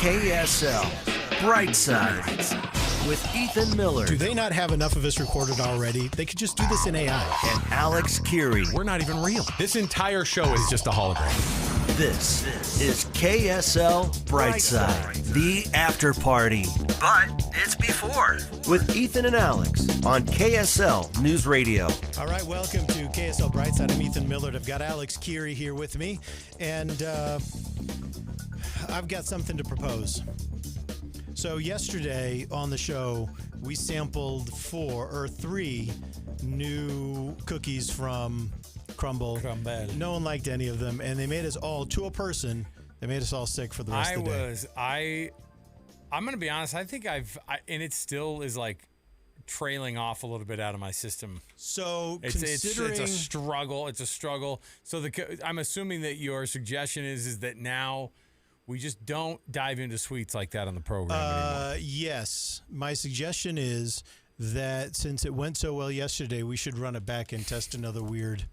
KSL Brightside with Ethan Miller. Do they not have enough of us recorded already? They could just do this in AI. And Alex Keary. We're not even real. This entire show is just a hologram. This is KSL Brightside, the after party. But it's before. With Ethan and Alex on KSL News Radio. All right, welcome to KSL Brightside. I'm Ethan Millard. I've got Alex Keary here with me, and I've got something to propose. So yesterday on the show, we sampled 3 new cookies from Crumble. No one liked any of them, and they made us all, to a person, they made us all sick for the rest of the day. I'm going to be honest, I think and it still is like trailing off a little bit out of my system. So it's a struggle. It's a struggle. So I'm assuming that your suggestion is that now we just don't dive into sweets like that on the program anymore. Yes. My suggestion is that since it went so well yesterday, we should run it back and test another weird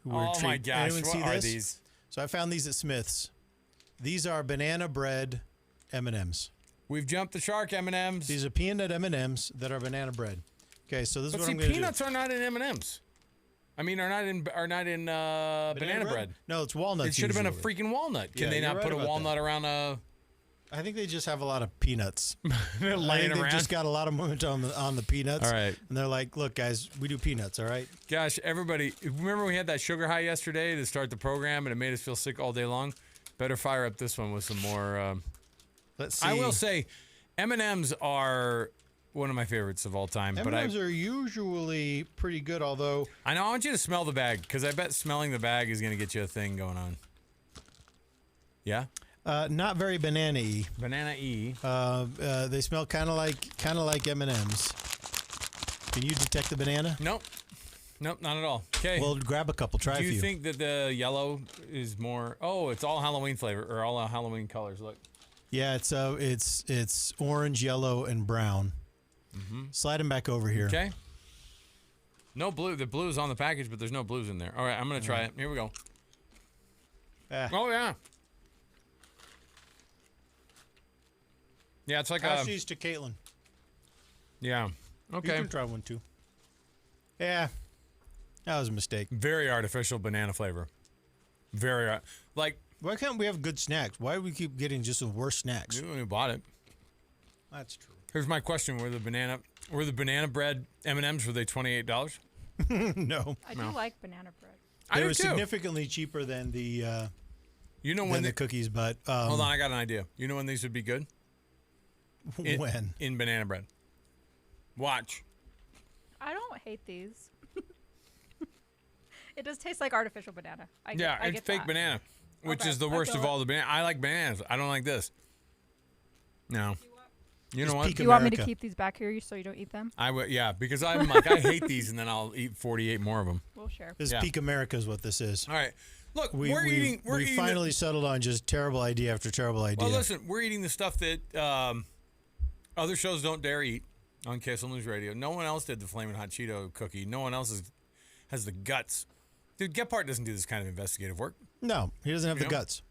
oh treat. My gosh, Anyone what see are this? these? So I found these at Smith's. These are banana bread M&Ms. We've jumped the shark, M&Ms. These are peanut M&Ms that are banana bread. Okay, so this is what I'm going to do. Peanuts are not in M&Ms. I mean, are not in banana bread. No, it's walnuts. It should have been a freaking walnut. Can they not put a walnut around a? I think they just have a lot of peanuts. Laying They've around. just got a lot of movement on the peanuts. All right. And they're like, look, guys, we do peanuts, all right? Gosh, everybody, remember we had that sugar high yesterday to start the program, and it made us feel sick all day long? Better fire up this one with some more. Let's see. I will say, M&Ms are one of my favorites of all time. M&Ms are usually pretty good, although... I know, I want you to smell the bag, because I bet smelling the bag is going to get you a thing going on. Yeah? Not very banana-y. Banana-y. They smell kind of like M&Ms. Can you detect the banana? Nope, not at all. Okay. Well, grab a couple. Try a few. Do you think that the yellow is more... Oh, it's all Halloween flavor, or all Halloween colors. Look. Yeah, it's orange, yellow, and brown. Mm-hmm. Slide them back over here. Okay. No blue. The blue is on the package, but there's no blues in there. All right, I'm going to try it. Here we go. Oh, yeah. Yeah, it's like Pass these to Caitlin. Yeah. Okay. You can try one, too. Yeah. That was a mistake. Very artificial banana flavor. Very, like... Why can't we have good snacks? Why do we keep getting just the worst snacks? You only bought it. That's true. Here's my question: Were the banana bread M&Ms, were they $28? No. I do like banana bread. I They do were too. significantly cheaper than the when the cookies, but hold on, I got an idea. You know when these would be good? When? In banana bread. Watch. I don't hate these. It does taste like artificial banana. I It's get fake that. banana, which Okay, is the I worst feel of it. all the bananas. I like bananas. I don't like this. No. You know what? peak Do you want me to America. keep these back here so you don't eat them? I would, yeah, because I'm like I hate these, and then I'll eat 48 more of them. We'll share. This Yeah. Peak America is what this is. All right, look, We we're eating. finally settled on just terrible idea after terrible idea. Well, listen, we're eating the stuff that other shows don't dare eat on KSL News Radio. No one else did the Flamin' Hot Cheeto cookie. No one else has the guts. Dude, Gephardt doesn't do this kind of investigative work. No, he doesn't have the know? guts.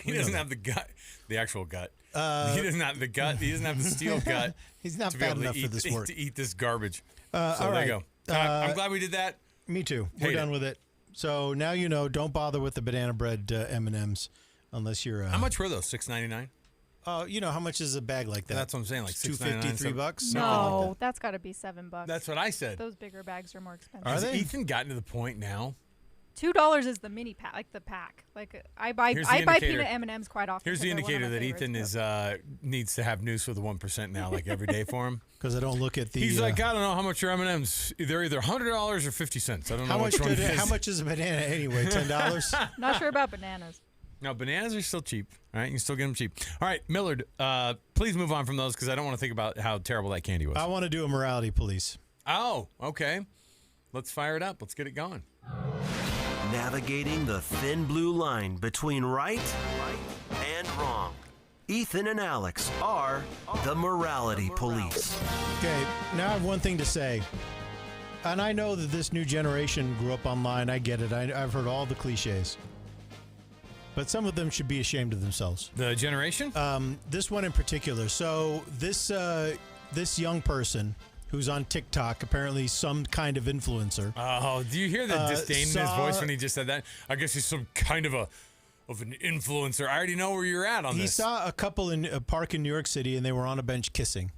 He We know doesn't that. have the gut, the actual gut. He doesn't have the gut. He doesn't have the steel gut. He's not to be fat able to enough for eat, this work. to eat this garbage. So all there right. you go. I'm glad we did that. Me too. We're Hate done it. with it. So now you know. Don't bother with the banana bread M&Ms unless you're. How much were those? $6.99. You know how much is a bag like that? That's what I'm saying. Like $2.50, $3. Something No, like that's got to be $7. That's what I said. Those bigger bags are more expensive. Are Has they? Ethan gotten to the point now? $2 is the mini pack, like the pack. Like I buy Here's the peanut indicator. M&Ms quite often. Here's 'cause the they're one of indicator my that favorites, Ethan but- is needs to have news for the 1% now, like every day for him. Because I don't look at the. He's like, I don't know how much your M&Ms. They're either $100 or 50 cents. I don't know how which much? one it is. How much is a banana anyway? $10. Not sure about bananas. No, bananas are still cheap. All right, you can still get them cheap. All right, Millard, please move on from those because I don't want to think about how terrible that candy was. I want to do a morality police. Oh, okay. Let's fire it up. Let's get it going. Navigating the thin blue line between right and wrong. Ethan and Alex are the morality police. Okay, now I have one thing to say. And I know that this new generation grew up online. I get it. I've heard all the cliches. but some of them should be ashamed of themselves. The generation? This one in particular. So this young person who's on TikTok, apparently some kind of influencer. Oh, do you hear the disdain in his voice when he just said that? I guess he's some kind of an influencer. I already know where you're at on this. He saw a couple in a park in New York City, and they were on a bench kissing.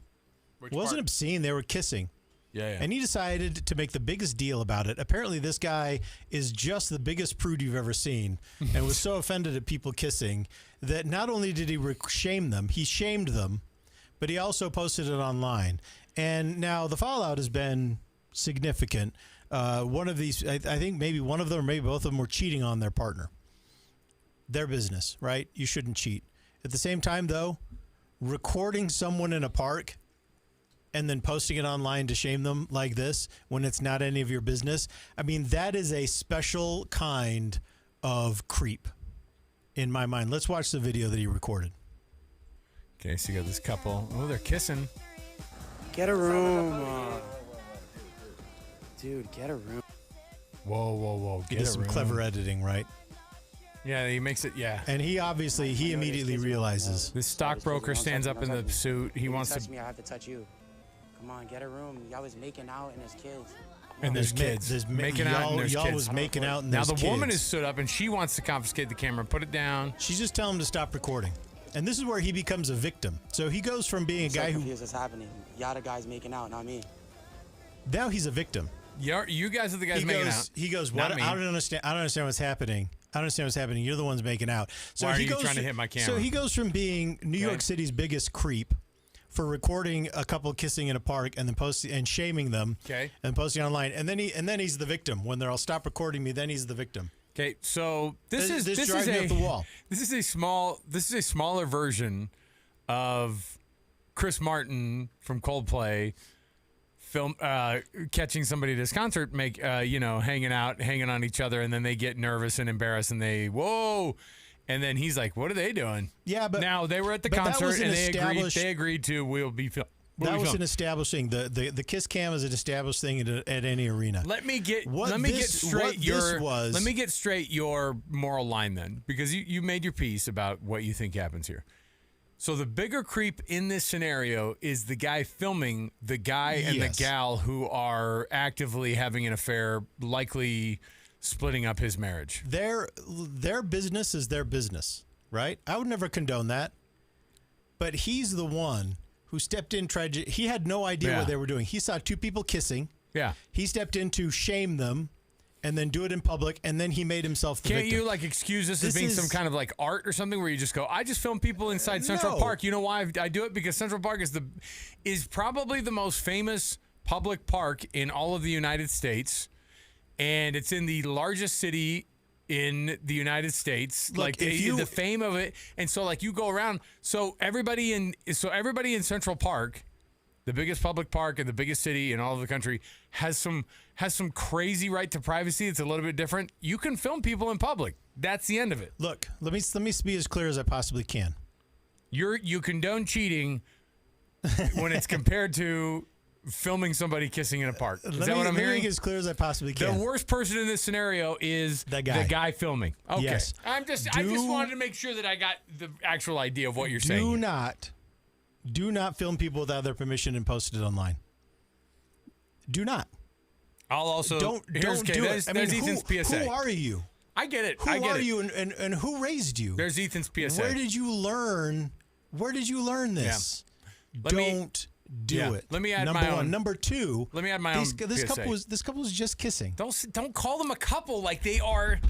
Which It wasn't part? obscene. They were kissing. Yeah. And he decided to make the biggest deal about it. Apparently, this guy is just the biggest prude you've ever seen and was so offended at people kissing that not only did he shame them, he shamed them, but he also posted it online. And now the fallout has been significant. One of these, I think maybe one of them or maybe both of them were cheating on their partner. Their business, right? You shouldn't cheat. At the same time, though, recording someone in a park and then posting it online to shame them like this when it's not any of your business, I mean, that is a special kind of creep in my mind. Let's watch the video that he recorded. Okay, so you got this couple. Oh, they're kissing. Get a room. Dude, get a room. Whoa. He did some clever editing, right? Yeah, he makes it, yeah. And he immediately realizes. This stockbroker stands up in the suit. He wants touch to... me, I have to touch you. Come on, get a room. Y'all was making out and there's kids. And there's kids. Making out and there's y'all kids. was making out and Now there's the woman kids. is stood up and she wants to confiscate the camera and put it down. She's just telling him to stop recording. And this is where he becomes a victim. So he goes from being a I'm so guy who... confused what's happening. Y'all the guys making out, not me. Now he's a victim. You guys are the guys making out. He goes, Not what? me. I don't understand what's happening. I don't understand what's happening. You're the ones making out. So Why are he you goes trying to hit my camera? So he goes from being New York ahead. City's biggest creep for recording a couple kissing in a park and then posting and shaming them. Okay. And posting online. And then he's the victim. When they'll stop recording me, then he's the victim. Okay, so this is drives me up the wall. This is a smaller version of Chris Martin from Coldplay catching somebody at his concert, hanging on each other, and then they get nervous and embarrassed, and and then he's like, "What are they doing?" Yeah, but now they were at the but that concert was an and established- they agreed to we'll be filmed. That was an establishing the kiss cam is an established thing at any arena. Let me get straight your moral line then, because you made your piece about what you think happens here. So the bigger creep in this scenario is the guy filming the guy and Yes. the gal who are actively having an affair, likely splitting up his marriage. Their business is their business, right? I would never condone that. But he's the one who stepped in, he had no idea what they were doing. He saw two people kissing. Yeah. He stepped in to shame them and then do it in public, and then he made himself the Can't victim. you excuse this as This being is- some kind of art or something where you just go, I just film people inside Central No. Park. You know why I do it? Because Central Park is probably the most famous public park in all of the United States, and it's in the largest city in the United States. Look, The fame of it, and so you go around. So everybody in Central Park, the biggest public park in the biggest city in all of the country, has some crazy right to privacy. It's a little bit different. You can film people in public. That's the end of it. Look, let me be as clear as I possibly can. You condone cheating when it's compared to filming somebody kissing in a park. Is that what I'm Let me hearing? be as clear as I possibly The can. worst person in this scenario is The guy. the guy filming. Okay. Yes. I just wanted to make sure that I got the actual idea of what you're saying. Do not film people without their permission and post it online. Do not. I'll also Don't do there's it. I mean, Ethan's PSA. Who are you? I get it. Who I get are it. you and who raised you? There's Ethan's PSA. Where did you learn this? Let me- Don't do it. Let me add Number my one. own- Number two. Let me add my this, own This PSA. couple was just kissing. Don't call them a couple like they are.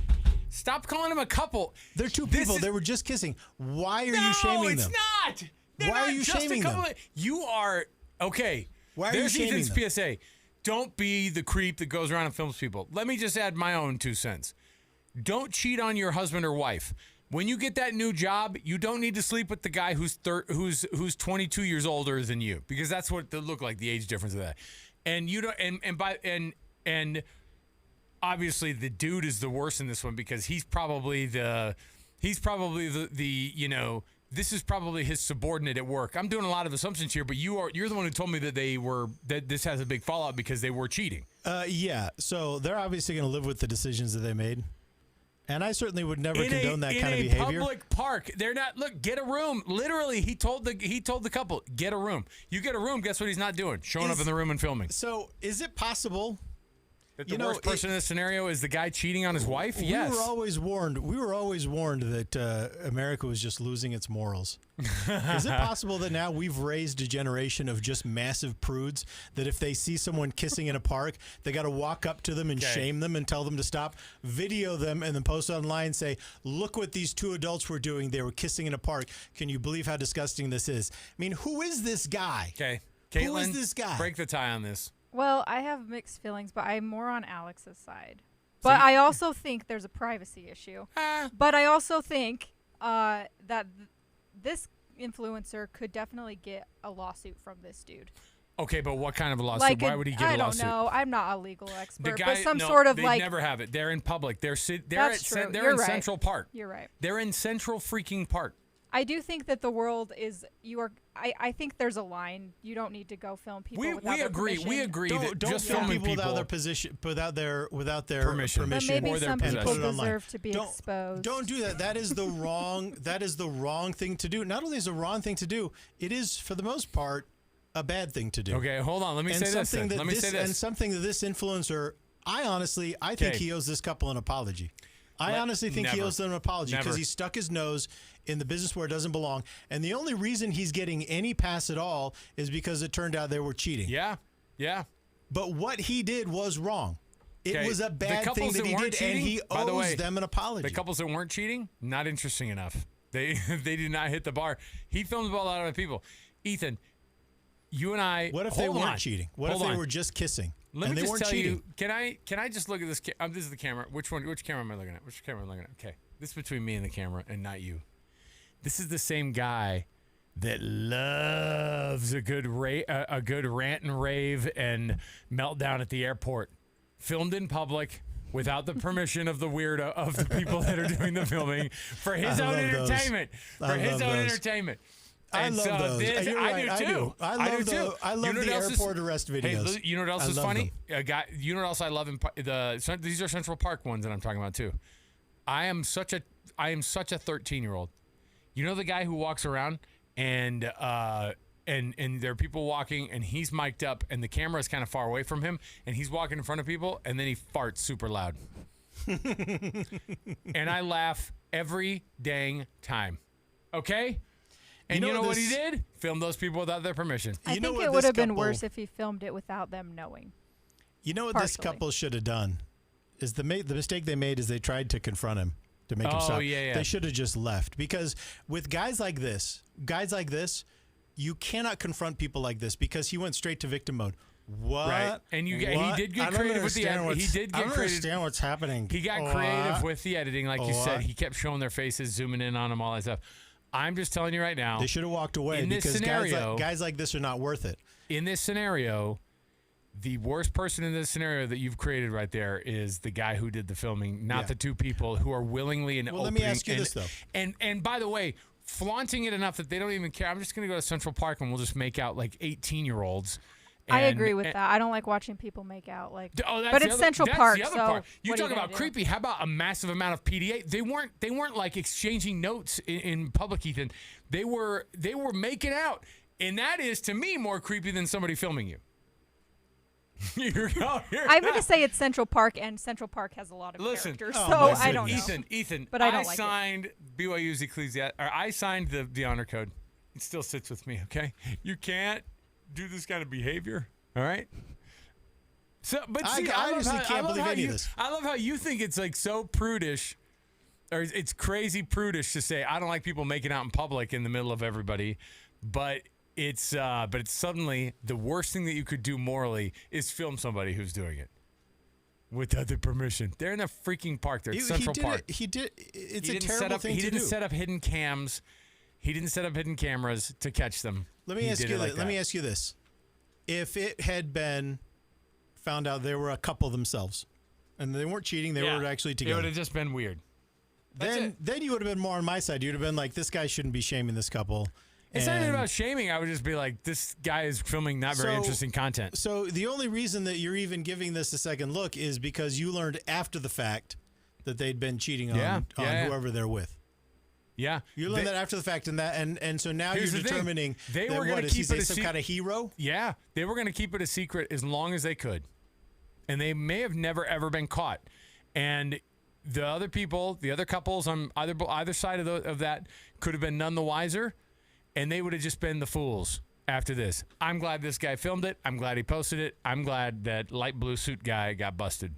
Stop calling them a couple. They're two This people. is- They were just kissing. Why are No, you shaming it's them? not. They're Why not are you just a shaming couple them? of- You are okay. Why are you There's shaming Ethan's them? PSA. Don't be the creep that goes around and films people. Let me just add my own 2 cents. Don't cheat on your husband or wife. When you get that new job, you don't need to sleep with the guy who's 22 years older than you, because that's what they look like, the age difference of that. And you don't and obviously the dude is the worst in this one, because he's probably the this is probably his subordinate at work. I'm doing a lot of assumptions here, but you're the one who told me that this has a big fallout because they were cheating. Yeah. So they're obviously going to live with the decisions that they made. And I certainly would never in condone that kind of in a behavior. public park. They're not. Look, get a room. Literally, he told the couple, get a room. You get a room. Guess what he's not doing? Showing up in the room and filming. So is it possible That the worst person in this scenario is the guy cheating on his wife? Yes. We were always warned that America was just losing its morals. Is it possible that now we've raised a generation of just massive prudes that if they see someone kissing in a park, they got to walk up to them and shame them and tell them to stop, video them, and then post online and say, look what these two adults were doing. They were kissing in a park. Can you believe how disgusting this is? I mean, who is this guy? Okay. Who is this guy? Break the tie on this. Well, I have mixed feelings, but I'm more on Alex's side. But I also think there's a privacy issue. But I also think that this influencer could definitely get a lawsuit from this dude. Okay, but what kind of a lawsuit? Why would he get a lawsuit? I don't know. I'm not a legal expert. The guy, but some sort of they never have it. They're in public. They're in Central Park. You're right. They're in Central freaking Park. I do think that the world is I think there's a line. You don't need to go film people without their permission. We agree that don't just film filming people without their permission. But maybe or their some people possession. deserve to be exposed. Don't do that. That is the wrong thing to do. Not only is it a wrong thing to do, it is for the most part a bad thing to do. Okay, hold on. Let me say this. And something that this influencer, I think he owes this couple an apology. I honestly think he owes them an apology because he stuck his nose in the business where it doesn't belong. And the only reason he's getting any pass at all is because it turned out they were cheating. Yeah. But what he did was wrong. It was a bad thing that he did, and he owes them an apology. The couples that weren't cheating, not interesting enough. They did not hit the bar. He filmed a lot of other people. Ethan, you and I. What if they weren't cheating? What if they were just kissing? Let me they just weren't tell cheating? you. Can I just look at this? This is the camera. Which camera am I looking at? Which camera am I looking at? Okay, this is between me and the camera, and not you. This is the same guy that loves a good rant and rave and meltdown at the airport, filmed in public without the permission of the weirdo of the people that are doing the filming for his own entertainment. Entertainment. I love those. You're right, I do too. I do too. I love the airport arrest videos. Hey, you know what else is funny? You know what else I love? These are Central Park ones that I'm talking about too. I am such a 13-year-old. You know the guy who walks around and there are people walking and he's mic'd up and the camera is kind of far away from him and he's walking in front of people and then he farts super loud. And I laugh every dang time. Okay? And you know what he did? Filmed those people without their permission. I think it would have been worse if he filmed it without them knowing. You know what this couple should have done? Is the mistake they made is they tried to confront him to make him stop. Yeah. They should have just left because with guys like this, you cannot confront people like this because he went straight to victim mode. What? Right. And he did get creative with the editing. I don't understand what's happening. He got creative with the editing, like you said. He kept showing their faces, zooming in on them, all that stuff. I'm just telling you right now. They should have walked away because guys like this are not worth it. In this scenario, the worst person in this scenario that you've created right there is the guy who did the filming, not the two people who are willingly and opening. Let me ask you this, though. And by the way, flaunting it enough that they don't even care. I'm just going to go to Central Park and we'll just make out like 18-year-olds. I agree with that. I don't like watching people make out but it's Central Park. That's the other part. You talk about creepy. How about a massive amount of PDA? They weren't like exchanging notes in public, Ethan. They were making out, and that is to me more creepy than somebody filming you. I'm going to say it's Central Park, and Central Park has a lot of characters, so I don't know. Ethan, but I signed BYU's Ecclesiastes, or I signed the honor code. It still sits with me. Okay, you can't do this kind of behavior. All right. So, but see, I honestly can't believe any of this. I love how you think it's like so prudish, or it's crazy prudish to say I don't like people making out in public in the middle of everybody, but it's suddenly the worst thing that you could do morally is film somebody who's doing it without their permission. They're in a freaking park. They're at Central Park. It's a terrible thing to do. He didn't set up hidden cams. He didn't set up hidden cameras to catch them. Let me ask you this. If it had been found out they were a couple themselves and they weren't cheating, they were actually together. It would have just been weird. Then you would have been more on my side. You'd have been like, this guy shouldn't be shaming this couple. It's not even about shaming. I would just be like, this guy is filming not very interesting content. So the only reason that you're even giving this a second look is because you learned after the fact that they'd been cheating on, Yeah, yeah. whoever they're with. Yeah. You learned that after the fact, and so now you're Here's the thing. determining They that were gonna what, is keep he it a some se- kind of hero? Yeah, they were going to keep it a secret as long as they could. And they may have never, ever been caught. And the other people, the other couples on either side of that could have been none the wiser, and they would have just been the fools after this. I'm glad this guy filmed it. I'm glad he posted it. I'm glad that light blue suit guy got busted.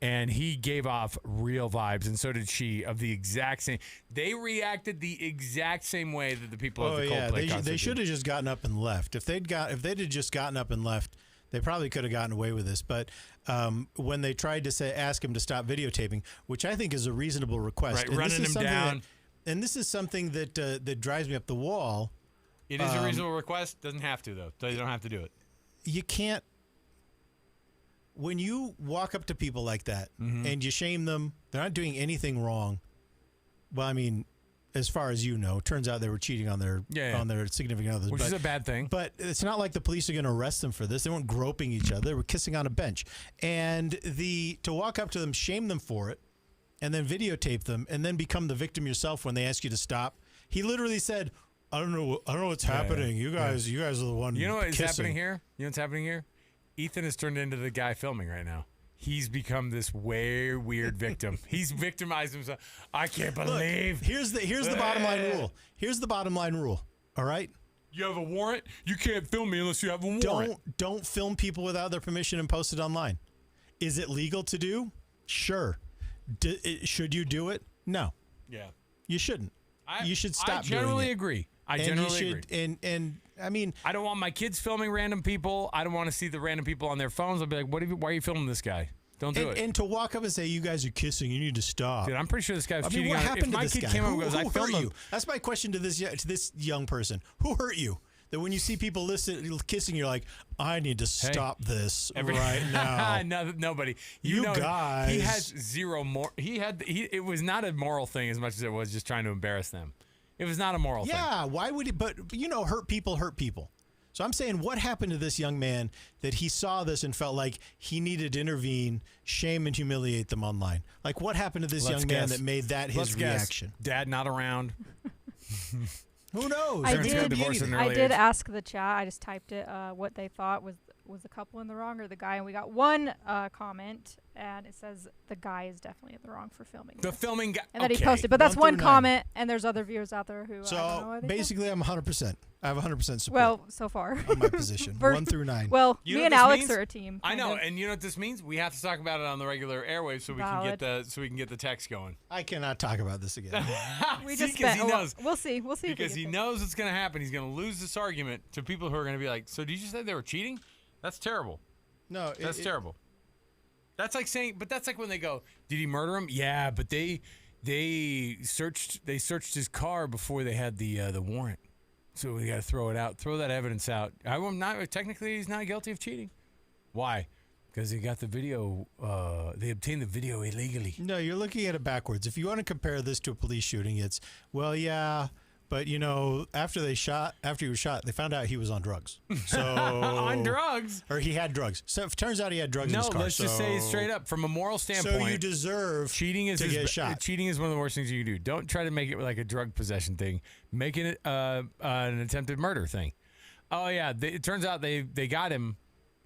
And he gave off real vibes, and so did she, of the exact same. They reacted the exact same way that the people at the Coldplay concert they did. should have just gotten up and left. If they'd have just gotten up and left, they probably could have gotten away with this. But when they tried to ask him to stop videotaping, which I think is a reasonable request, Right, running him down. And this is something that drives me up the wall. It is a reasonable request. Doesn't have to, though. They don't have to do it. You can't. When you walk up to people like that and you shame them, they're not doing anything wrong. Well, I mean, as far as you know, turns out they were cheating on their significant others, Which is a bad thing. But it's not like the police are going to arrest them for this. They weren't groping each other; they were kissing on a bench. And to walk up to them, shame them for it, and then videotape them, and then become the victim yourself when they ask you to stop. He literally said, "I don't know what's happening. You guys are the one. You know what's kissing." happening here? You know what's happening here? Ethan has turned into the guy filming right now. He's become this way weird victim. He's victimized himself. I can't believe. Look, here's the bottom line rule. Here's the bottom line rule. All right. You have a warrant. You can't film me unless you have a warrant. Don't film people without their permission and post it online. Is it legal to do? Sure. Should you do it? No. Yeah. You shouldn't. You should stop. I generally doing it. agree. And I mean, I don't want my kids filming random people. I don't want to see the random people on their phones. I'll be like, why are you filming this guy? Don't do it. And to walk up and say, you guys are kissing, you need to stop. Dude, I'm pretty sure this guy's cheating what on happened If to my this kid guy? came up and goes, I Who filmed hurt him. you? That's my question to this young person. Who hurt you? That when you see people kissing, you're like, I need to stop this right now. No, nobody. You know, guys. He has zero more. It was not a moral thing as much as it was just trying to embarrass them. It was not a moral thing. Yeah, why would he? But, hurt people. So I'm saying, what happened to this young man that he saw this and felt like he needed to intervene, shame and humiliate them online? Like, what happened to this young man that made that his reaction? Dad not around. Who knows? I Parents got divorced did. at an I early did age. ask the chat. I just typed it. What they thought was the couple in the wrong or the guy, and we got one comment, and it says the guy is definitely in the wrong for filming. The this. filming guy. And that he okay. posted, but that's 1 one through 9. comment, and there's other viewers out there who. I don't know So why they basically, I'm 100%. I have 100% support. Well, so far. on my position, For- 1 through 9. Well, You know me what and this Alex means? are a team. I know, kind of. and you know what this means? We have to talk about it on the regular airwaves so we Valid. can get the text going. I cannot talk about this again. We See, just 'cause spent. he knows. We'll see. We'll see. Because he knows it's going to happen. He's going to lose this argument to people who are going to be like, so did you say they were cheating? That's terrible. No, That's terrible. That's like saying, but that's like when they go, did he murder him? Yeah, but they searched his car before they had the warrant. So we got to throw it out. Throw that evidence out. Technically, he's not guilty of cheating. Why? Because they got the video. They obtained the video illegally. No, you're looking at it backwards. If you want to compare this to a police shooting, it's, well, yeah, but, after he was shot, they found out he was on drugs. So On drugs? Or he had drugs. So it turns out he had drugs in his car. No, let's just say it straight up. From a moral standpoint. So you deserve cheating to get shot. Cheating is one of the worst things you can do. Don't try to make it like a drug possession thing. Make it an attempted murder thing. Oh yeah, it turns out they got him,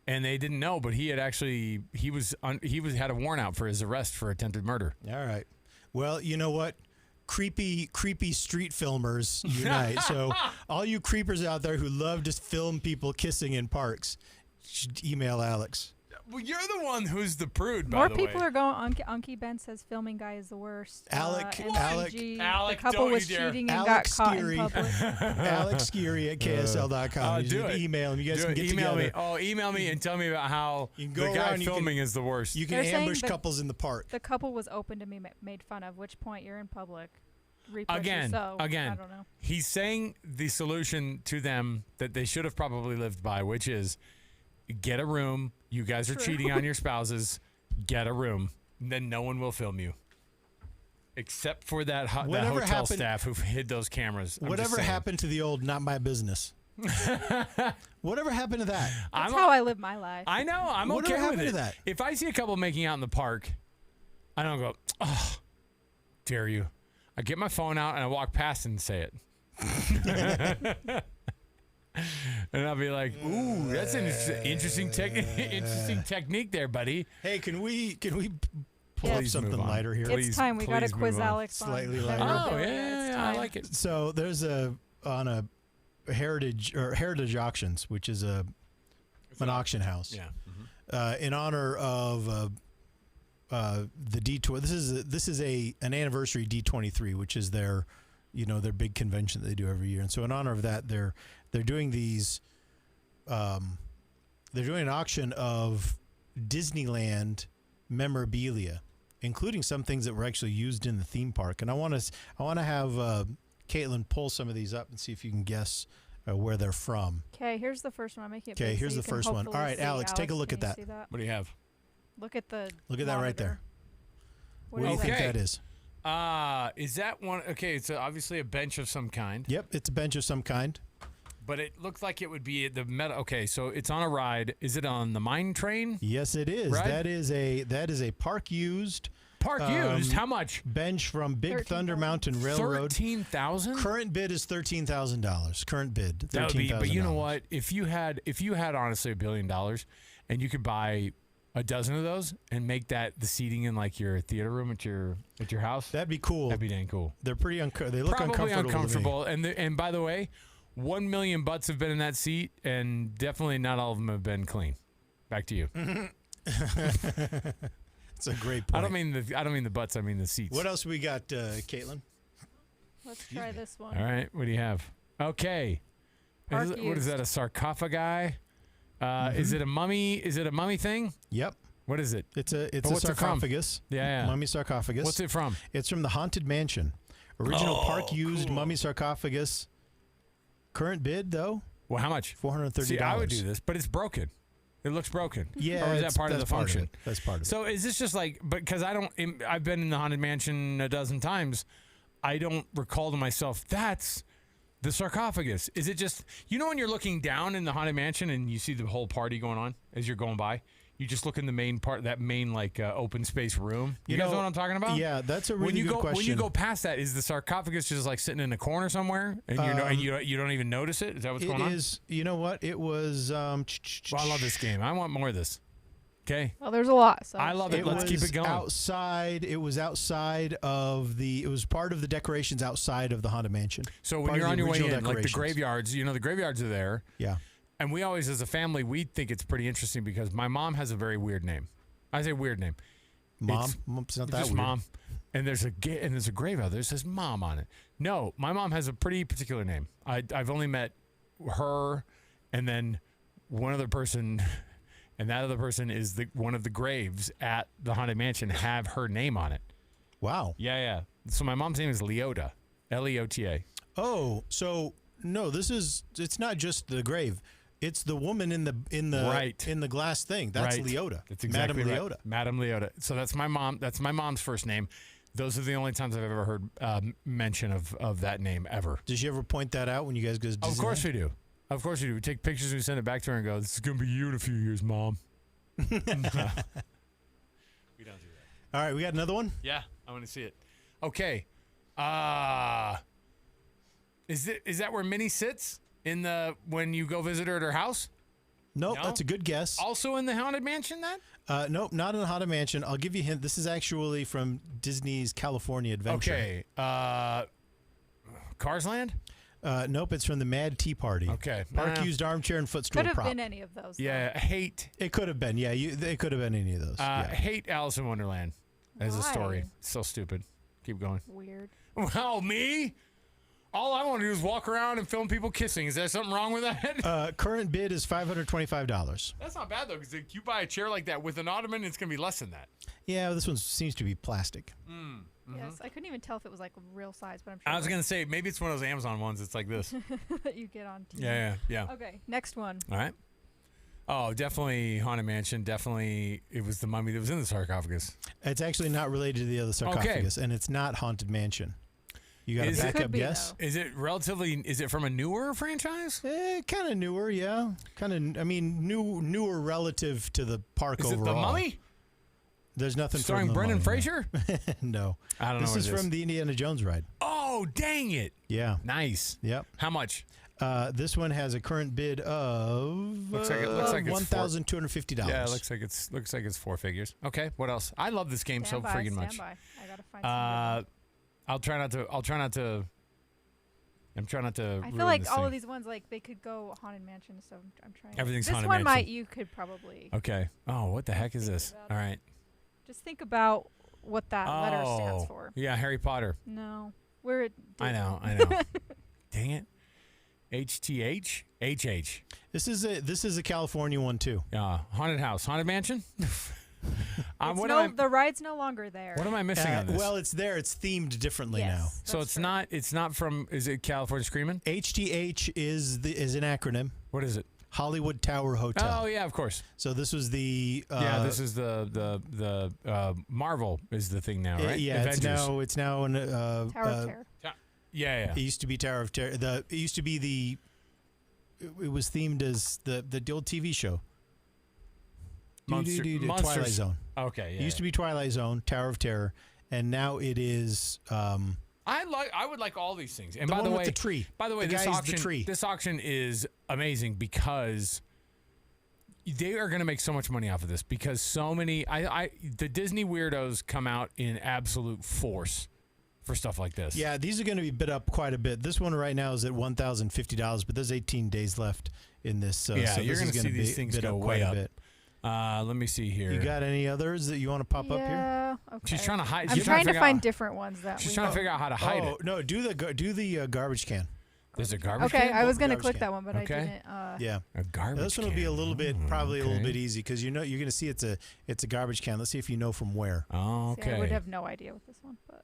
and they didn't know, but he had actually had a warrant out for his arrest for attempted murder. All right. Well, you know what? Creepy street filmers unite. So all you creepers out there who love to film people kissing in parks, should email Alex. Well, you're the one who's the prude, by More the way. people are going. Unky Ben says filming guy is the worst. Alec, the couple don't was you dare. cheating and Alex got caught Geary. in public. Alex Geary at KSL.com. You do just it. email him. You guys Do can it. get Email together. me. Oh, email me and tell me about how You can the go guy around, you can- filming is the worst. You can They're saying ambush that- couples in the park. The couple was open to be made fun of. Which point you're in public. Repush Again, yourself. I don't know. he's saying the solution to them that they should have probably lived by, which is get a room. You guys are cheating on your spouses. Get a room. Then no one will film you. Except for that hotel staff who hid those cameras. Whatever happened to the old not my business? Whatever happened to that? That's how I live my life. I know. I'm Whatever okay with happened it. to that? If I see a couple making out in the park, I don't go, Dare you? I get my phone out and I walk past and say it. And I'll be like, "Ooh, that's an interesting technique there, buddy." Hey, can we pull up Please something move on. lighter here? It's time. We got to please quiz move on. Alex on Slightly lighter. memorabilia. Oh yeah, It's I time. like it. So there's on a heritage auctions, which is an auction house. Yeah. In honor of the D20. This is an anniversary D23, which is their big convention that they do every year. And so in honor of that, they're doing these. They're doing an auction of Disneyland memorabilia, including some things that were actually used in the theme park. And I want to have Caitlin pull some of these up and see if you can guess where they're from. Okay, here's the first one. I'm making it. Okay, big so here's you the can first one. hopefully All right, see. Alex, take a look can at you that. see What do you have? Look at the. Look at that right there. What do you think Okay. that is? Is that one? Okay, it's obviously a bench of some kind. Yep, it's a bench of some kind. But it looks like it would be the metal. Okay, so it's on a ride. Is it on the mine train? Yes, it is. Right? That is a park used Park used. How much? bench from Big Thunder 13,000. Mountain Railroad. 13,000. Current bid is $13,000. Current bid That would be. $13,000. But you know what? If you had honestly $1 billion, and you could buy a dozen of those and make that the seating in like your theater room at your house, That'd be cool. that'd be dang cool. They're pretty they look Probably uncomfortable. to me. And by the way, 1 million butts have been in that seat, and definitely not all of them have been clean. Back to you. It's a great point. I don't mean the butts. I mean the seats. What else we got, Caitlin? Let's try this one. All right. What do you have? Okay. Park What is used. that? A sarcophagi? Is it a mummy? Is it a mummy thing? Yep. What is it? It's a what's it from? sarcophagus. Yeah. Mummy sarcophagus. What's it from? It's from the Haunted Mansion. Original park used mummy sarcophagus. Current bid though, Well, how much? $430. See, I would do this, but it's broken. It looks broken. Yeah, Or is that part of the that's part function? it. That's part of it. So is this just like, because I've been in the Haunted Mansion a dozen times. I don't recall to myself, that's the sarcophagus. Is it just, when you're looking down in the Haunted Mansion and you see the whole party going on as you're going by, you just look in the main part, that main like open space room. You guys know what I'm talking about? Yeah, that's a really good question. When you go past that, is the sarcophagus just like sitting in a corner somewhere and you don't even notice it? Is that what's going on? It is, you know what? It was Well, I love this game. I want more of this. Okay. Well, there's a lot. So I love it. Let's keep it going. It was outside of it was part of the decorations outside of the Haunted Mansion. So when Part you're of on the your way original in, like the decorations. graveyards, the graveyards are there. Yeah. And we always, as a family, we think it's pretty interesting because my mom has a very weird name. I say weird name. Mom? It's not that Just weird. mom. And there's a graveyard there that says mom on it. No, my mom has a pretty particular name. I've only met her and then one other person, and that other person is one of the graves at the Haunted Mansion have her name on it. Wow. Yeah. So my mom's name is Leota. Leota. Oh, so no, it's not just the grave. It's the woman in the Right. in the glass thing. That's Right. Leota. That's exactly Madame right. Leota. Madame Leota. So that's my mom. That's my mom's first name. Those are the only times I've ever heard mention of that name ever. Did she ever point that out when you guys go to Disneyland? Of course we do. Of course we do. We take pictures and we send it back to her and go, "This is gonna be you in a few years, Mom." We don't do that. All right, we got another one. Yeah, I want to see it. Okay. Is that where Minnie sits when you go visit her at her house? Nope, No? that's a good guess. Also in the Haunted Mansion, then? Nope, not in the Haunted Mansion. I'll give you a hint. This is actually from Disney's California Adventure. Okay. Cars Land? Nope, it's from the Mad Tea Party. Okay. Park used armchair and footstool could have prop. been any of those. though. Yeah, hate It could have been. Yeah, it could have been any of those. hate Alice in Wonderland as a story. Why? It's so stupid. Keep going. Weird. Well, me? All I want to do is walk around and film people kissing. Is there something wrong with that? Current bid is $525. That's not bad, though, because if you buy a chair like that with an ottoman, it's going to be less than that. Yeah, this one seems to be plastic. Yes, I couldn't even tell if it was like real size, but I'm sure I was going to say, maybe it's one of those Amazon ones. It's like this. that you get on TV. Yeah. Okay, next one. All right. Oh, definitely Haunted Mansion. Definitely it was the mummy that was in the sarcophagus. It's actually not related to the other sarcophagus, and it's not Haunted Mansion. You got a Is it? backup Could be, guess? though. Is it from a newer franchise? Kind of newer, yeah. Newer relative to the park Is overall. it the mummy? There's nothing starring from Brendan the Fraser. No. I don't know. This is from the Indiana Jones ride. Oh, dang it! Yeah. Nice. Yep. How much? This one has a current bid of Looks like it's $1,250. Yeah, it looks like it's 4 figures. Okay, what else? I love this game Stand so by, freaking stand much. by. I gotta find some. I'll try not to. I'm trying not to. I feel ruin like this all thing. of these ones, like they could go Haunted Mansion, so I'm trying. Everything's this Haunted one Mansion. you could probably. Okay. Oh, what the heck is this? All right. Just think about what that letter stands for. Yeah, Harry Potter. No, we're. I know. Dang it. HTH? HH. This is a California one too. Haunted house. Haunted Mansion? The ride's no longer there. What am I missing on this? Well, it's there. It's themed differently Yes, now. So that's it's not from, is it California Screamin'? HTH is an acronym. What is it? Hollywood Tower Hotel. Oh, yeah, of course. So this was the this is the Marvel is the thing now, right? Yeah, Avengers. it's now an Tower of Terror. Yeah. It used to be Tower of Terror. It used to be it was themed as the old TV show. Twilight Zone. Okay, yeah. It used to be Twilight Zone, Tower of Terror, and now it is. I would like all these things. And the by one the with way, the tree. By the way, The this guy is the auction tree. this auction is amazing because they are going to make so much money off of this because so many the Disney weirdos come out in absolute force for stuff like this. Yeah, these are going to be bid up quite a bit. This one right now is at $1,050, but there's 18 days left in this. So you're this going is to see these things bid go up way quite up. a bit. Let me see here. You got any others that you want to pop up here? Yeah. Okay. She's trying to hide. I'm she's trying to figure find out, different ones that. She's trying to figure out how to hide it. No, do the garbage can. There's a garbage Okay, can? I was gonna Garbage click can. that one, but Okay. I didn't. Yeah. A garbage Now, this one will be a can. little bit, probably a little okay. bit easy because you're going to see it's a garbage can. Let's see if you know from where. Oh, See, I would okay. have no idea with this one, but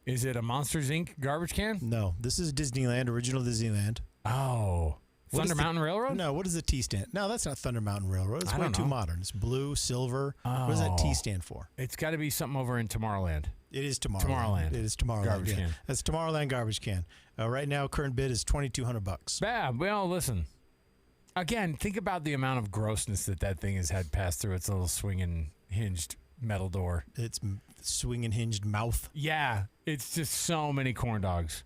Is it a Monsters Inc. garbage can? No, this is Disneyland, original Disneyland. Oh. What is Thunder the- Mountain Railroad? No, what does the T stand? No, that's not Thunder Mountain Railroad. It's I way don't too know. modern. It's blue, silver. What does that Oh. T stand for? It's got to be something over in Tomorrowland. It is Tomorrowland. Tomorrowland. It is Tomorrowland. Garbage yeah. can. That's Tomorrowland garbage can. Right now, current bid is $2,200. Yeah, well, listen. Again, think about the amount of grossness that thing has had pass through its little swinging hinged metal door. It's swinging hinged mouth. Yeah, it's just so many corn dogs.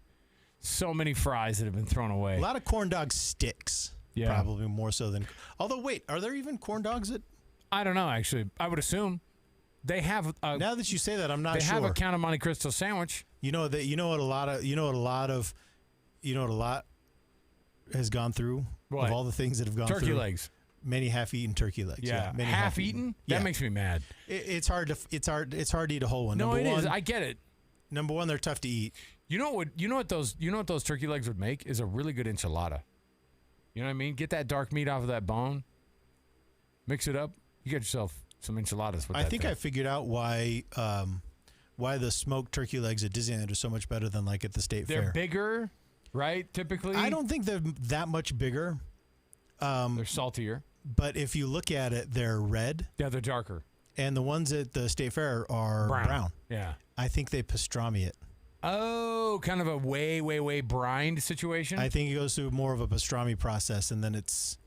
So many fries that have been thrown away. A lot of corn dog sticks. Yeah. Probably more so than. Although, wait, are there even corn dogs that? I don't know, actually. I would assume. They have Now that you say that, I'm not they sure. have a Count of Monte Cristo sandwich. You know what a lot has gone through What? of all the things that have gone Turkey through. legs. Many half-eaten turkey legs. Yeah. many Half-eaten? That Yeah. makes me mad. It's hard to eat a whole one. No, Number it one, is. I get it. Number one, they're tough to eat. You know what those turkey legs would make is a really good enchilada. You know what I mean? Get that dark meat off of that bone. Mix it up. You get yourself some enchiladas with I that think thing. I figured out why the smoked turkey legs at Disneyland are so much better than like at the state They're fair. bigger, right? Typically. I don't think they're that much bigger. They're saltier. But if you look at it, they're red, Yeah, they're darker. and the ones at the state fair are brown. Yeah. I think they pastrami it. Oh, kind of a way brined situation. I think it goes through more of a pastrami process, and then it's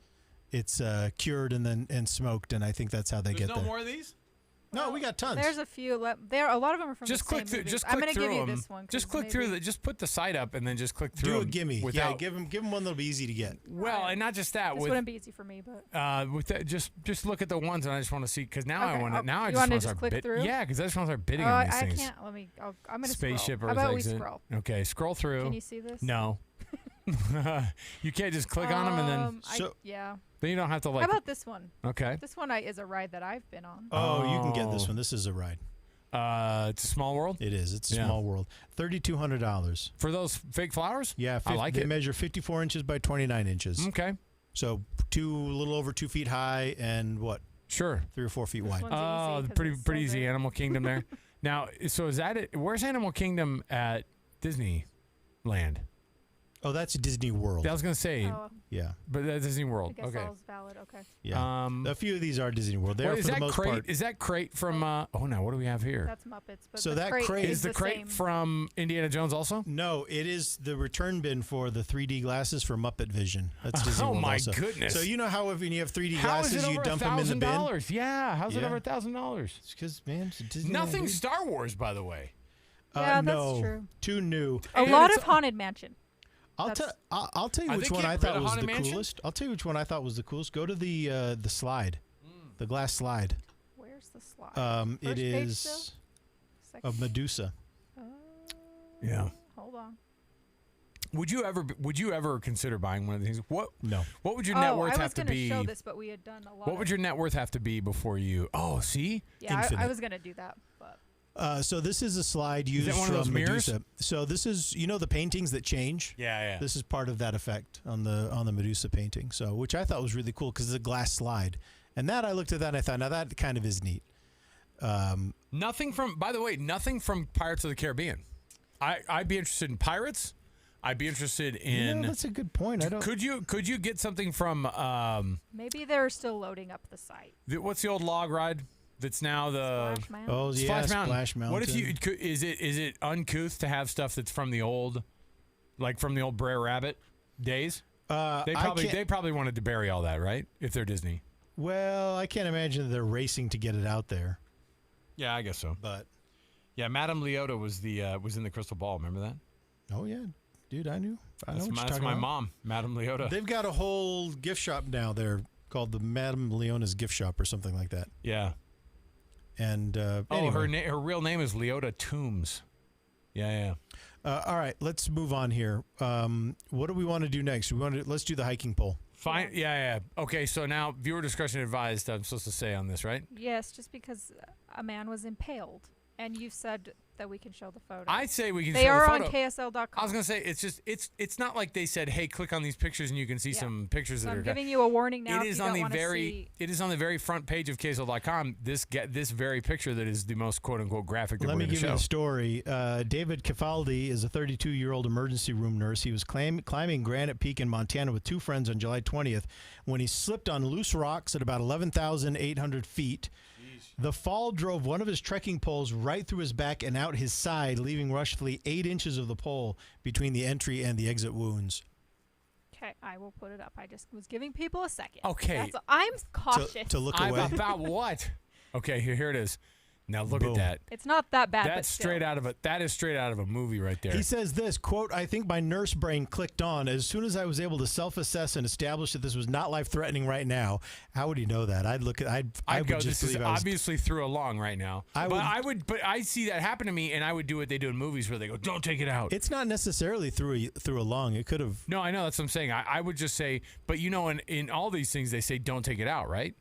cured and smoked, and I think that's how they There's get no there. more of these? No, we got tons. there's a few. A lot of them are from Just the same click through. movie. Just I'm click gonna give through you them. this one. 'cause Just click through maybe- the. Just put the site up and then just click through. Do a them gimme. Without, Yeah, give them one that'll be easy to get. Well, and not just that. This With wouldn't be easy for me, but with that, just look at the ones, and I just want to see because now I Okay, want to. Now I you just wanna want to just start click bid. through? Yeah, because I just want to start bidding oh, on these I things. can't. Let me. I'm gonna Spaceship scroll. Earth How about exit. we scroll? Okay, scroll through. Can you see this? No. You can't just click on them and then Yeah. you don't have to like. How about this one? Okay. This one is a ride that I've been on. Oh, you can get this Oh. one. This is a ride. It's a small world It is. It's a Yeah. small world. $3,200. for those fake flowers. Yeah, I like they it. measure 54 inches by 29 inches. Okay, So a little over 2 feet high and what, sure. 3 or 4 feet This wide. one's Oh, easy 'cause pretty it pretty says easy. it. Animal Kingdom there. Now, so is that it? Where's Animal Kingdom at Disneyland? Oh, that's Disney World. I was going to say, Oh, Yeah. but that's Disney World. I guess Okay. all's valid. Okay. Yeah. A few of these are Disney World. They are is for the that most crate? part. Is that crate from? Oh no, what do we have here? That's Muppets. But So the that crate is Is the crate same. from Indiana Jones also? No, it is the return bin for the 3D glasses for Muppet Vision. That's Disney Oh World my also. goodness. So you know how when you have 3D How is glasses, it you over dump them in the bin? $1,000? Yeah, how's it Yeah. over $1,000? It's because, man, it's a Disneyland, Nothing dude. Star Wars, by the way. Yeah, that's no, true. Too new. A And lot it's- of Haunted Mansion. I'll That's- tell you Are which they one I getting rid thought of was the Haunted Mansion? coolest. I'll tell you which one I thought was the coolest. Go to the slide, the glass slide. Where's the slide? It First page is still? of Medusa. Yeah. Hold on. Would you ever consider buying one of these? What No. would your net worth I was have to gonna be? show this, but we had done a lot. What would your net worth have to be before you? Oh, see? Yeah, I Infinite. was gonna do that, but So this is a slide used that one of from those mirrors? Medusa. So this is the paintings that change. Yeah. This is part of that effect on the Medusa painting. So which I thought was really cool because it's a glass slide. And that I looked at that and I thought, now that kind of is neat. Nothing from. By the way, nothing from Pirates of the Caribbean. I'd be interested in Pirates. I'd be interested in. That's a good point. I don't. Could you get something from maybe they're still loading up the site. what's the old log ride that's now the Splash Mountain. Oh yeah, Splash Mountain. Splash Mountain. What if is it uncouth to have stuff that's from the old, like from the old Brer Rabbit days? They probably wanted to bury all that, right? If they're Disney. Well, I can't imagine that they're racing to get it out there. Yeah, I guess so. But Yeah, Madame Leota was in the crystal ball. Remember that? oh yeah, dude, I knew. I know what you're That's talking my about. mom, Madame Leota. They've got a whole gift shop now there called the Madame Leona's Gift Shop or something like that. Yeah. And Oh, anyway. her real name is Leota Toombs. Yeah. All right, let's move on here. What do we want to do next? Let's do the hiking pole. Fine. Yeah. Okay, so now viewer discretion advised. I'm supposed to say on this, right? Yes, just because a man was impaled, and you said that we can show the photo. I say we can. They show are the on photo. KSL.com. I was gonna say it's not like they said, hey, click on these pictures and you can see Yeah. some pictures So that I'm are. giving you a warning now. It if is you on don't the wanna very see. it is on the very front page of KSL.com. This very picture that is the most quote unquote graphic that Let we're me going to give you show. the story. David Cafaldi is a 32-year-old emergency room nurse. He was climbing Granite Peak in Montana with two friends on July 20th when he slipped on loose rocks at about 11,800 feet. The fall drove one of his trekking poles right through his back and out his side, leaving roughly 8 inches of the pole between the entry and the exit wounds. Okay, I will put it up. I just was giving people a second. Okay. I'm cautious. To look I'm away. about what? Okay, here it is. Now look Boom. at that. It's not that bad. but That's still. straight out of that is straight out of a movie right there. He says this, quote, I think my nurse brain clicked on. As soon as I was able to self-assess and establish that this was not life-threatening right now. How would he know that? I'd look at, I'd I go, would just this is believe I was, obviously through a lung right now. But I see that happen to me, and I would do what they do in movies where they go, don't take it out. it's not necessarily through a lung. It could have. No, I know. That's what I'm saying. I would just say, but in all these things, they say don't take it out, right?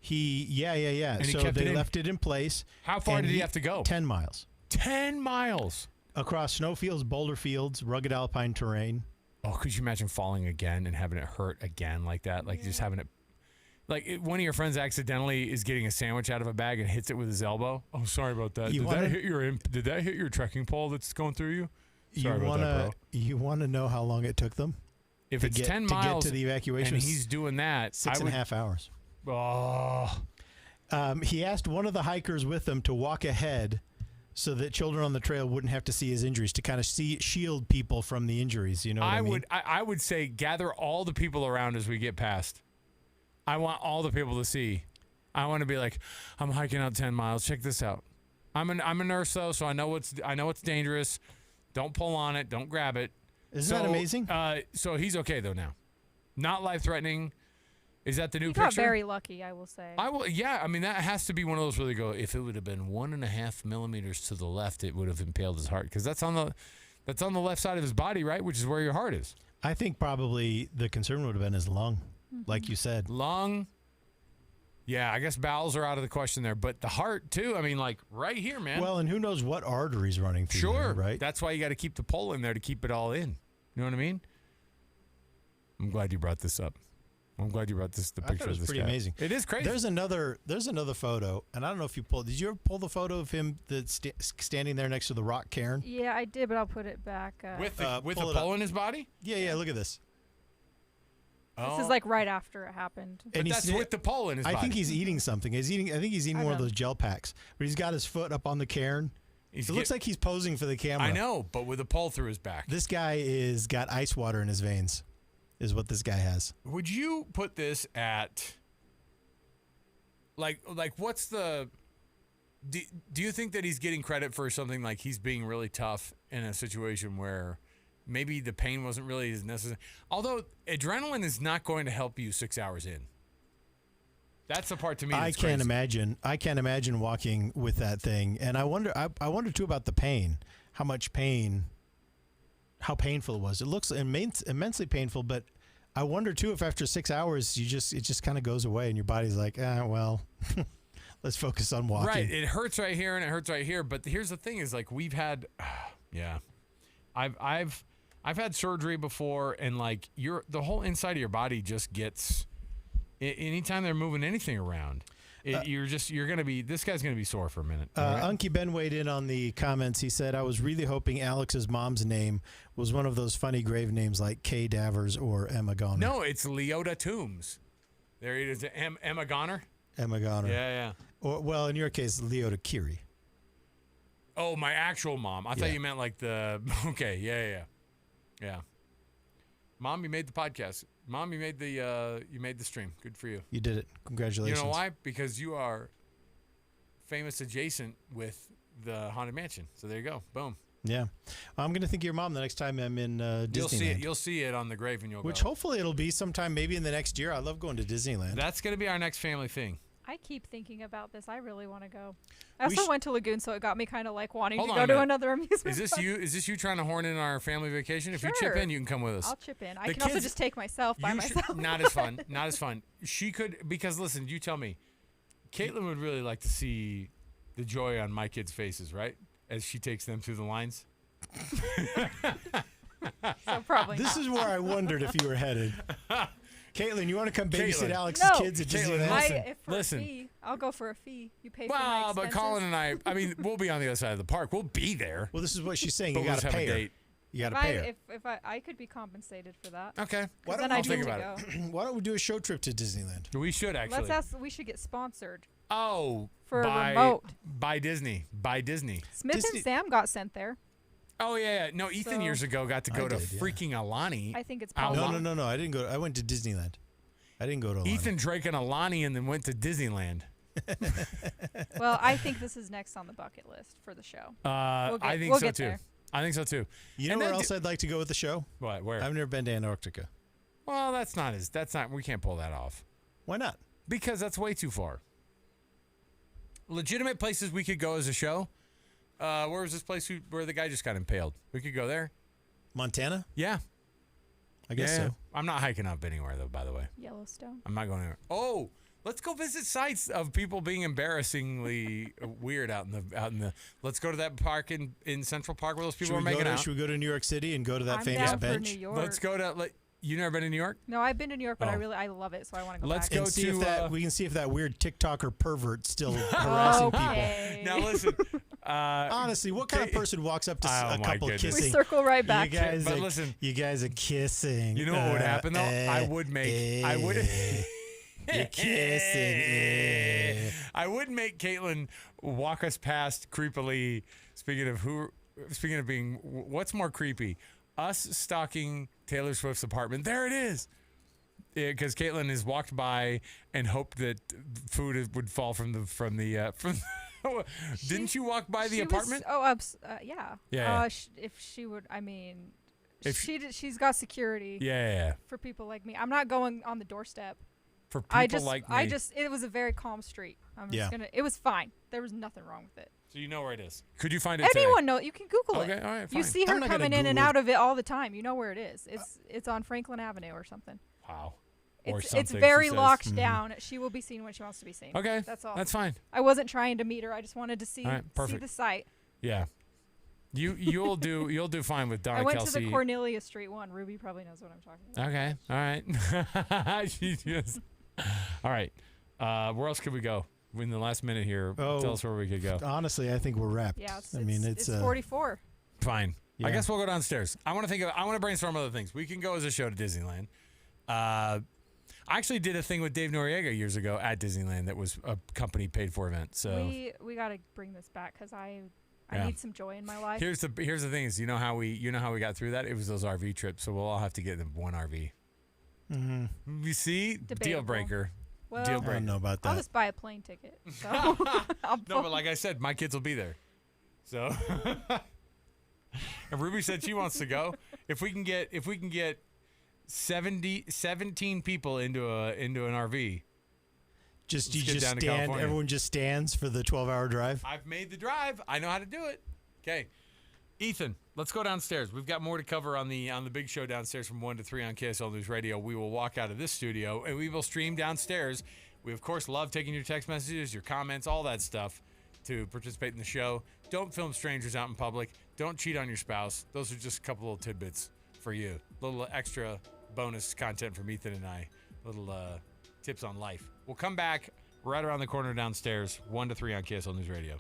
Yeah. And he So kept it they in. left it in place. How far and did he have to go? 10 miles. 10 miles. Across snowfields, boulder fields, rugged alpine terrain. Oh, could you imagine falling again and having it hurt again like that? Like just having it. Like one of your friends accidentally is getting a sandwich out of a bag and hits it with his elbow. Oh, sorry about that. Did that hit your trekking pole that's going through you? Sorry about that, bro. You want to know how long it took them? If to it's get, 10 to miles get to the evacuation, and he's doing that, 6.5 hours. Oh. He asked one of the hikers with him to walk ahead so that children on the trail wouldn't have to see his injuries, to kind of shield people from the injuries. You know what I mean? I would say gather all the people around as we get past. I want all the people to see. I want to be like, I'm hiking out 10 miles. Check this out. I'm a nurse though, so I know it's dangerous. Don't pull on it. Don't grab it. Isn't that amazing? So he's okay though now. Not life-threatening. Is that the new You picture? got very lucky, I will say. Yeah. I mean, that has to be one of those where they go, if it would have been 1.5 millimeters to the left, it would have impaled his heart, because that's on the left side of his body, right? Which is where your heart is. I think probably the concern would have been his lung, like you said. Lung. Yeah, I guess bowels are out of the question there, but the heart too. I mean, like right here, man. Well, and who knows what arteries running through there, right? That's why you got to keep the pole in there to keep it all in. You know what I mean? I'm glad you brought this up. I'm glad you brought the I picture thought it was of this pretty guy. amazing. It is crazy. There's another photo, and I don't know if you pulled. Did you ever pull the photo of him that's standing there next to the rock cairn? Yeah, I did, but I'll put it back. with the pull it pole up. in his body? Yeah. Look at this. This is like right after it happened. But that's with the pole in his body. I think he's eating something. I think he's eating one of know. those gel packs. But he's got his foot up on the cairn. It looks like he's posing for the camera. I know, but with a pole through his back. This guy is got ice water in his veins, is what this guy has. Would you put this at like what's the do you think that he's getting credit for something like he's being really tough in a situation where maybe the pain wasn't really as necessary? Although adrenaline is not going to help you 6 hours in. That's the part to me that's I can't crazy. imagine. I can't imagine walking with that thing. And I wonder too about the pain. How painful it was. It looks immensely painful, but I wonder too if after 6 hours it just kind of goes away and your body's like, well, let's focus on walking. Right. It hurts right here and it hurts right here. But here's the thing: is like we've had, I've had surgery before, and like the whole inside of your body just gets. Anytime they're moving anything around, this guy's gonna be sore for a minute. Right? Unky Ben weighed in on the comments. He said, I was really hoping Alex's mom's name was one of those funny grave names like Kay Davers or Emma Goner. No, it's Leota Toombs. There it is, Emma Goner. Emma Goner. Yeah. Or, well, in your case, Leota Curie. Oh, my actual mom. I thought you meant like the. Okay, yeah. Mom, you made the podcast. Mom, you made the stream. Good for you. You did it. Congratulations. You know why? Because you are famous adjacent with the Haunted Mansion. So there you go. Boom. Yeah. I'm going to think of your mom the next time I'm in Disneyland. You'll see it on the grave and you'll Which go. hopefully it'll be sometime maybe in the next year. I love going to Disneyland. That's going to be our next family thing. I keep thinking about this. I really want to go. I also went to Lagoon, so it got me kind of like wanting Hold to on go a to minute. another amusement Is this you trying to horn in our family vacation? If you Sure. chip in, you can come with us. I'll chip in. I The can also kids- just take myself by myself. Not as fun. Not as fun. She could, because listen, you tell me. Caitlin would really like to see the joy on my kids' faces, right? As she takes them through the lines. So probably This not. is where I wondered if you were headed. Caitlin, you want to come babysit Caitlin. Alex's No. kids at Caitlin, Disneyland? If for listen. a fee, I'll go for a fee. You pay for my Well, expenses. but Colin and I mean, we'll be on the other side of the park. We'll be there. Well, this is what she's saying. But You we'll got to just have pay a her. date. You got to If pay her. if I could be compensated for that. Okay. Why Then don't I we do think to about go. Why don't we do a show trip to Disneyland? We should actually. Let's ask. We should get sponsored. Oh, For a by, remote. by Disney. By Disney. Smith Disney- and Sam got sent there. Oh yeah. No, Ethan So- years ago got to go I to did, yeah. freaking Alani. I think it's Al- possible. No. I didn't go. I went to Disneyland. I didn't go to Alani. Ethan, Drake, and Alani, and then went to Disneyland. Well, I think this is next on the bucket list for the show. I think we'll so get too. there. I think so too. You know And where then else I'd like to go with the show? What? Where? I've never been to Antarctica. Well, that's not. We can't pull that off Why not? because that's way too far. Legitimate places we could go as a show. Where was this place where the guy just got impaled? We could go there. Montana? Yeah. I guess Yeah. so. I'm not hiking up anywhere though. By the way, Yellowstone. I'm not going anywhere. Oh, let's go visit sites of people being embarrassingly weird out in the. Let's go to that park in Central Park where those people are making out. Should we go to New York City and go to that I'm famous down bench? for New York. Let's go to. You never been to New York? No, I've been to New York, but Oh. I love it, so I want to go Let's back. go And see to, if that we can see if that weird TikToker pervert still harassing people. Okay. Now listen. Honestly, what kind of person walks up to Oh, a my couple goodness. kissing? We circle right back. You guys, But are, listen. you guys are kissing. You know what would happen though? I would make. You're kissing. I would make Caitlin walk us past creepily. Speaking of being, what's more creepy? Us stalking Taylor Swift's apartment. There it is. Because Caitlin has walked by and hoped that food would fall from the. Didn't you walk by the She apartment? Yeah. Yeah. If she would, I mean, If she's got security Yeah. for people like me. I'm not going on the doorstep. For people like me. It was a very calm street. Yeah. It was fine. There was nothing wrong with it. So you know where it is. Could you find it today? Anyone know? You can Google it. Okay, all right, You fine. see her I'm not gonna coming in and Google out of it all the time. You know where it is. It's on Franklin Avenue or something. Wow. Or It's something, very she says. locked down. She will be seen when she wants to be seen. Okay. That's all. That's fine. I wasn't trying to meet her. I just wanted to see All right, see perfect. the site. Yeah. You'll do fine with Donna I went Kelsey. to the Cornelia Street one. Ruby probably knows what I'm talking about. Okay, all right. She just. All right. Where else could we go? In the last minute here, tell us where we could go. Honestly, I think we're wrapped. Yeah, it's 44. Fine. Yeah. I guess we'll go downstairs. I want to brainstorm other things. We can go as a show to Disneyland. I actually did a thing with Dave Noriega years ago at Disneyland that was a company paid for event. So we got to bring this back because I need some joy in my life. Here's the thing is, you know how we got through that? It was those RV trips. So we'll all have to get in one RV. Mm-hmm. You see? Debatable. Deal breaker. Well, Deal breaker. I don't know about that. I'll just buy a plane ticket. So No, but like I said, my kids will be there. So and Ruby said she wants to go. If we can get 17 people into an RV. Everyone just stands for the 12-hour drive? I've made the drive. I know how to do it. Okay. Ethan, let's go downstairs. We've got more to cover on the big show downstairs from 1 to 3 on KSL News Radio. We will walk out of this studio and we will stream downstairs. We, of course, love taking your text messages, your comments, all that stuff to participate in the show. Don't film strangers out in public. Don't cheat on your spouse. Those are just a couple little tidbits for you. Little extra bonus content from Ethan and I. Little tips on life. We'll come back right around the corner downstairs, 1 to 3 on KSL News Radio.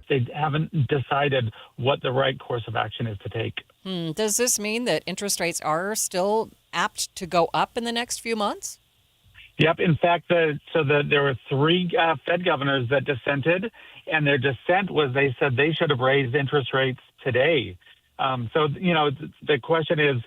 They haven't decided what the right course of action is to take. Does this mean that interest rates are still apt to go up in the next few months? Yep. In fact, there were 3 Fed governors that dissented, and their dissent was they said they should have raised interest rates today. The question is,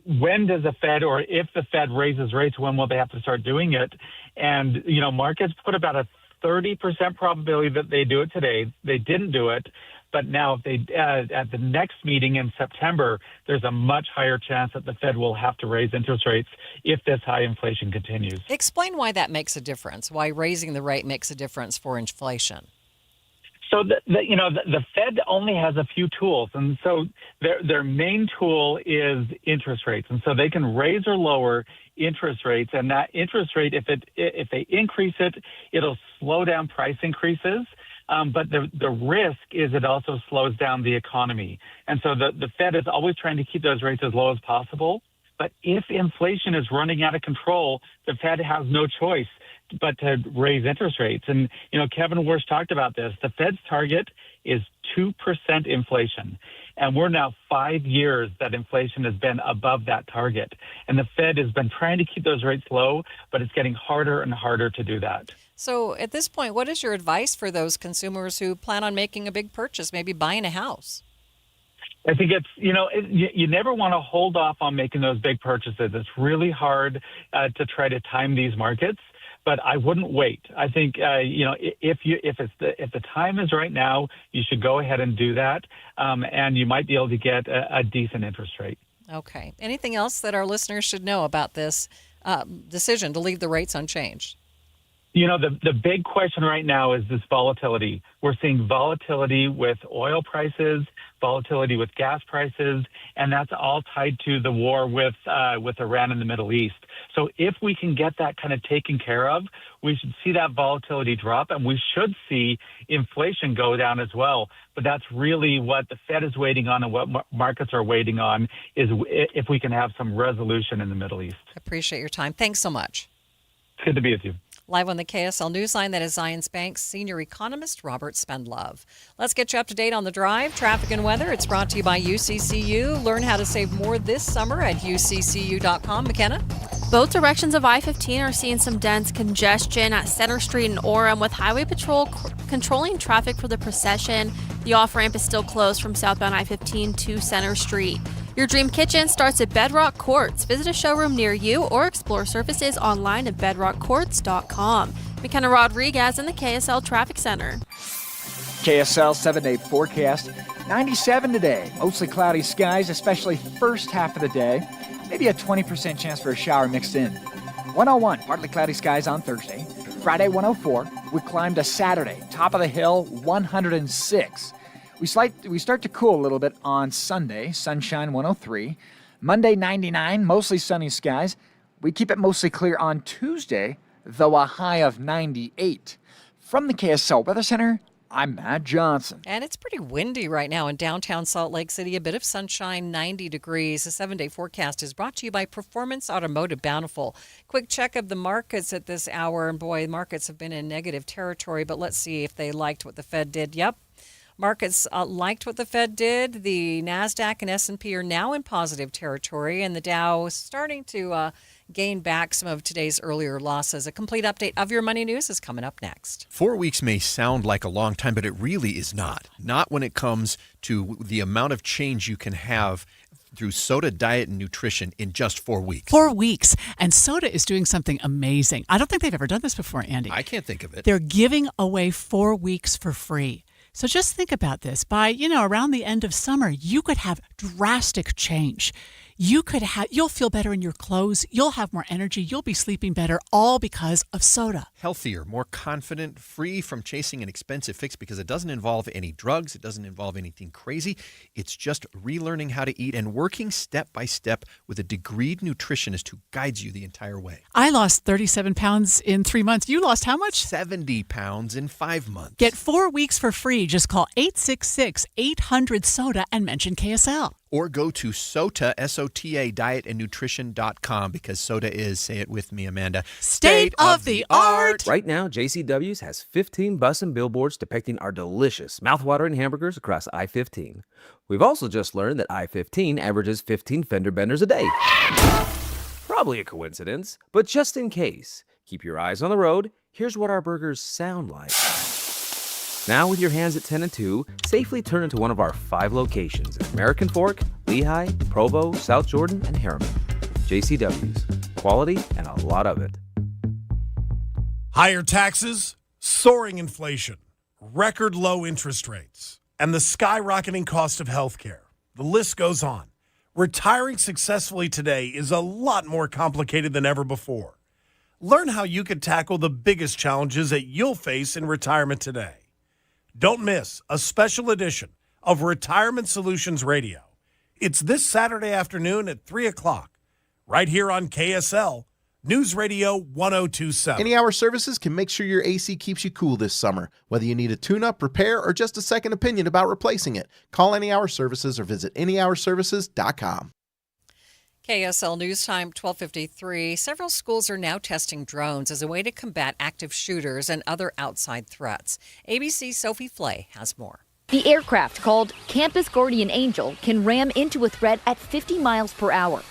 when does the Fed, or if the Fed raises rates, when will they have to start doing it? And, markets put about a 30% probability that they do it today. They didn't do it. But now if they at the next meeting in September, there's a much higher chance that the Fed will have to raise interest rates if this high inflation continues. Explain why that makes a difference, why raising the rate makes a difference for inflation. So the Fed only has a few tools, and so their main tool is interest rates, and so they can raise or lower interest rates, and that interest rate, if they increase it, it'll slow down price increases. But the risk is it also slows down the economy, and so the Fed is always trying to keep those rates as low as possible. But if inflation is running out of control, the Fed has no choice but to raise interest rates. And, Kevin Warsh talked about this. The Fed's target is 2% inflation. And we're now 5 years that inflation has been above that target. And the Fed has been trying to keep those rates low, but it's getting harder and harder to do that. So at this point, what is your advice for those consumers who plan on making a big purchase, maybe buying a house? I think it's, you never want to hold off on making those big purchases. It's really hard to try to time these markets. But I wouldn't wait. I think if the time is right now, you should go ahead and do that, and you might be able to get a decent interest rate. Okay. Anything else that our listeners should know about this decision to leave the rates unchanged? The big question right now is this volatility. We're seeing volatility with oil prices, volatility with gas prices, and that's all tied to the war with Iran in the Middle East. So if we can get that kind of taken care of, we should see that volatility drop, and we should see inflation go down as well. But that's really what the Fed is waiting on and what markets are waiting on, is if we can have some resolution in the Middle East. Appreciate your time. Thanks so much. It's good to be with you. Live on the KSL Newsline, that is Zions Bank's senior economist, Robert Spendlove. Let's get you up to date on the drive, traffic and weather. It's brought to you by UCCU. Learn how to save more this summer at uccu.com. McKenna? Both directions of I-15 are seeing some dense congestion at Center Street and Orem, with Highway Patrol controlling traffic for the procession. The off-ramp is still closed from southbound I-15 to Center Street. Your dream kitchen starts at Bedrock Quartz. Visit a showroom near you or explore services online at bedrockquartz.com. McKenna Rodriguez in the KSL Traffic Center. KSL 7-day forecast. 97 today. Mostly cloudy skies, especially first half of the day. Maybe a 20% chance for a shower mixed in. 101, partly cloudy skies on Thursday. Friday, 104. We climbed to Saturday. Top of the hill, 106. We start to cool a little bit on Sunday. Sunshine, 103. Monday, 99. Mostly sunny skies. We keep it mostly clear on Tuesday, though a high of 98. From the KSL Weather Center, I'm Matt Johnson. And it's pretty windy right now in downtown Salt Lake City. A bit of sunshine, 90 degrees. The 7-day forecast is brought to you by Performance Automotive Bountiful. Quick check of the markets at this hour. And boy, markets have been in negative territory, but let's see if they liked what the Fed did. Yep. Markets liked what the Fed did. The NASDAQ and S&P are now in positive territory, and the Dow is starting to gain back some of today's earlier losses. A complete update of your money news is coming up next. 4 weeks may sound like a long time, but it really is not. Not when it comes to the amount of change you can have through soda diet and nutrition in just 4 weeks. 4 weeks. And soda is doing something amazing. I don't think they've ever done this before, Andy. I can't think of it. They're giving away 4 weeks for free. So just think about this. By, around the end of summer, you could have drastic change. You'll feel better in your clothes. You'll have more energy. You'll be sleeping better, all because of soda. Healthier, more confident, free from chasing an expensive fix because it doesn't involve any drugs. It doesn't involve anything crazy. It's just relearning how to eat and working step by step with a degreed nutritionist who guides you the entire way. I lost 37 pounds in 3 months. You lost how much? 70 pounds in 5 months. Get 4 weeks for free. Just call 866-800-SODA and mention KSL. Or go to SOTA, S-O-T-A, dietandnutrition.com because soda is, say it with me, Amanda, state of the art. Right now, JCW's has 15 bus and billboards depicting our delicious, mouthwatering hamburgers across I-15. We've also just learned that I-15 averages 15 fender benders a day. Probably a coincidence, but just in case, keep your eyes on the road. Here's what our burgers sound like. Now, with your hands at 10 and 2, safely turn into one of our 5 locations at American Fork, Lehigh, Provo, South Jordan, and Harriman. JCW's. Quality and a lot of it. Higher taxes, soaring inflation, record low interest rates, and the skyrocketing cost of healthcare. The list goes on. Retiring successfully today is a lot more complicated than ever before. Learn how you can tackle the biggest challenges that you'll face in retirement today. Don't miss a special edition of Retirement Solutions Radio. It's this Saturday afternoon at 3 o'clock, right here on KSL, News Radio 1027. Any Hour Services can make sure your AC keeps you cool this summer. Whether you need a tune-up, repair, or just a second opinion about replacing it, call Any Hour Services or visit anyhourservices.com. KSL News Time, 12:53. Several schools are now testing drones as a way to combat active shooters and other outside threats. ABC's Sophie Flay has more. The aircraft, called Campus Guardian Angel, can ram into a threat at 50 miles per hour.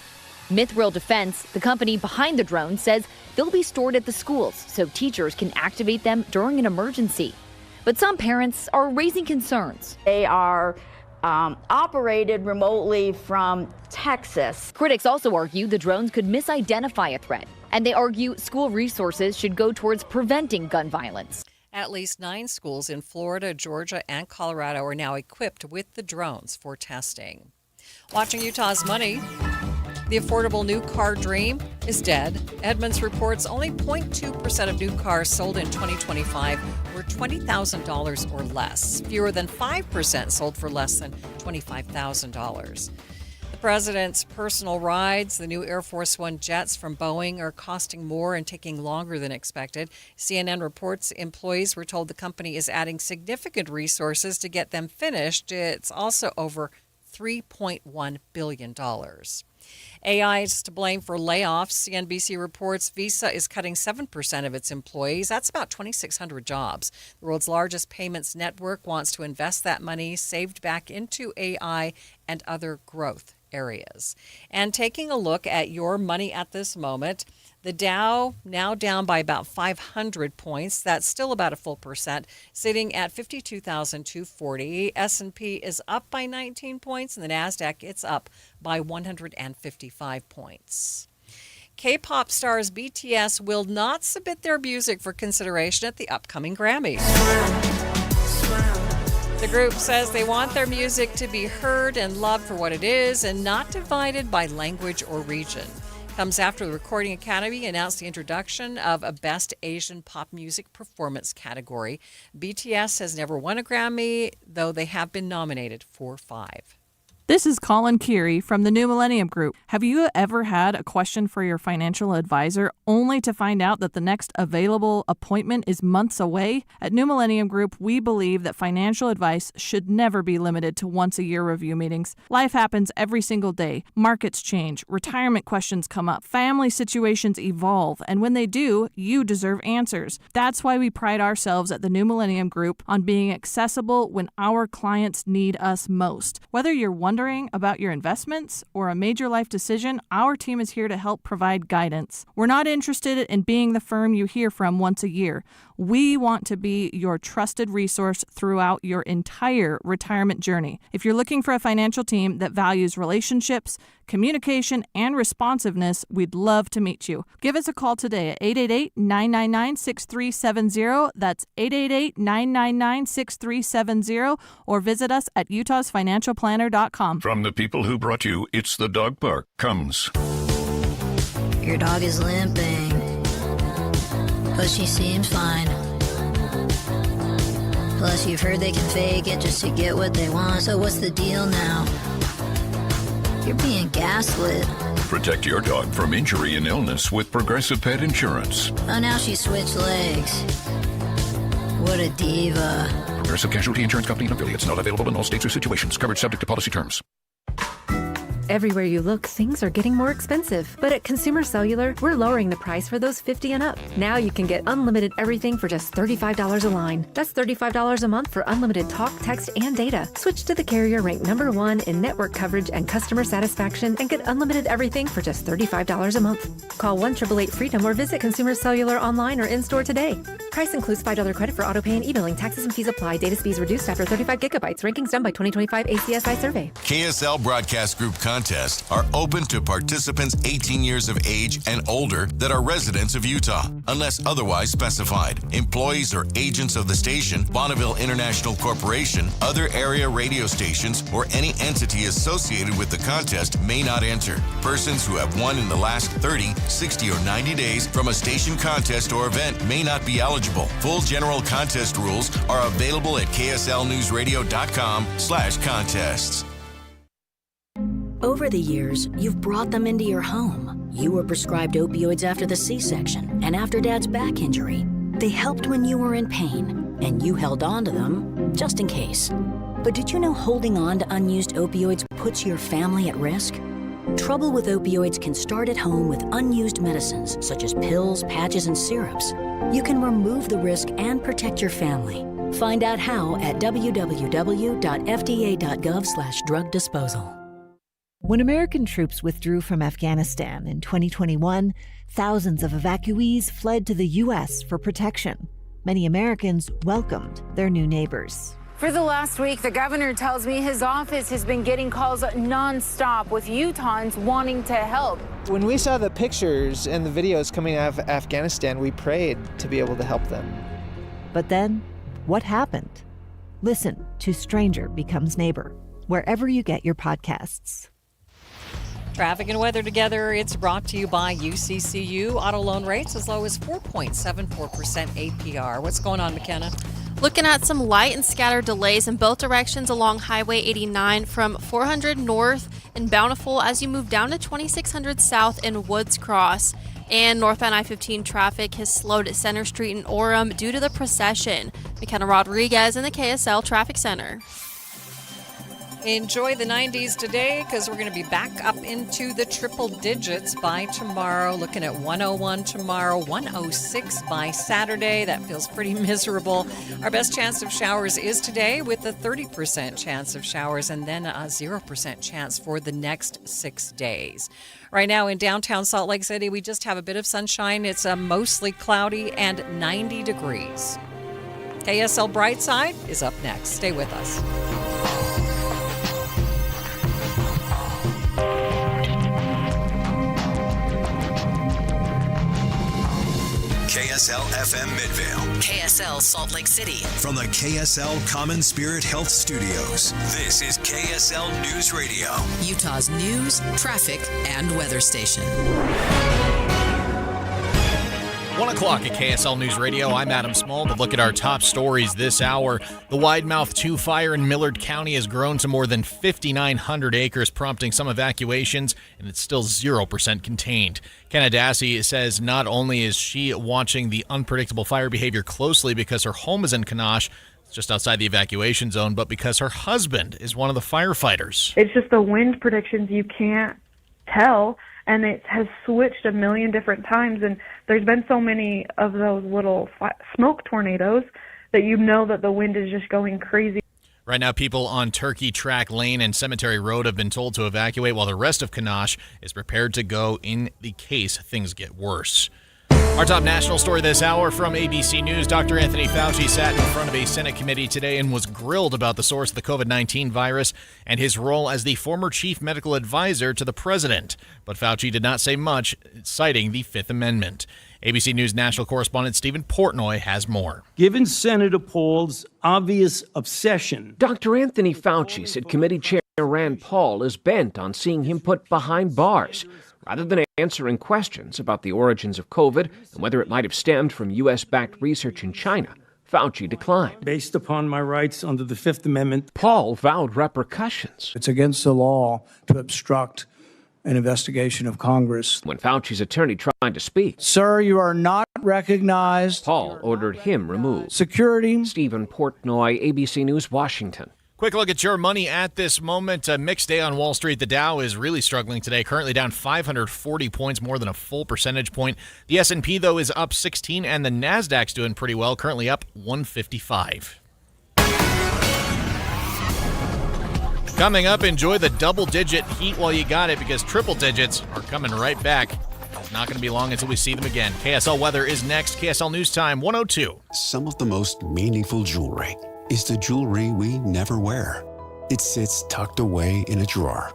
Mithril Defense, the company behind the drone, says they'll be stored at the schools so teachers can activate them during an emergency. But some parents are raising concerns. They are operated remotely from Texas. Critics also argue the drones could misidentify a threat, and they argue school resources should go towards preventing gun violence. At least 9 schools in Florida, Georgia, and Colorado are now equipped with the drones for testing. Watching Utah's money, the affordable new car dream is dead. Edmunds reports only 0.2% of new cars sold in 2025 were $20,000 or less. Fewer than 5% sold for less than $25,000. The president's personal rides, the new Air Force One jets from Boeing, are costing more and taking longer than expected. CNN reports employees were told the company is adding significant resources to get them finished. It's also over $3.1 billion. AI is to blame for layoffs. CNBC reports Visa is cutting 7% of its employees. That's about 2,600 jobs. The world's largest payments network wants to invest that money saved back into AI and other growth areas. And taking a look at your money at this moment, The Dow now down by about 500 points. That's still about a full percent, sitting at 52,240. S&P is up by 19 points, and the NASDAQ, it's up by 155 points. K-pop stars BTS will not submit their music for consideration at the upcoming Grammys. The group says they want their music to be heard and loved for what it is and not divided by language or region. Comes after the Recording Academy announced the introduction of a Best Asian Pop Music Performance category. BTS has never won a Grammy, though they have been nominated for 5. This is Colin Keary from the New Millennium Group. Have you ever had a question for your financial advisor only to find out that the next available appointment is months away? At New Millennium Group, we believe that financial advice should never be limited to once-a-year review meetings. Life happens every single day. Markets change, retirement questions come up, family situations evolve, and when they do, you deserve answers. That's why we pride ourselves at the New Millennium Group on being accessible when our clients need us most. Whether you're wondering about your investments or a major life decision, our team is here to help provide guidance. We're not interested in being the firm you hear from once a year. We want to be your trusted resource throughout your entire retirement journey. If you're looking for a financial team that values relationships, communication, and responsiveness, we'd love to meet you. Give us a call today at 888-999-6370. That's 888-999-6370, or visit us at utahsfinancialplanner.com. From the people who brought you It's the Dog Park comes. Your dog is limping, but she seems fine. Plus, you've heard they can fake it just to get what they want. So what's the deal now? You're being gaslit. Protect your dog from injury and illness with Progressive Pet Insurance. Oh, now she switched legs. What a diva. Progressive Casualty Insurance Company and affiliates. Not available in all states or situations. Coverage subject to policy terms. Everywhere you look, things are getting more expensive. But at Consumer Cellular, we're lowering the price for those 50 and up. Now you can get unlimited everything for just $35 a line. That's $35 a month for unlimited talk, text, and data. Switch to the carrier ranked #1 in network coverage and customer satisfaction and get unlimited everything for just $35 a month. Call 1-888-FREEDOM or visit Consumer Cellular online or in-store today. Price includes $5 credit for auto pay and e-billing. Taxes and fees apply. Data speeds reduced after 35 gigabytes. Rankings done by 2025 ACSI survey. KSL Broadcast Group contests are open to participants 18 years of age and older that are residents of Utah, unless otherwise specified. Employees or agents of the station, Bonneville International Corporation, other area radio stations, or any entity associated with the contest may not enter. Persons who have won in the last 30, 60, or 90 days from a station contest or event may not be eligible. Full general contest rules are available at kslnewsradio.com/contests. Over the years, you've brought them into your home. You were prescribed opioids after the C-section and after Dad's back injury. They helped when you were in pain, and you held on to them just in case. But did you know holding on to unused opioids puts your family at risk? Trouble with opioids can start at home with unused medicines such as pills, patches, and syrups. You can remove the risk and protect your family. Find out how at www.fda.gov/drug disposal. When American troops withdrew from Afghanistan in 2021, thousands of evacuees fled to the U.S. for protection. Many Americans welcomed their new neighbors. For the last week, the governor tells me his office has been getting calls nonstop with Utahns wanting to help. When we saw the pictures and the videos coming out of Afghanistan, we prayed to be able to help them. But then, what happened? Listen to Stranger Becomes Neighbor, wherever you get your podcasts. Traffic and weather together. It's brought to you by UCCU. Auto loan rates as low as 4.74% APR. What's going on, McKenna? Looking at some light and scattered delays in both directions along Highway 89 from 400 north in Bountiful as you move down to 2600 south in Woods Cross. And northbound I-15 traffic has slowed at Center Street in Orem due to the procession. McKenna Rodriguez in the KSL Traffic Center. Enjoy the 90s today because we're going to be back up into the triple digits by tomorrow. Looking at 101 tomorrow, 106 by Saturday. That feels pretty miserable. Our best chance of showers is today with a 30% chance of showers and then a 0% chance for the next 6 days. Right now in downtown Salt Lake City, we just have a bit of sunshine. It's mostly cloudy and 90 degrees. KSL Brightside is up next. Stay with us. KSL FM Midvale. KSL Salt Lake City. From the KSL Common Spirit Health Studios, this is KSL News Radio. Utah's news, traffic, and weather station. 1 o'clock at KSL News Radio. I'm Adam Small to look at our top stories this hour. The Widemouth 2 fire in Millard County has grown to more than 5,900 acres, prompting some evacuations, and it's still 0% contained. Kenna Dassey says not only is she watching the unpredictable fire behavior closely because her home is in Kanash, just outside the evacuation zone, but because her husband is one of the firefighters. It's just the wind predictions you can't tell, and it has switched a million different times, and there's been so many of those little smoke tornadoes that you know that the wind is just going crazy. Right now, people on Turkey Track Lane and Cemetery Road have been told to evacuate, while the rest of Kanash is prepared to go in the case things get worse. Our top national story this hour from ABC News. Dr. Anthony Fauci sat in front of a Senate committee today and was grilled about the source of the COVID-19 virus and his role as the former chief medical advisor to the president. But Fauci did not say much, citing the Fifth Amendment. ABC News national correspondent Stephen Portnoy has more. Given Senator Paul's obvious obsession, Dr. Anthony Fauci said Committee Chair Rand Paul is bent on seeing him put behind bars. Rather than answering questions about the origins of COVID and whether it might have stemmed from U.S.-backed research in China, Fauci declined. Based upon my rights under the Fifth Amendment, Paul vowed repercussions. It's against the law to obstruct an investigation of Congress. When Fauci's attorney tried to speak, "Sir, you are not recognized." Paul ordered him removed. Security. Stephen Portnoy, ABC News, Washington. Quick look at your money at this moment. A mixed day on Wall Street. The Dow is really struggling today, currently down 540 points, more than a full percentage point. The S&P, though, is up 16, and the Nasdaq's doing pretty well, currently up 155. Coming up, enjoy the double-digit heat while you got it, because triple digits are coming right back. It's not going to be long until we see them again. KSL Weather is next. KSL News Time, 102. Some of the most meaningful jewelry is the jewelry we never wear. It sits tucked away in a drawer.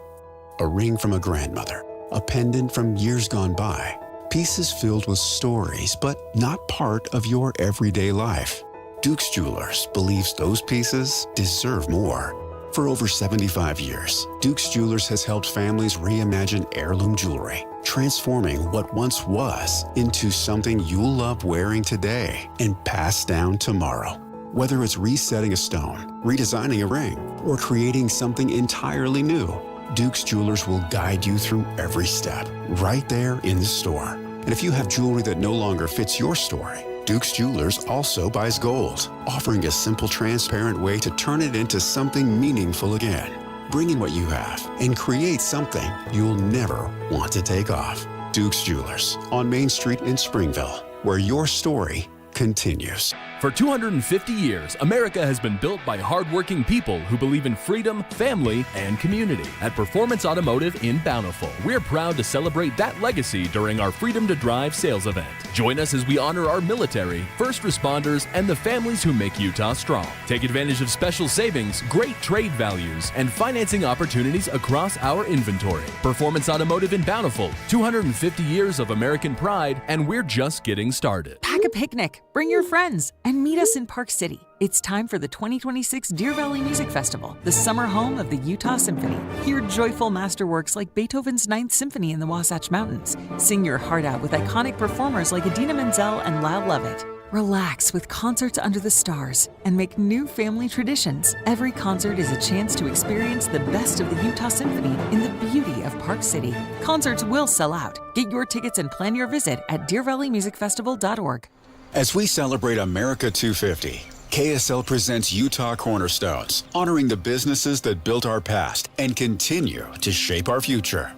A ring from a grandmother, a pendant from years gone by. Pieces filled with stories, but not part of your everyday life. Duke's Jewelers believes those pieces deserve more. For over 75 years, Duke's Jewelers has helped families reimagine heirloom jewelry, transforming what once was into something you'll love wearing today and pass down tomorrow. Whether it's resetting a stone, redesigning a ring, or creating something entirely new, Duke's Jewelers will guide you through every step, right there in the store. And if you have jewelry that no longer fits your story, Duke's Jewelers also buys gold, offering a simple, transparent way to turn it into something meaningful again. Bring in what you have and create something you'll never want to take off. Duke's Jewelers on Main Street in Springville, where your story continues. For 250 years, America has been built by hardworking people who believe in freedom, family, and community. At Performance Automotive in Bountiful, we're proud to celebrate that legacy during our Freedom to Drive sales event. Join us as we honor our military, first responders, and the families who make Utah strong. Take advantage of special savings, great trade values, and financing opportunities across our inventory. Performance Automotive in Bountiful, 250 years of American pride, and we're just getting started. Pack a picnic, bring your friends, and meet us in Park City. It's time for the 2026 Deer Valley Music Festival, the summer home of the Utah Symphony. Hear joyful masterworks like Beethoven's Ninth Symphony in the Wasatch Mountains. Sing your heart out with iconic performers like Idina Menzel and Lyle Lovett. Relax with concerts under the stars and make new family traditions. Every concert is a chance to experience the best of the Utah Symphony in the beauty of Park City. Concerts will sell out. Get your tickets and plan your visit at DeerValleyMusicFestival.org. As we celebrate America 250, KSL presents Utah Cornerstones, honoring the businesses that built our past and continue to shape our future.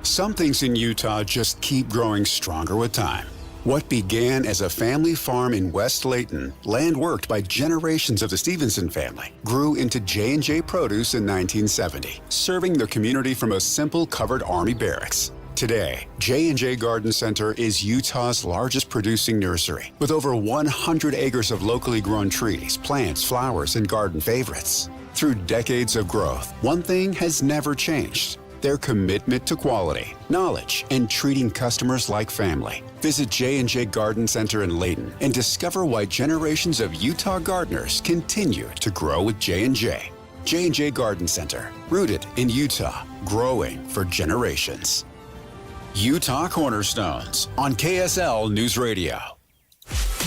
Some things in Utah just keep growing stronger with time. What began as a family farm in West Layton, land worked by generations of the Stevenson family, grew into J&J Produce in 1970, serving the community from a simple covered Army barracks. Today, J&J Garden Center is Utah's largest producing nursery, with over 100 acres of locally grown trees, plants, flowers, and garden favorites. Through decades of growth, one thing has never changed: their commitment to quality, knowledge, and treating customers like family. Visit J&J Garden Center in Layton and discover why generations of Utah gardeners continue to grow with J&J. J&J Garden Center, rooted in Utah, growing for generations. Utah Cornerstones on KSL News Radio.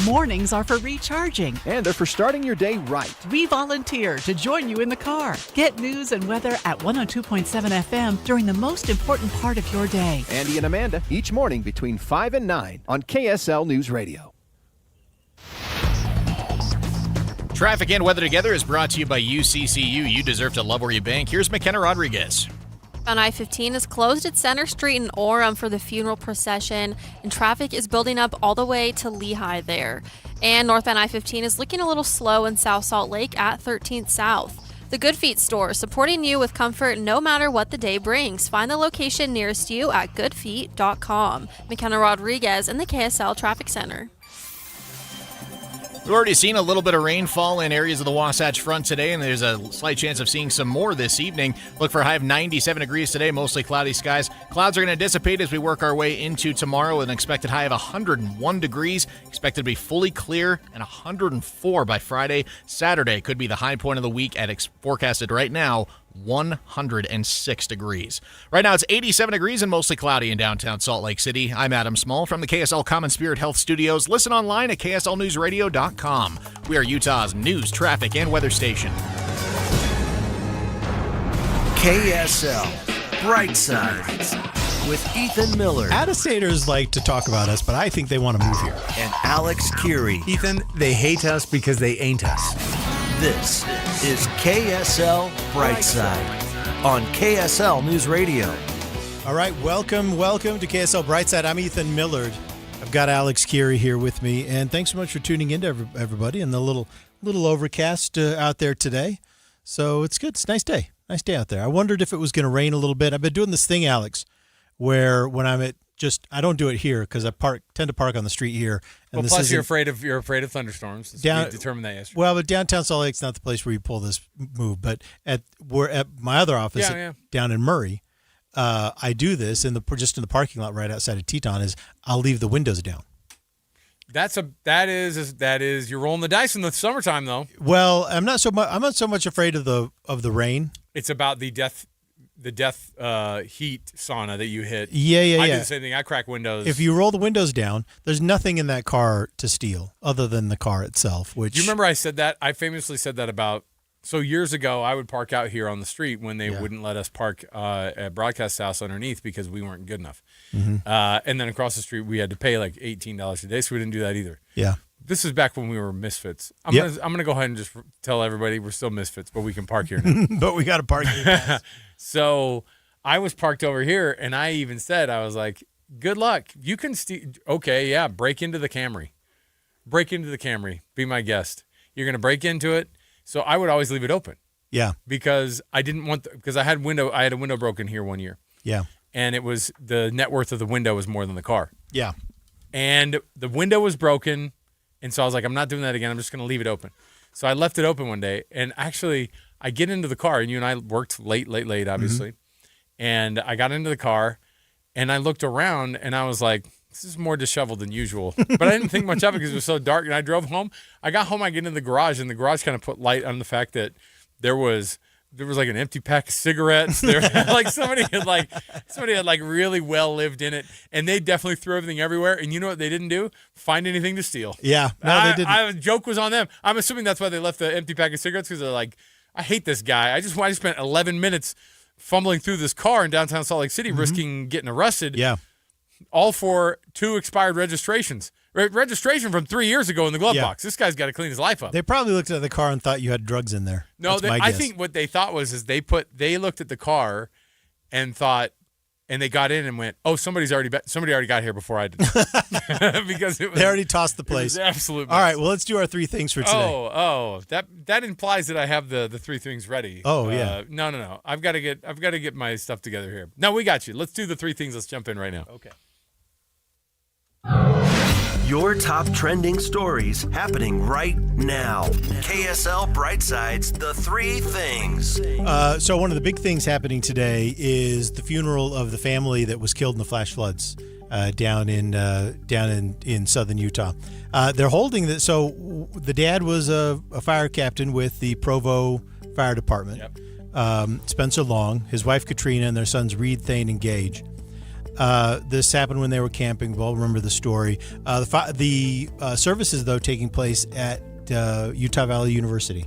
Mornings are for recharging. And they're for starting your day right. We volunteer to join you in the car. Get news and weather at 102.7 FM during the most important part of your day. Andy and Amanda, each morning between 5 and 9 on KSL News Radio. Traffic and weather together is brought to you by UCCU. You deserve to love where you bank. Here's McKenna Rodriguez. On I-15 is closed at Center Street in Orem for the funeral procession, and traffic is building up all the way to Lehigh there. And northbound I-15 is looking a little slow in South Salt Lake at 13th South. The Good Feet store, supporting you with comfort no matter what the day brings. Find the location nearest you at goodfeet.com. McKenna Rodriguez in the KSL Traffic Center. We've already seen a little bit of rainfall in areas of the Wasatch Front today, and there's a slight chance of seeing some more this evening. Look for a high of 97 degrees today, mostly cloudy skies. Clouds are going to dissipate as we work our way into tomorrow with an expected high of 101 degrees. Expected to be fully clear and 104 by Friday. Saturday could be the high point of the week at forecasted right now 106 degrees. Right now it's 87 degrees and mostly cloudy in downtown Salt Lake City. I'm Adam Small from the KSL Common Spirit Health Studios. Listen online at kslnewsradio.com. We are Utah's news, traffic, and weather station. KSL Brightside with Ethan Miller. Out-of-staters like to talk about us, but I think they want to move here. And Alex Curie. Ethan, they hate us because they ain't us. This is KSL Brightside on KSL News Radio. All right, welcome to KSL Brightside. I'm Ethan Millard. I've got Alex Curie here with me, and thanks so much for tuning in to everybody and the little overcast out there today. So it's good. It's a nice day out there. I wondered if it was going to rain a little bit. I've been doing this thing, Alex, where when I'm at I don't do it here because I tend to park on the street here. And well, plus you're afraid of thunderstorms. We determined that yesterday. Well, but downtown Salt Lake's not the place where you pull this move. But we're at my other office down in Murray. I do this just in the parking lot right outside of Teton. Is I'll leave the windows down. That is you're rolling the dice in the summertime though. Well, I'm not so much afraid of the rain. It's about the death heat sauna that you hit. Yeah. I do the same thing. I crack windows. If you roll the windows down, there's nothing in that car to steal other than the car itself. Which you remember I said that? I famously said that about years ago. I would park out here on the street when they wouldn't let us park at Broadcast House underneath because we weren't good enough. Mm-hmm. And then across the street we had to pay like $18 a day, so we didn't do that either. Yeah. This is back when we were misfits. I'm gonna go ahead and just tell everybody we're still misfits, but we can park here now. But we got to park here. So I was parked over here, and I even said, I was like, good luck. You can break into the Camry. Break into the Camry. Be my guest. You're going to break into it. So I would always leave it open. Yeah. Because I didn't want because I had a window broken here one year. Yeah. And it was the net worth of the window was more than the car. Yeah. And the window was broken. And so I was like, I'm not doing that again. I'm just going to leave it open. So I left it open one day. And actually, I get into the car, and you and I worked late, obviously. Mm-hmm. And I got into the car, and I looked around, and I was like, this is more disheveled than usual. But I didn't think much of it because it was so dark. And I drove home. I got home, I get into the garage, and the garage kind of put light on the fact that there was like an empty pack of cigarettes. There, like somebody had really well lived in it, and they definitely threw everything everywhere. And you know what they didn't do? Find anything to steal. Yeah, no, they didn't. The joke was on them. I'm assuming that's why they left the empty pack of cigarettes because they're like, I hate this guy. I spent 11 minutes fumbling through this car in downtown Salt Lake City, risking getting arrested. Yeah, all for 2 expired registrations. registration from 3 years ago in the glove box. This guy's got to clean his life up. They probably looked at the car and thought you had drugs in there. No, I think what they thought was they looked at the car and thought, and they got in and went, oh, somebody already got here before I did. Because they already tossed the place. Absolutely. All right, well, let's do our 3 things for today. That implies that I have the 3 things ready. Oh, yeah. No. I've got to get my stuff together here. No, we got you. Let's do the 3 things. Let's jump in right now. Okay. Your top trending stories happening right now. KSL Brightside's The 3 Things. So one of the big things happening today is the funeral of the family that was killed in the flash floods down in southern Utah. They're holding that. So the dad was a fire captain with the Provo Fire Department. Yep. Spencer Long, his wife Katrina, and their sons Reed, Thane, and Gage. This happened when they were camping. We all remember the story. The services, though, taking place at Utah Valley University.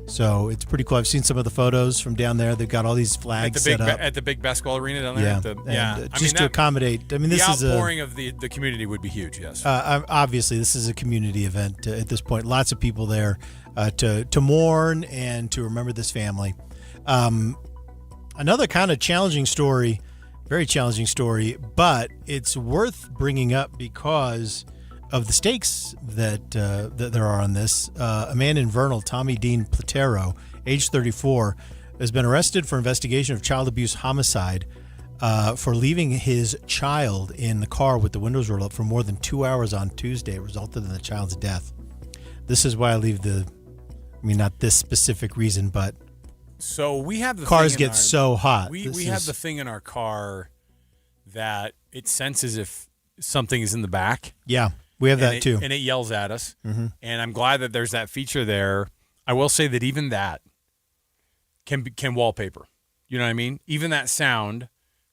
So it's pretty cool. I've seen some of the photos from down there. They've got all these flags set up. At the big basketball arena down there? Yeah. Just to accommodate. I mean, this is the outpouring of the community would be huge, yes. Obviously, this is a community event at this point. Lots of people there to mourn and to remember this family. Another kind of challenging story. Very challenging story, but it's worth bringing up because of the stakes that there are on this. A man in Vernal, Tommy Dean Platero, age 34, has been arrested for investigation of child abuse homicide for leaving his child in the car with the windows rolled up for more than 2 hours on Tuesday. It resulted in the child's death. This is why I leave not this specific reason, but so we have the cars get so hot. We have the thing in our car that it senses if something is in the back. Yeah, we have that too. And it yells at us. Mm-hmm. And I'm glad that there's that feature there. I will say that even that can wallpaper. You know what I mean? Even that sound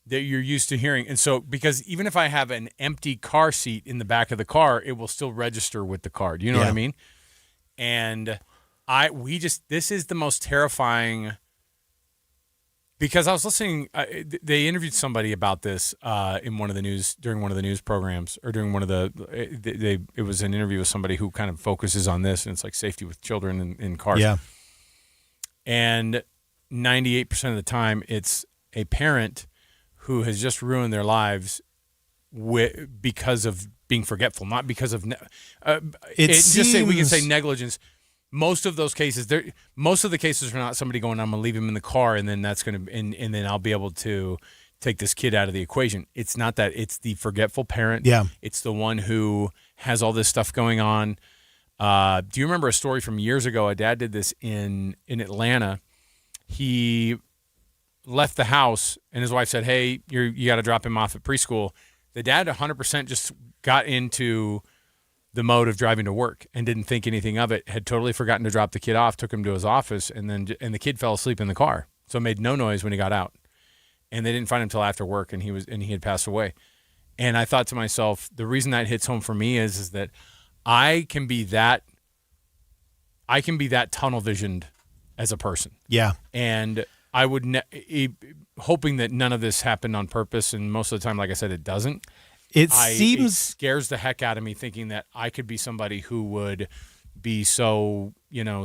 that you're used to hearing. And so, because even if I have an empty car seat in the back of the car, it will still register with the car. Do you know what I mean? And this is the most terrifying, because I was listening, they interviewed somebody about this during one of the news programs, or during one of it was an interview with somebody who kind of focuses on this, and it's like safety with children in cars. Yeah. And 98% of the time, it's a parent who has just ruined their lives because of being forgetful, not because of we can say negligence. Most of those cases, most of the cases are not somebody going, I'm going to leave him in the car, and then that's going to, and then I'll be able to take this kid out of the equation. It's not that. It's the forgetful parent. Yeah. It's the one who has all this stuff going on. Do you remember a story from years ago? A dad did this in Atlanta. He left the house, and his wife said, hey, you got to drop him off at preschool. The dad 100% just got into the mode of driving to work and didn't think anything of it, had totally forgotten to drop the kid off, took him to his office, and the kid fell asleep in the car. So made no noise when he got out. And they didn't find him until after work, and he had passed away. And I thought to myself, the reason that hits home for me is that I can be that tunnel visioned as a person. Yeah. And I would hoping that none of this happened on purpose, and most of the time, like I said, it doesn't. It scares the heck out of me thinking that I could be somebody who would be so,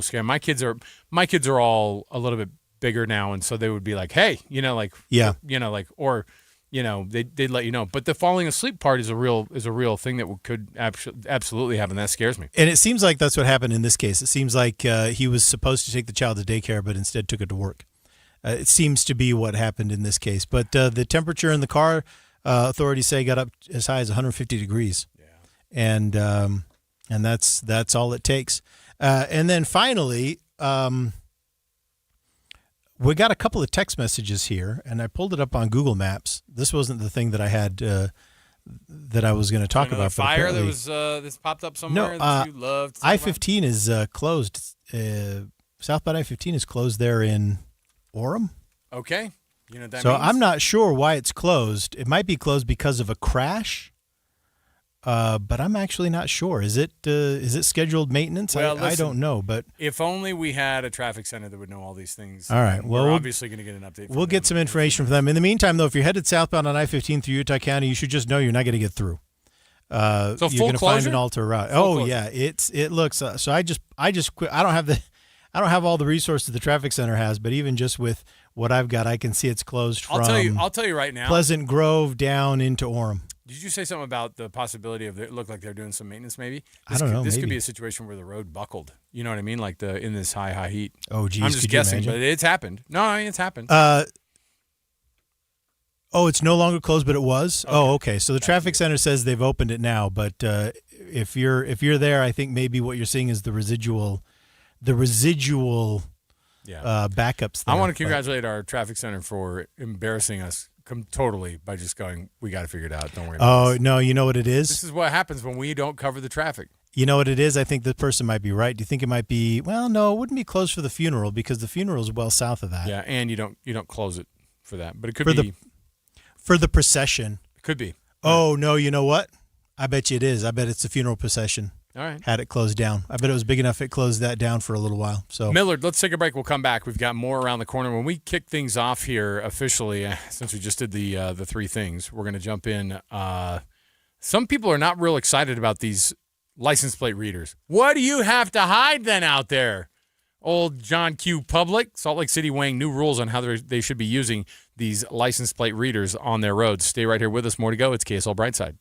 scared. My kids are all a little bit bigger now, and so they would be like, hey, they'd let you know. But the falling asleep part is a real thing that could absolutely happen. That scares me. And it seems like that's what happened in this case. It seems like he was supposed to take the child to daycare, but instead took it to work. It seems to be what happened in this case. But the temperature in the car, authorities say, got up as high as 150 degrees. Yeah. And that's all it takes. And then finally, we got a couple of text messages here, and I pulled it up on Google Maps. This wasn't the thing that I had that I was going to talk about. Fire that was this popped up somewhere that you loved. I-15 is closed. Southbound I-15 is closed there in Orem. Okay. You know what that so means? I'm not sure why it's closed. It might be closed because of a crash, but I'm actually not sure. Is it scheduled maintenance? Well, I don't know. But if only we had a traffic center that would know all these things. All right. Well, we're obviously going to get an update. We'll get some information from them. In the meantime, though, if you're headed southbound on I-15 through Utah County, you should just know you're not going to get through. you're full going to find closure? an alter route. Full Oh yeah, it looks. So I just quit. I don't have all the resources the traffic center has, but even just with what I've got, I can see it's closed from. I'll tell you right now. Pleasant Grove down into Orem. Did you say something about the possibility of it looked like they're doing some maintenance? Maybe I don't know. This maybe. could be a situation where the road buckled. You know what I mean? Like in this high heat. Oh geez, I'm just guessing, but it's happened. No, I mean, it's happened. Oh, it's no longer closed, but it was. Okay. Oh, okay. So the traffic center says they've opened it now, but if you're there, I think maybe what you're seeing is the residual backups there. I want to congratulate our traffic center for embarrassing us totally by just going, we got to figure it out. Don't worry about this. Oh, no, you know what it is? This is what happens when we don't cover the traffic. You know what it is? I think the person might be right. Do you think it might be, well, no, it wouldn't be closed for the funeral because the funeral is well south of that. Yeah, and you don't close it for that. But it could be. For the procession. Could be. Oh, no, you know what? I bet you it is. I bet it's the funeral procession. All right. Had it closed down. I bet it was big enough it closed that down for a little while. So Millard, let's take a break. We'll come back. We've got more around the corner. When we kick things off here officially, since we just did the three things, we're going to jump in. Some people are not real excited about these license plate readers. What do you have to hide then out there? Old John Q. Public, Salt Lake City weighing new rules on how they should be using these license plate readers on their roads. Stay right here with us. More to go. It's KSL Brightside.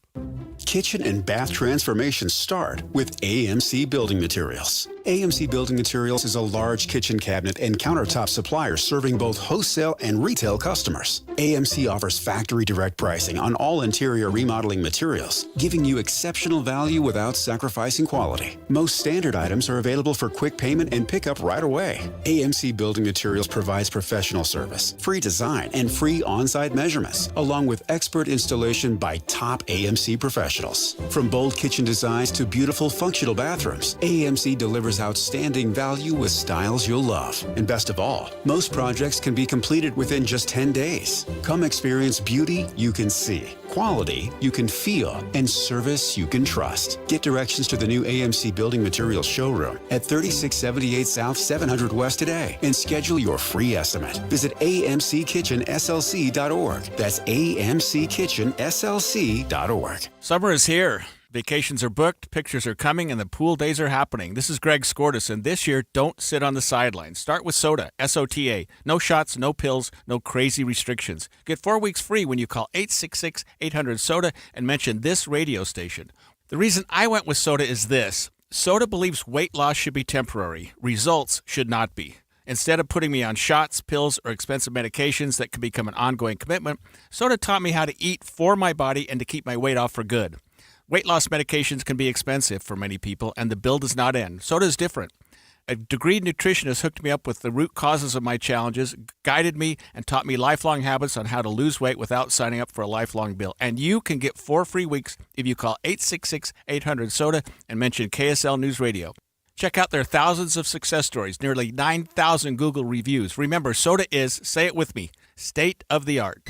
Kitchen and bath transformations start with AMC Building Materials. AMC Building Materials is a large kitchen cabinet and countertop supplier serving both wholesale and retail customers. AMC offers factory direct pricing on all interior remodeling materials, giving you exceptional value without sacrificing quality. Most standard items are available for quick payment and pickup right away. AMC Building Materials provides professional service, free design, and free on-site measurements, along with expert installation by top AMC professionals. From bold kitchen designs to beautiful functional bathrooms, AMC delivers outstanding value with styles you'll love. And best of all, most projects can be completed within just 10 days. Come experience beauty you can see, quality you can feel, and service you can trust. Get directions to the new AMC Building Materials showroom at 3678 South 700 West today and schedule your free estimate. Visit amckitchenslc.org. That's amckitchenslc.org. Summer is here. Vacations are booked, pictures are coming, and the pool days are happening. This is Greg Skordas, and this year, don't sit on the sidelines. Start with SOTA, S-O-T-A. No shots, no pills, no crazy restrictions. Get 4 weeks free when you call 866-800-SOTA and mention this radio station. The reason I went with SOTA is this. SOTA believes weight loss should be temporary. Results should not be. Instead of putting me on shots, pills, or expensive medications that can become an ongoing commitment, SOTA taught me how to eat for my body and to keep my weight off for good. Weight loss medications can be expensive for many people, and the bill does not end. SOTA is different. A degreed nutritionist hooked me up with the root causes of my challenges, guided me, and taught me lifelong habits on how to lose weight without signing up for a lifelong bill. And you can get 4 free weeks if you call 866-800-SOTA and mention KSL News Radio. Check out their thousands of success stories, nearly 9,000 Google reviews. Remember, SOTA is, say it with me, state of the art.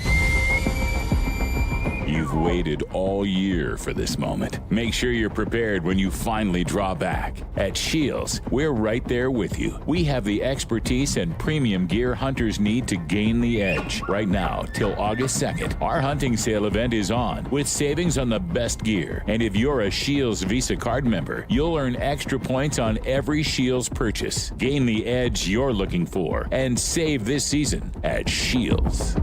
You've waited all year for this moment. Make sure you're prepared when you finally draw back. At Shields, we're right there with you. We have the expertise and premium gear hunters need to gain the edge. Right now, till August 2nd, our hunting sale event is on with savings on the best gear. And if you're a Shields Visa card member, you'll earn extra points on every Shields purchase. Gain the edge you're looking for and save this season at Shields.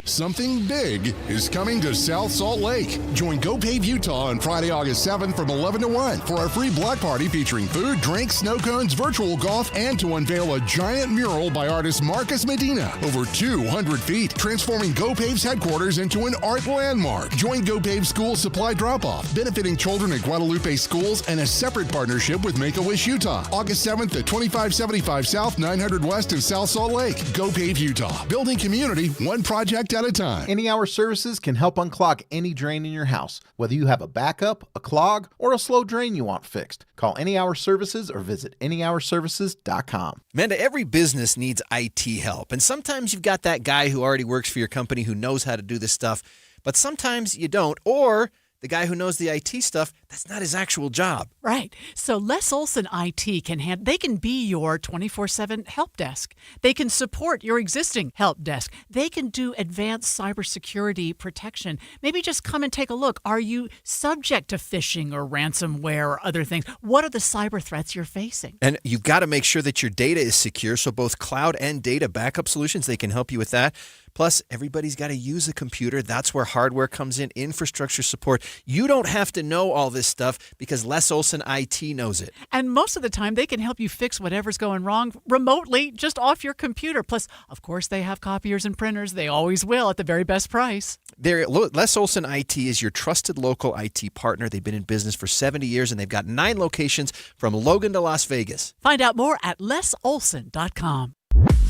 Something big is coming to South Salt Lake. Join Go Pave Utah on Friday, August 7th from 11 to 1 for our free block party featuring food, drinks, snow cones, virtual golf, and to unveil a giant mural by artist Marcus Medina. Over 200 feet, transforming Go Pave's headquarters into an art landmark. Join Go Pave School Supply Drop-Off, benefiting children at Guadalupe schools, and a separate partnership with Make-A-Wish Utah. August 7th at 2575 South, 900 West in South Salt Lake. Go Pave Utah. Building community, one project at a time. Any Hour Services can help unclog any drain in your house, whether you have a backup, a clog, or a slow drain you want fixed. Call Any Hour Services or visit anyhourservices.com. Amanda, every business needs IT help, and sometimes you've got that guy who already works for your company who knows how to do this stuff, but sometimes you don't, or the guy who knows the IT stuff, that's not his actual job. Right. So Les Olson IT they can be your 24/7 help desk. They can support your existing help desk. They can do advanced cybersecurity protection. Maybe just come and take a look. Are you subject to phishing or ransomware or other things? What are the cyber threats you're facing? And you've got to make sure that your data is secure. So both cloud and data backup solutions, they can help you with that. Plus, everybody's got to use a computer. That's where hardware comes in, infrastructure support. You don't have to know all this stuff because Les Olson IT knows it. And most of the time, they can help you fix whatever's going wrong remotely, just off your computer. Plus, of course, they have copiers and printers. They always will at the very best price. Les Olson IT is your trusted local IT partner. They've been in business for 70 years, and they've got 9 locations from Logan to Las Vegas. Find out more at lesolson.com.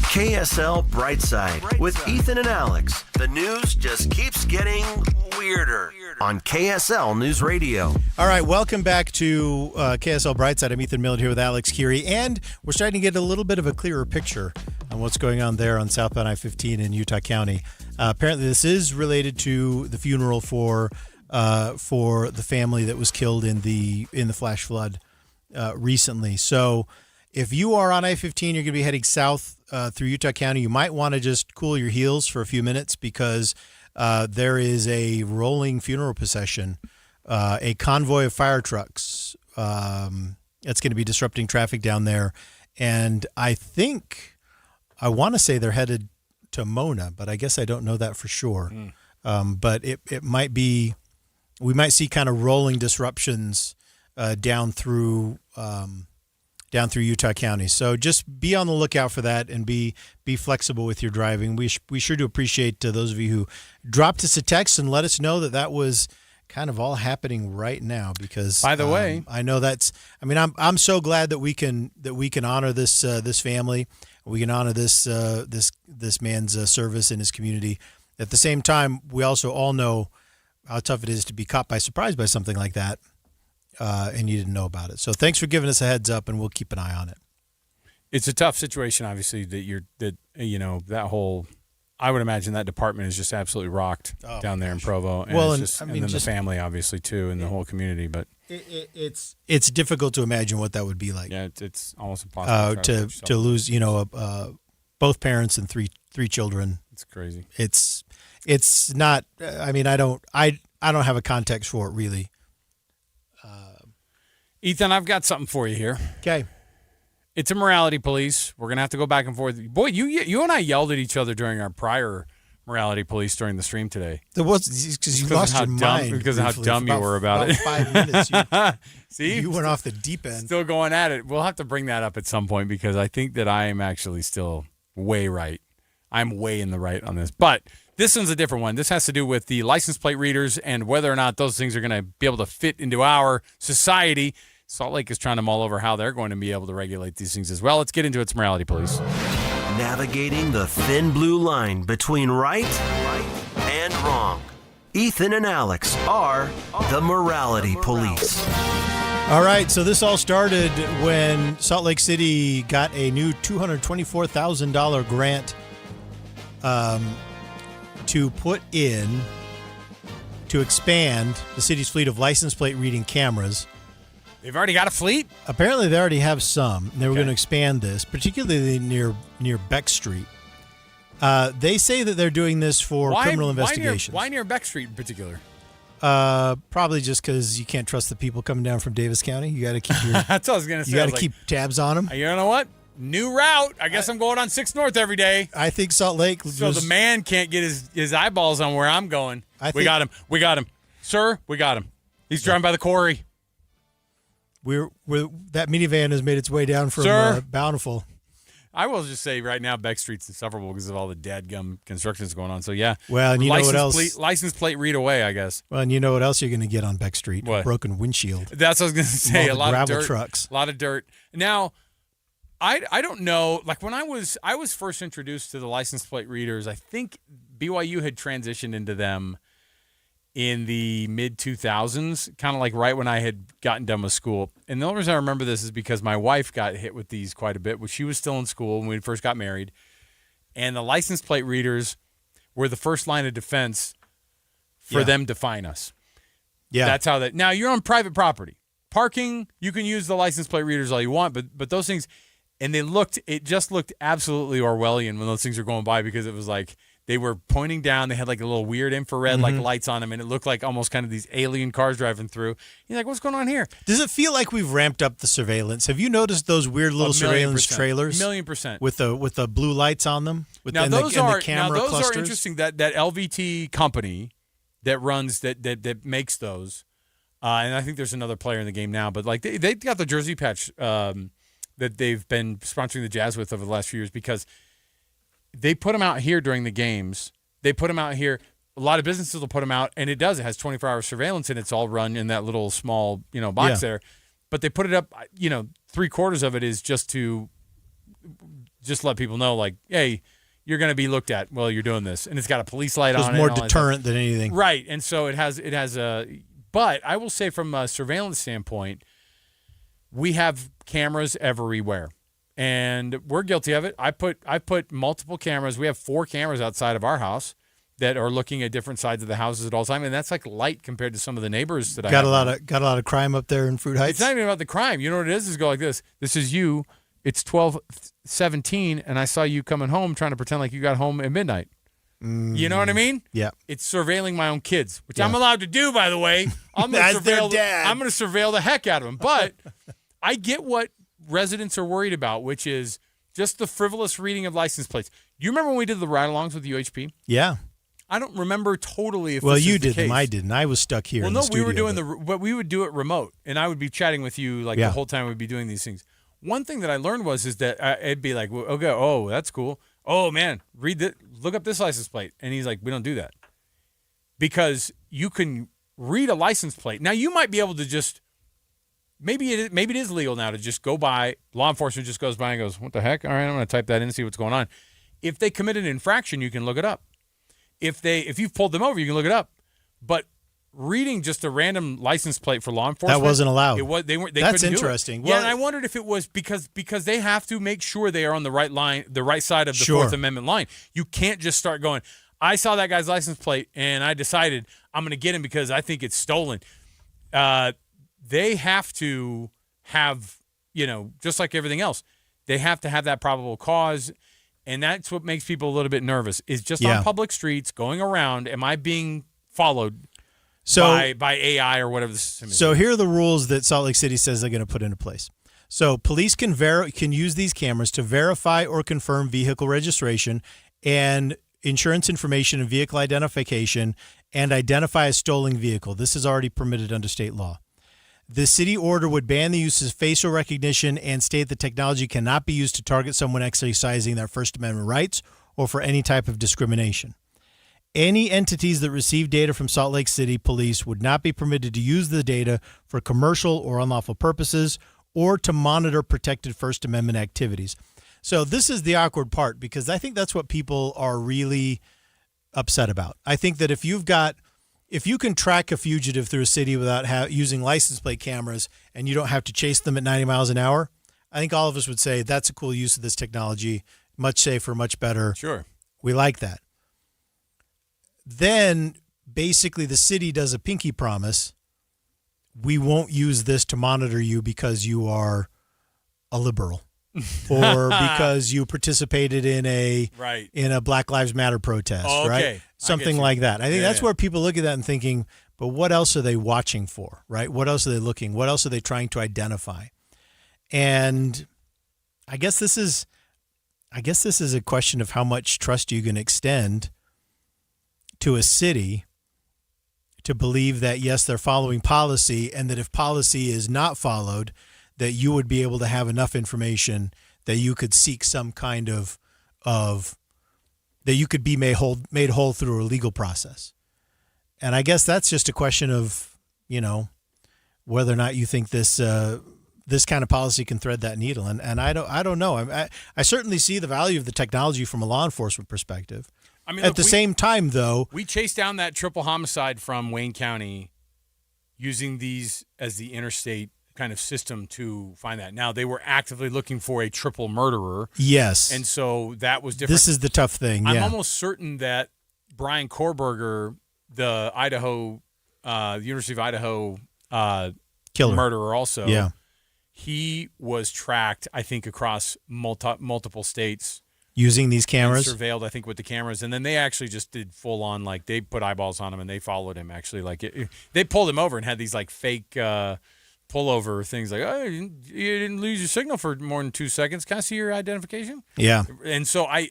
KSL Brightside with Ethan and Alex. The news just keeps getting weirder on KSL News Radio. All right, welcome back to KSL Brightside. I'm Ethan Millard here with Alex Curie, and we're starting to get a little bit of a clearer picture on what's going on there on southbound I-15 in Utah County. Apparently, this is related to the funeral for the family that was killed in the flash flood recently. So, if you are on I-15, you're going to be heading south through Utah County. You might want to just cool your heels for a few minutes because there is a rolling funeral procession, a convoy of fire trucks that's going to be disrupting traffic down there. And I want to say they're headed to Mona, but I guess I don't know that for sure. But it might be, we might see kind of rolling disruptions down through Utah County. So just be on the lookout for that and be flexible with your driving. We sure do appreciate those of you who dropped us a text and let us know that was kind of all happening right now because by the way, I know I'm so glad that we can honor this family. We can honor this man's service in his community. At the same time, we also all know how tough it is to be caught by surprise by something like that. And you didn't know about it. So thanks for giving us a heads up, and we'll keep an eye on it. It's a tough situation, obviously, that whole. I would imagine that department is just absolutely rocked down there in Provo, and then the family, obviously, too, and the whole community. But it's difficult to imagine what that would be like. Yeah, it's almost impossible to lose, both parents and three children. It's crazy. It's not. I mean, I don't have a context for it really. Ethan, I've got something for you here. Okay. It's a morality police. We're going to have to go back and forth. Boy, you and I yelled at each other during our prior morality police during the stream today. There was because you lost your mind. Because of how dumb you were about it. 5 minutes. See? You went off the deep end. Still going at it. We'll have to bring that up at some point because I think that I am actually still way right. I'm way in the right on this. But this one's a different one. This has to do with the license plate readers and whether or not those things are going to be able to fit into our society. Salt Lake is trying to mull over how they're going to be able to regulate these things as well. Let's get into its morality police. Navigating the thin blue line between right and wrong. Ethan and Alex are the morality police. All right, so this all started when Salt Lake City got a new $224,000 grant to expand the city's fleet of license plate reading cameras. They've already got a fleet? Apparently, they already have some. They were going to expand this, particularly near Beck Street. They say that they're doing this for criminal investigations. Why near Beck Street in particular? Probably just because you can't trust the people coming down from Davis County. You got to keep your. That's what I was going to say. You got to keep tabs on them. You know what? New route. I guess I'm going on 6 North every day. I think Salt Lake. So the man can't get his eyeballs on where I'm going. We got him. We got him. Sir, we got him. He's driving by the quarry. That minivan has made its way down from Bountiful. I will just say right now, Beck Street's insufferable because of all the dadgum construction that's going on. So, yeah. Well, and you know what else? License plate read away, I guess. Well, and you know what else you're going to get on Beck Street? What? A broken windshield. That's what I was going to say. A lot of dirt. Trucks. A lot of dirt. Now, I don't know. Like when I was first introduced to the license plate readers, I think BYU had transitioned into them in the mid-2000s, kind of like right when I had gotten done with school. And the only reason I remember this is because my wife got hit with these quite a bit when she was still in school when we first got married. And the license plate readers were the first line of defense for them to fine us. Yeah. That's how that. Now, you're on private property. Parking, you can use the license plate readers all you want, but those things, and it just looked absolutely Orwellian when those things were going by, because it was like they were pointing down. They had like a little weird infrared like lights on them, and it looked like almost kind of these alien cars driving through. You're like, what's going on here? Does it feel like we've ramped up the surveillance? Have you noticed those weird little surveillance trailers? 1,000,000% With the blue lights on them? Now, the camera those clusters? are interesting. That LVT company that runs that makes those, and I think there's another player in the game now, but like they got the jersey patch that they've been sponsoring the Jazz with over the last few years, because they put them out here during the games. They put them out here. A lot of businesses will put them out, and it has 24-hour surveillance, and it's all run in that little small, box there. But they put it up, 3/4 of it is just to let people know, like, hey, you're going to be looked at while you're doing this, and it's got a police light on it. It's more deterrent than anything, right? And so it has a. But I will say, from a surveillance standpoint, we have cameras everywhere. And we're guilty of it. I put multiple cameras. We have 4 cameras outside of our house that are looking at different sides of the houses at all time, and that's like light compared to some of the neighbors that I have. Got a lot of crime up there in Fruit Heights. It's not even about the crime. You know what it is? Is go like this. This is you. It's 12:17, and I saw you coming home trying to pretend like you got home at midnight. You know what I mean? Yeah. It's surveilling my own kids, which I'm allowed to do, by the way. I'm going to surveil the heck out of them. But I get what residents are worried about, which is just the frivolous reading of license plates. Do you remember when we did the ride-alongs with UHP? Yeah. I don't remember totally if well, this you is the did case. them. I didn't. I was stuck here. Well, in no, the studio, we were doing but we would do it remote, and I would be chatting with you the whole time we'd be doing these things. One thing that I learned is that it'd be like, okay, oh, that's cool. Oh man, look up this license plate, and he's like, we don't do that, because you can read a license plate. Now you might be able to just. Maybe it is legal now to just go by. Law enforcement just goes by and goes, what the heck? All right, I'm going to type that in and see what's going on. If they commit an infraction, you can look it up. If you've pulled them over, you can look it up. But reading just a random license plate for law enforcement, that wasn't allowed. That's interesting. Well, and I wondered if it was because they have to make sure they are on the right line, the right side of the Fourth Amendment line. You can't just start going, I saw that guy's license plate and I decided I'm going to get him because I think it's stolen. They have to have, just like everything else, they have to have that probable cause. And that's what makes people a little bit nervous, is just on public streets going around. Am I being followed by AI or whatever the system is? So here are the rules that Salt Lake City says they're going to put into place. So police can use these cameras to verify or confirm vehicle registration and insurance information and vehicle identification and identify a stolen vehicle. This is already permitted under state law. The city order would ban the use of facial recognition and state the technology cannot be used to target someone exercising their First Amendment rights or for any type of discrimination. Any entities that receive data from Salt Lake City Police would not be permitted to use the data for commercial or unlawful purposes or to monitor protected First Amendment activities. So this is the awkward part, because I think that's what people are really upset about. I think that if you can track a fugitive through a city without using license plate cameras and you don't have to chase them at 90 miles an hour, I think all of us would say that's a cool use of this technology, much safer, much better. Sure. We like that. Then basically the city does a pinky promise. We won't use this to monitor you because you are a liberal or because you participated in a Black Lives Matter protest, right? Something like that. I think that's where people look at that and thinking, but what else are they watching for, right? What else are they looking? What else are they trying to identify? And I guess this is a question of how much trust you can extend to a city to believe that, yes, they're following policy, and that if policy is not followed, that you would be able to have enough information that you could seek some kind of that you could be made whole through a legal process. And I guess that's just a question of, whether or not you think this kind of policy can thread that needle. And I don't know. I certainly see the value of the technology from a law enforcement perspective. I mean, at the same time, though, we chased down that triple homicide from Wayne County using these as the interstate kind of system to find that. Now, they were actively looking for a triple murderer. Yes. And so that was different. This is the tough thing. I'm almost certain that Brian Korberger, the Idaho University of Idaho Killer. murderer also. Yeah. He was tracked, I think, across multiple states. Using these cameras? Surveilled, I think, with the cameras. And then they actually just did full on, like, they put eyeballs on him and they followed him, actually. Like, they pulled him over and had these, like, fake pullover things. Like, oh, you didn't lose your signal for more than 2 seconds. Can I see your identification? Yeah. And so I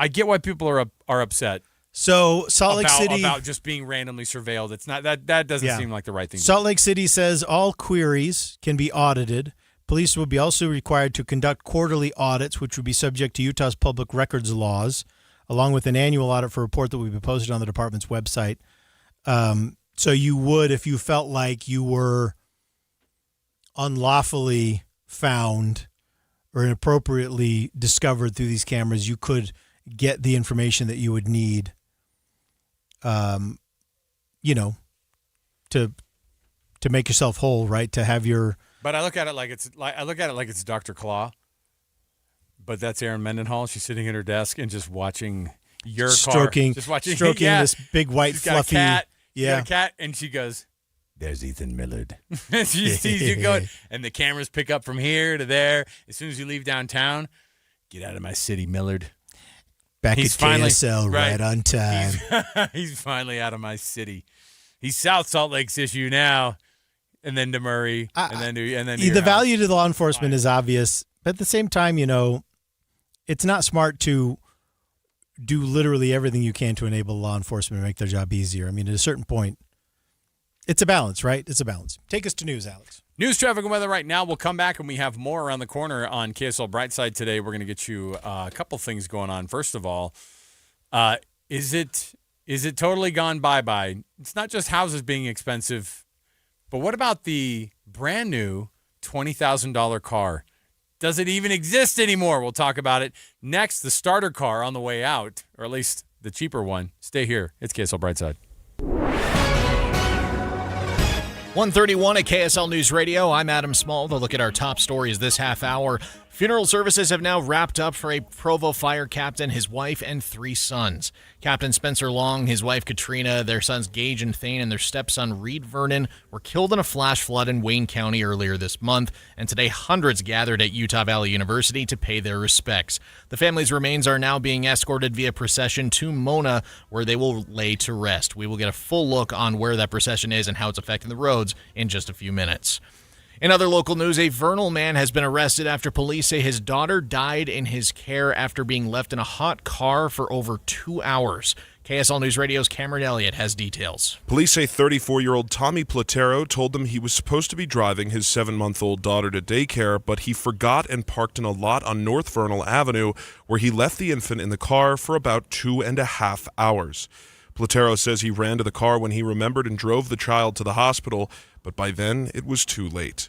get why people are upset. So Salt Lake City about just being randomly surveilled. It's not that doesn't seem like the right thing. Salt Lake City says all queries can be audited. Police will be also required to conduct quarterly audits, which would be subject to Utah's public records laws, along with an annual audit for a report that will be posted on the department's website. So you would, if you felt like you were unlawfully found or inappropriately discovered through these cameras, you could get the information that you would need, to make yourself whole, right? To have your. But I look at it like it's Dr. Claw. But that's Erin Mendenhall. She's sitting at her desk and just watching your stroking, car. Just watching this big white She's fluffy. Got a cat. Yeah. Got a cat, and she goes, "There's Ethan Millard." And she sees you going, and the cameras pick up from here to there. As soon as you leave downtown, get out of my city, Millard. Back at KSL right on time. He's finally out of my city. He's South Salt Lake's issue now, and then to Murray, and then the value to the law enforcement is obvious, but at the same time, it's not smart to do literally everything you can to enable law enforcement to make their job easier. I mean, at a certain point, it's a balance, right? It's a balance. Take us to news, Alex. News, traffic, and weather right now. We'll come back and we have more around the corner on KSL Brightside today. We're going to get you a couple things going on. First of all, is it totally gone bye-bye? It's not just houses being expensive, but what about the brand new $20,000 car? Does it even exist anymore? We'll talk about it next. The starter car on the way out, or at least the cheaper one. Stay here. It's KSL Brightside. 1:31 at KSL News Radio. I'm Adam Small. They'll look at our top stories this half hour. Funeral services have now wrapped up for a Provo fire captain, his wife, and 3 sons. Captain Spencer Long, his wife Katrina, their sons Gage and Thane, and their stepson Reed Vernon were killed in a flash flood in Wayne County earlier this month, and today hundreds gathered at Utah Valley University to pay their respects. The family's remains are now being escorted via procession to Mona, where they will lay to rest. We will get a full look on where that procession is and how it's affecting the roads in just a few minutes. In other local news, a Vernal man has been arrested after police say his daughter died in his care after being left in a hot car for over 2 hours. KSL News Radio's Cameron Elliott has details. Police say 34-year-old Tommy Platero told them he was supposed to be driving his 7-month-old daughter to daycare, but he forgot and parked in a lot on North Vernal Avenue, where he left the infant in the car for about 2.5 hours. Platero says he ran to the car when he remembered and drove the child to the hospital, but by then it was too late.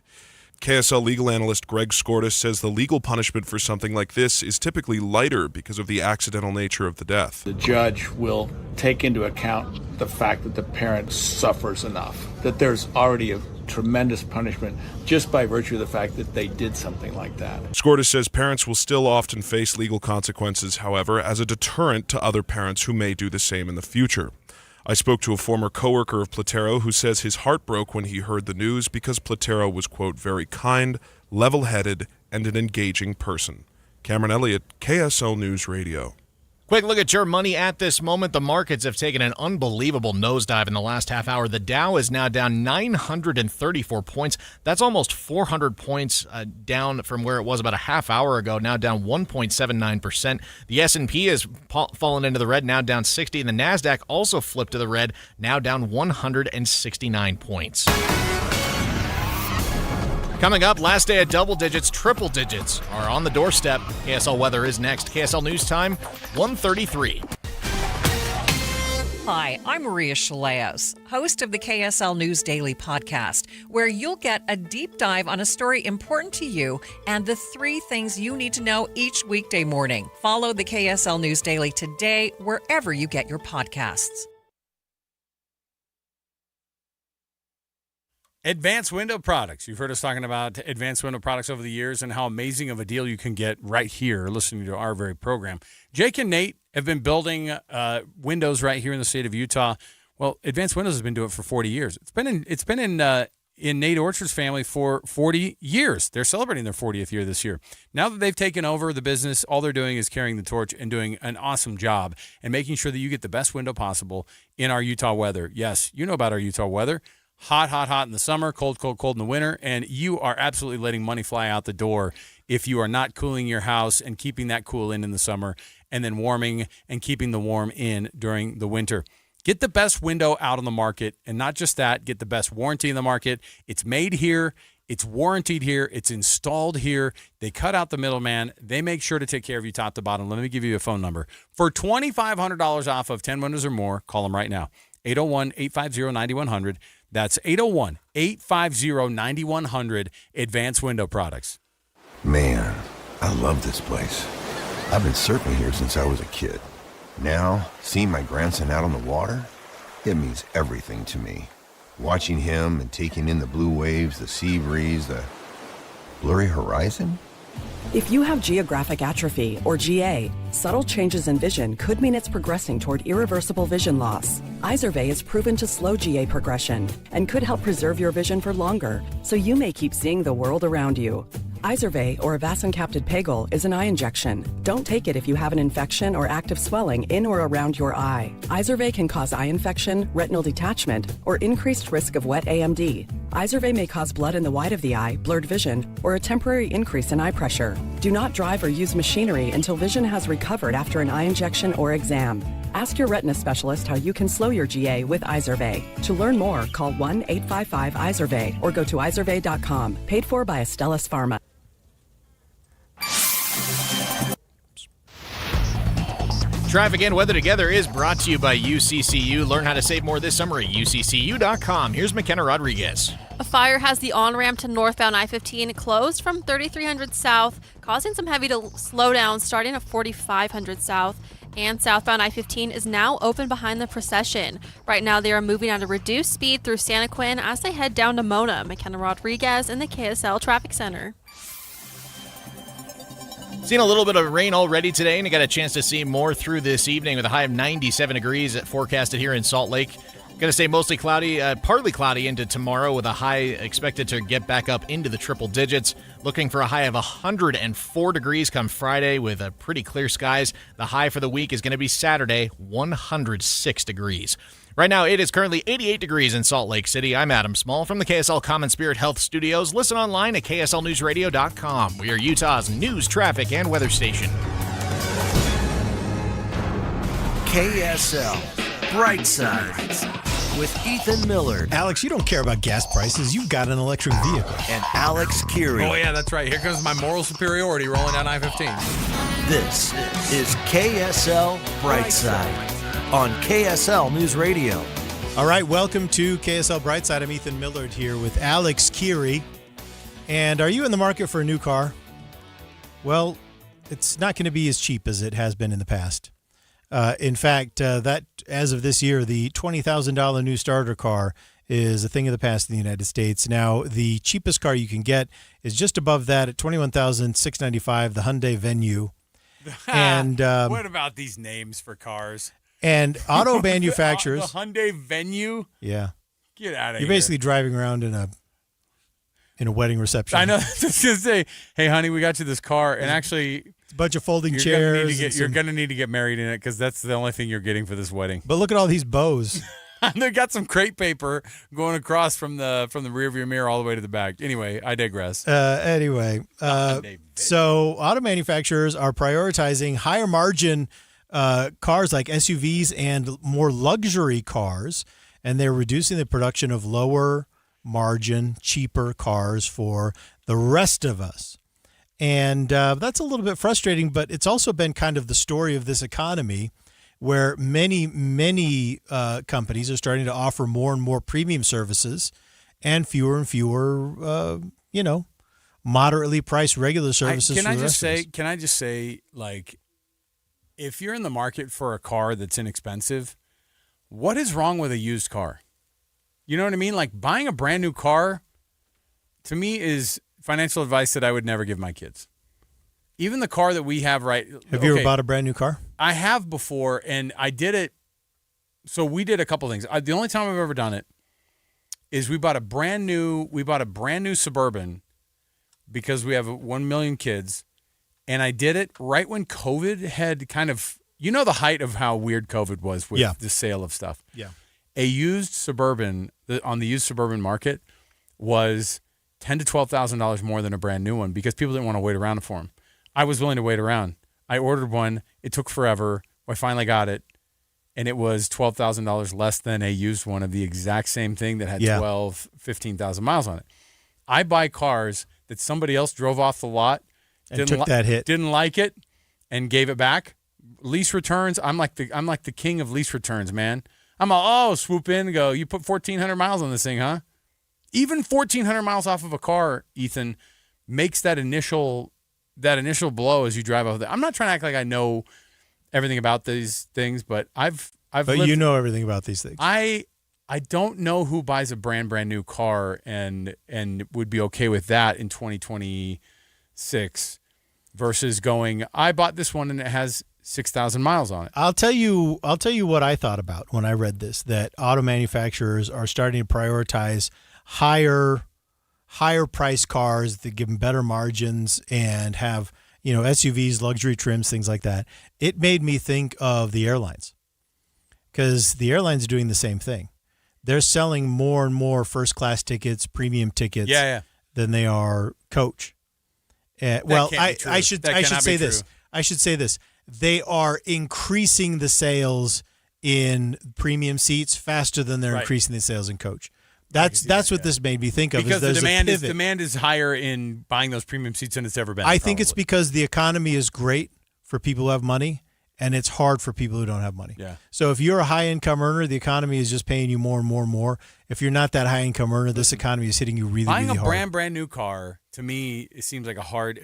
KSL legal analyst Greg Skordas says the legal punishment for something like this is typically lighter because of the accidental nature of the death. The judge will take into account the fact that the parent suffers enough, that there's already a tremendous punishment just by virtue of the fact that they did something like that. Skordas says parents will still often face legal consequences, however, as a deterrent to other parents who may do the same in the future. I spoke to a former coworker of Platero who says his heart broke when he heard the news because Platero was, quote, very kind, level-headed, and an engaging person. Cameron Elliott, KSL News Radio. Quick look at your money at this moment. The markets have taken an unbelievable nosedive in the last half hour. The Dow is now down 934 points. That's almost 400 points down from where it was about a half hour ago, now down 1.79%. The S&P has fallen into the red, now down 60, and the NASDAQ also flipped to the red, now down 169 points. Coming up, last day at double digits, triple digits are on the doorstep. KSL weather is next. KSL News Time, 1:33. Hi, I'm Maria Shilaos, host of the KSL News Daily podcast, where you'll get a deep dive on a story important to you and the 3 things you need to know each weekday morning. Follow the KSL News Daily today, wherever you get your podcasts. Advanced Window Products. You've heard us talking about Advanced Window Products over the years and how amazing of a deal you can get right here listening to our very program. Jake and Nate have been building windows right here in the state of Utah. Well, Advanced Windows has been doing it for 40 years. It's been in Nate Orchard's family for 40 years. They're celebrating their 40th year this year. Now that they've taken over the business, all they're doing is carrying the torch and doing an awesome job and making sure that you get the best window possible in our Utah weather. Yes, you know about our Utah weather. Hot, hot, hot in the summer, cold, cold, cold in the winter, and you are absolutely letting money fly out the door if you are not cooling your house and keeping that cool in the summer and then warming and keeping the warm in during the winter. Get the best window out on the market, and not just that, get the best warranty in the market. It's made here. It's warranted here. It's installed here. They cut out the middleman. They make sure to take care of you top to bottom. Let me give you a phone number. For $2,500 off of 10 windows or more, call them right now. 801-850-9100. That's 801-850-9100, Advanced Window Products. Man, I love this place. I've been surfing here since I was a kid. Now, seeing my grandson out on the water, it means everything to me. Watching him and taking in the blue waves, the sea breeze, the blurry horizon. If you have geographic atrophy, or GA, subtle changes in vision could mean it's progressing toward irreversible vision loss. Izervay is proven to slow GA progression and could help preserve your vision for longer, so you may keep seeing the world around you. Izervay, or avacincaptad pegol, is an eye injection. Don't take it if you have an infection or active swelling in or around your eye. Izervay can cause eye infection, retinal detachment, or increased risk of wet AMD. Izervay may cause blood in the white of the eye, blurred vision, or a temporary increase in eye pressure. Do not drive or use machinery until vision has recovered after an eye injection or exam. Ask your retina specialist how you can slow your GA with Izervay. To learn more, call 1-855-IZERVAY or go to izervay.com. Paid for by Astellas Pharma. Traffic and weather together is brought to you by UCCU. Learn how to save more this summer at UCCU.com. Here's McKenna Rodriguez. A fire has the on-ramp to northbound I-15 closed from 3300 south, causing some heavy slowdowns starting at 4500 south. And southbound I-15 is now open behind the procession. Right now, they are moving at a reduced speed through Santaquin as they head down to Mona. McKenna Rodriguez in the KSL Traffic Center. Seen a little bit of rain already today, and you got a chance to see more through this evening with a high of 97 degrees forecasted here in Salt Lake. Going to stay mostly cloudy, partly cloudy into tomorrow with a high expected to get back up into the triple digits. Looking for a high of 104 degrees come Friday with pretty clear skies. The high for the week is going to be Saturday, 106 degrees. Right now, it is currently 88 degrees in Salt Lake City. I'm Adam Small from the KSL Common Spirit Health Studios. Listen online at kslnewsradio.com. We are Utah's news, traffic, and weather station. KSL Brightside with Ethan Millard. Alex, you don't care about gas prices. You've got an electric vehicle. And Alex Keary. Oh, yeah, that's right. Here comes my moral superiority rolling down I-15. This is KSL Brightside on KSL News Radio. All right, welcome to KSL Brightside. I'm Ethan Millard here with Alex Keary. And are you in the market for a new car? Well, it's not going to be as cheap as it has been in the past. In fact, that as of this year, the $20,000 new starter car is a thing of the past in the United States. Now, the cheapest car you can get is just above that at $21,695, the Hyundai Venue. And what about these names for cars? And auto manufacturers. The Hyundai Venue? Yeah. Get out of here. You're basically driving around in a wedding reception. I know. I was just going to say, hey, honey, we got you this car. And actually, it's a bunch of folding chairs. You're going to need to get married in it because that's the only thing you're getting for this wedding. But look at all these bows. They got some crepe paper going across from the rearview mirror all the way to the back. Anyway, I digress. So auto manufacturers are prioritizing higher margin cars like SUVs and more luxury cars, and they're reducing the production of lower margin, cheaper cars for the rest of us. And that's a little bit frustrating, but it's also been kind of the story of this economy where many companies are starting to offer more and more premium services and fewer, moderately priced regular services. Can I just say, like, if you're in the market for a car that's inexpensive, what is wrong with a used car? You know what I mean? Like, buying a brand new car, to me, is financial advice that I would never give my kids. Even the car that we have, right? Have you ever bought a brand new car? I have before, and I did it So we did a couple things. The only time I've ever done it is we bought a brand new Suburban because we have 1 million kids, and I did it right when COVID had kind of, the height of how weird COVID was with the sale of stuff. Yeah. A used Suburban on the used Suburban market was $10,000 to $12,000 more than a brand new one because people didn't want to wait around for them. I was willing to wait around. I ordered one. It took forever. I finally got it, and it was $12,000 less than a used one of the exact same thing that had 15,000 miles on it. I buy cars that somebody else drove off the lot and took that hit, didn't like it, and gave it back. Lease returns. I'm like the king of lease returns, man. I'm all, swoop in and go, you put 1,400 miles on this thing, huh? Even 1,400 miles off of a car, Ethan, makes that initial blow as you drive over there. I'm not trying to act like I know everything about these things, but I've But you know everything about these things. I don't know who buys a brand new car and would be okay with that in 2026 versus going, I bought this one and it has 6,000 miles on it. I'll tell you what I thought about when I read this, that auto manufacturers are starting to prioritize higher price cars that give them better margins and have, SUVs, luxury trims, things like that. It made me think of the airlines, because the airlines are doing the same thing. They're selling more and more first-class tickets, premium tickets than they are coach. I should say this. I should say this. They are increasing the sales in premium seats faster than they're increasing the sales in coach. That's what this made me think of. Because the demand is higher in buying those premium seats than it's ever been. I think it's because the economy is great for people who have money, and it's hard for people who don't have money. Yeah. So if you're a high-income earner, the economy is just paying you more and more and more. If you're not that high-income earner, this economy is hitting you really, really hard. Buying a brand new car, to me, it seems like a hard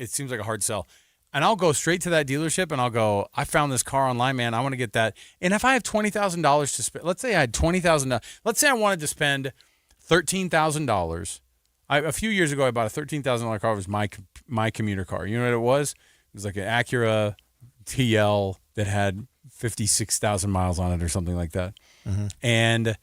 sell. And I'll go straight to that dealership and I'll go, I found this car online, man. I want to get that. And if I have $20,000 to spend, let's say I had $20,000. Let's say I wanted to spend $13,000. A few years ago, I bought a $13,000 car. It was my commuter car. You know what it was? It was like an Acura TL that had 56,000 miles on it or something like that. Mm-hmm. And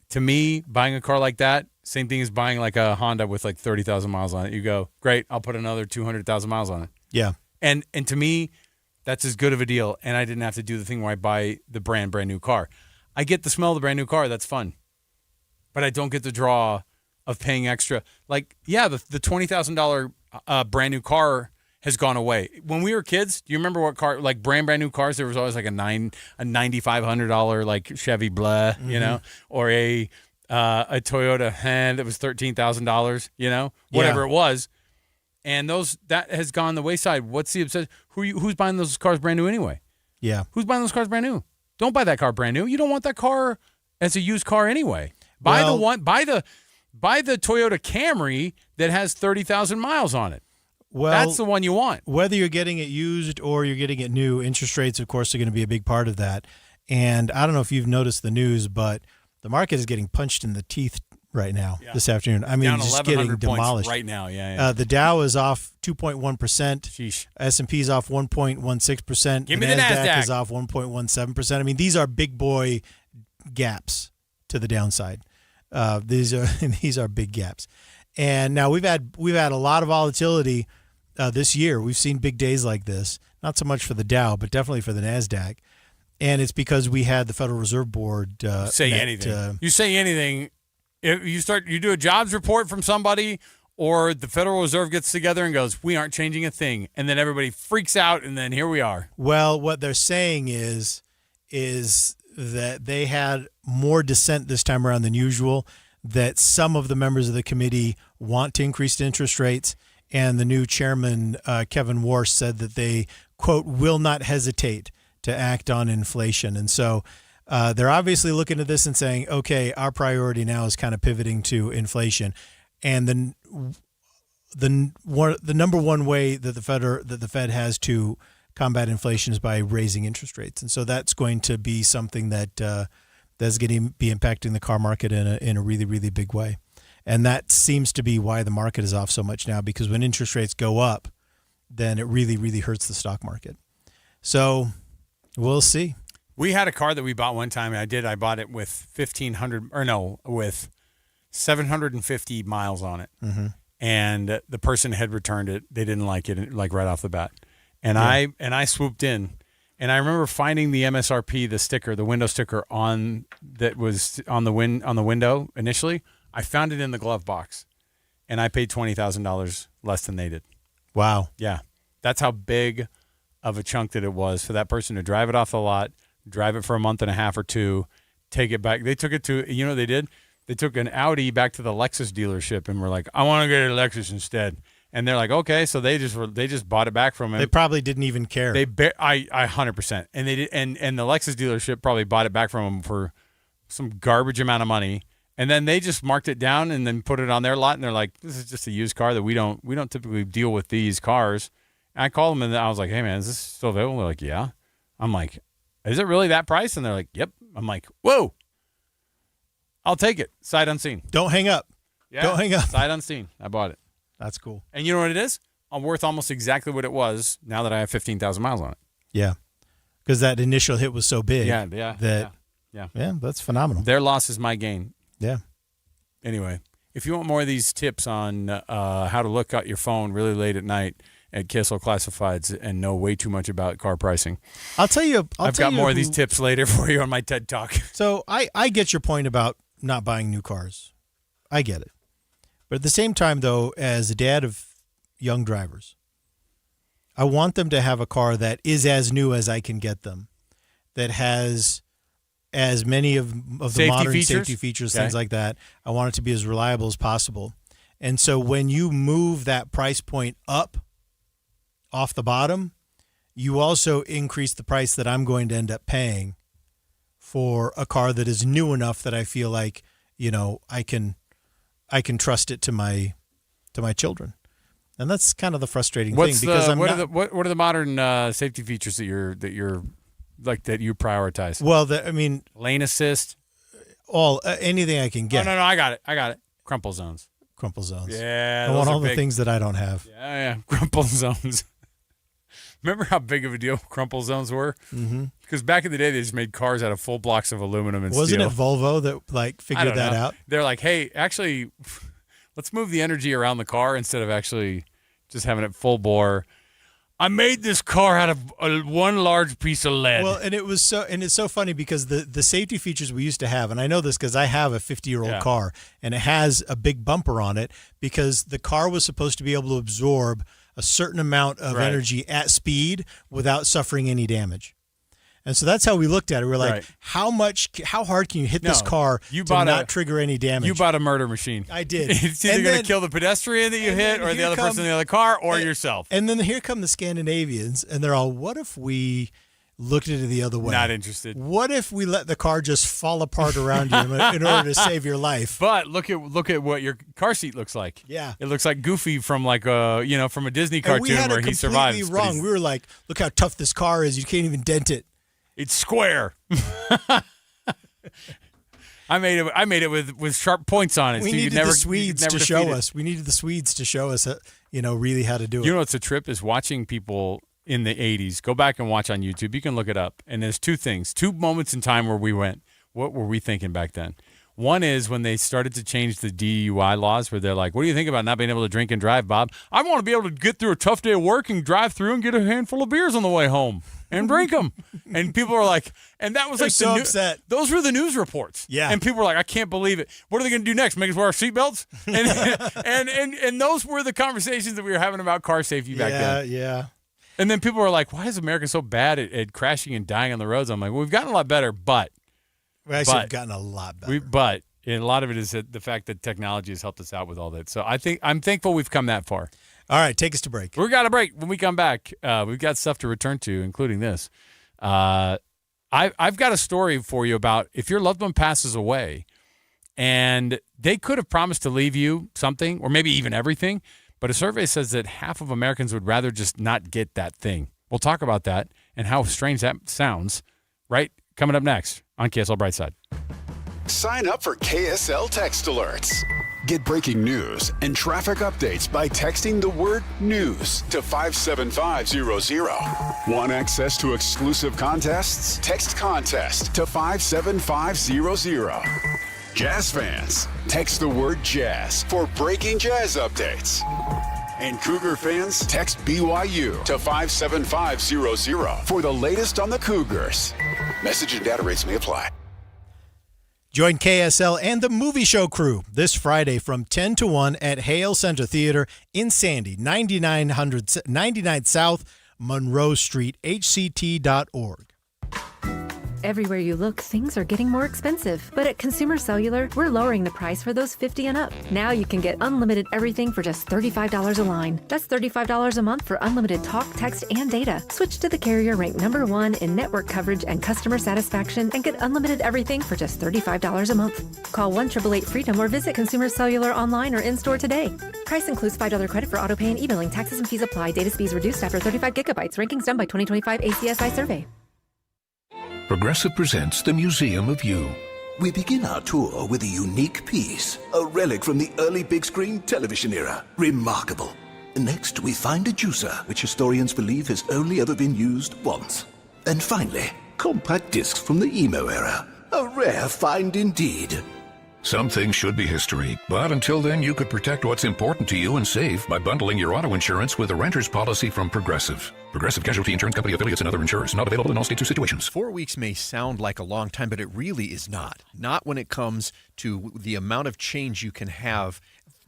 to me, buying a car like that, same thing as buying like a Honda with like 30,000 miles on it. You go, great, I'll put another 200,000 miles on it. Yeah. And to me, that's as good of a deal. And I didn't have to do the thing where I buy the brand new car. I get the smell of the brand new car. That's fun. But I don't get the draw of paying extra. Like, the $20,000 brand new car has gone away. When we were kids, do you remember what car, like brand new cars, there was always like a $9,500 like Chevy blah, or a Toyota Hen that was $13,000, whatever it was. And that has gone the wayside. What's the obsession? Who's buying those cars brand new anyway? Yeah. Who's buying those cars brand new? Don't buy that car brand new. You don't want that car as a used car anyway. Buy the Toyota Camry that has 30,000 miles on it. Well, that's the one you want. Whether you're getting it used or you're getting it new, interest rates, of course, are going to be a big part of that. And I don't know if you've noticed the news, but the market is getting punched in the teeth right now this afternoon. I mean, down just getting demolished right now. Yeah. The Dow is off 2.1%. S&P is off 1.16%. Give me the NASDAQ is off 1.17%. I mean, these are big boy gaps to the downside. These are big gaps. And now we've had a lot of volatility this year. We've seen big days like this. Not so much for the Dow, but definitely for the NASDAQ. And it's because we had the Federal Reserve Board say anything. You say anything. If you do a jobs report from somebody, or the Federal Reserve gets together and goes, we aren't changing a thing. And then everybody freaks out, and then here we are. Well, what they're saying is that they had more dissent this time around than usual, that some of the members of the committee want to increase interest rates, and the new chairman, Kevin Warsh, said that they, quote, will not hesitate to act on inflation. And so they're obviously looking at this and saying, okay, our priority now is kind of pivoting to inflation. And then the number one way that the Fed has to combat inflation is by raising interest rates. And so that's going to be something that's going to be impacting the car market in a really, really big way. And that seems to be why the market is off so much now, because when interest rates go up, then it really, really hurts the stock market. So we'll see. We had a car that we bought one time, and I bought it with 750 miles on it. Mm-hmm. And the person had returned it. They didn't like it, like right off the bat. And I swooped in, and I remember finding the MSRP, the sticker, the window sticker that was on the window initially. I found it in the glove box, and I paid $20,000 less than they did. Wow. Yeah, that's how big of a chunk that it was for that person to drive it off the lot, drive it for a month and a half or two, take it back. They took it to, you know what they did? They took an Audi back to the Lexus dealership and were like, I want to get a Lexus instead. And they're like, okay, so they just bought it back from him. They probably didn't even care. I 100%. And they did, and the Lexus dealership probably bought it back from him for some garbage amount of money. And then they just marked it down and then put it on their lot. And they're like, this is just a used car that we don't typically deal with these cars. And I called them and I was like, hey man, is this still available? They're like, yeah. I'm like, is it really that price? And they're like, yep. I'm like, whoa. I'll take it. Sight unseen. Don't hang up. Yeah. Don't hang up. Sight unseen. I bought it. That's cool. And you know what it is? I'm worth almost exactly what it was now that I have 15,000 miles on it. Yeah. Because that initial hit was so big. Yeah. Yeah, that's phenomenal. Their loss is my gain. Yeah. Anyway, if you want more of these tips on how to look at your phone really late at night at KSL Classifieds and know way too much about car pricing, I'll tell you. I've got more of these tips later for you on my TED Talk. So I get your point about not buying new cars. I get it. But at the same time, though, as a dad of young drivers, I want them to have a car that is as new as I can get them, that has as many of the modern safety features, things like that. I want it to be as reliable as possible. And so when you move that price point up off the bottom, you also increase the price that I'm going to end up paying for a car that is new enough that I feel like, I can trust it to my children. And that's kind of the frustrating thing because what are the modern safety features that you're like that you prioritize? Well, lane assist, anything I can get. No, I got it. Crumple zones. Yeah, I want all the things that I don't have. Yeah, crumple zones. Remember how big of a deal crumple zones were? Mm-hmm. Because back in the day, they just made cars out of full blocks of aluminum and steel. Wasn't it Volvo that figured that out? They're like, hey, actually, let's move the energy around the car instead of actually just having it full bore. I made this car out of one large piece of lead. Well, and it's so funny because the safety features we used to have, and I know this because I have a 50-year-old car, and it has a big bumper on it because the car was supposed to be able to absorb a certain amount of energy at speed without suffering any damage. And so that's how we looked at it. We're like, how hard can you hit this car to not trigger any damage? You bought a murder machine. I did. It's either going to kill the pedestrian that you hit or the other person in the other car or yourself. And then here come the Scandinavians, and they're all, what if we looked at it the other way? Not interested. What if we let the car just fall apart around you in order to save your life? But look at what your car seat looks like. Yeah. It looks like Goofy from from a Disney cartoon where he survives. We had it completely wrong. We were like, look how tough this car is. You can't even dent it. It's square. I made it with sharp points on it. We needed the Swedes to show us. We needed the Swedes to show us, really how to do it. You know what's a trip is watching people in the 80s. Go back and watch on YouTube. You can look it up. And there's two moments in time where we went, what were we thinking back then? One is when they started to change the DUI laws where they're like, what do you think about not being able to drink and drive, Bob? I want to be able to get through a tough day of work and drive through and get a handful of beers on the way home and drink them. And people are like, and that was They're like so upset. Those were the news reports. Yeah. And people were like, I can't believe it. What are they going to do next? Make us wear our seatbelts? And those were the conversations that we were having about car safety back then. Yeah. And then people were like, why is America so bad at crashing and dying on the roads? I'm like, well, we've gotten a lot better, but. We actually have gotten a lot better. But a lot of it is the fact that technology has helped us out with all that. So I'm thankful we've come that far. All right, take us to break. We got a break. When we come back, we've got stuff to return to, including this. I've got a story for you about if your loved one passes away and they could have promised to leave you something or maybe even everything, but a survey says that half of Americans would rather just not get that thing. We'll talk about that and how strange that sounds, right? Coming up next on KSL Brightside. Sign up for KSL Text Alerts. Get breaking news and traffic updates by texting the word news to 57500. Want access to exclusive contests? Text contest to 57500. Jazz fans, text the word jazz for breaking jazz updates. And Cougar fans, text BYU to 57500 for the latest on the Cougars. Message and data rates may apply. Join KSL and the movie show crew this Friday from 10 to 1 at Hale Center Theater in Sandy, 99 South Monroe Street, hct.org. Everywhere you look, things are getting more expensive. But at Consumer Cellular, we're lowering the price for those 50 and up. Now you can get unlimited everything for just $35 a line. That's $35 a month for unlimited talk, text, and data. Switch to the carrier ranked #1 in network coverage and customer satisfaction and get unlimited everything for just $35 a month. Call 1-888-FREEDOM or visit Consumer Cellular online or in-store today. Price includes $5 credit for autopay and e-billing. Taxes and fees apply. Data speeds reduced after 35 gigabytes. Rankings done by 2025 ACSI survey. Progressive presents the Museum of You. We begin our tour with a unique piece, a relic from the early big screen television era. Remarkable. Next, we find a juicer, which historians believe has only ever been used once. And finally, compact discs from the emo era. A rare find indeed. Some things should be history, but until then, you could protect what's important to you and save by bundling your auto insurance with a renter's policy from Progressive. Progressive Casualty Insurance Company affiliates and other insurers. Not available in all states or situations. 4 weeks may sound like a long time, but it really is not. Not when it comes to the amount of change you can have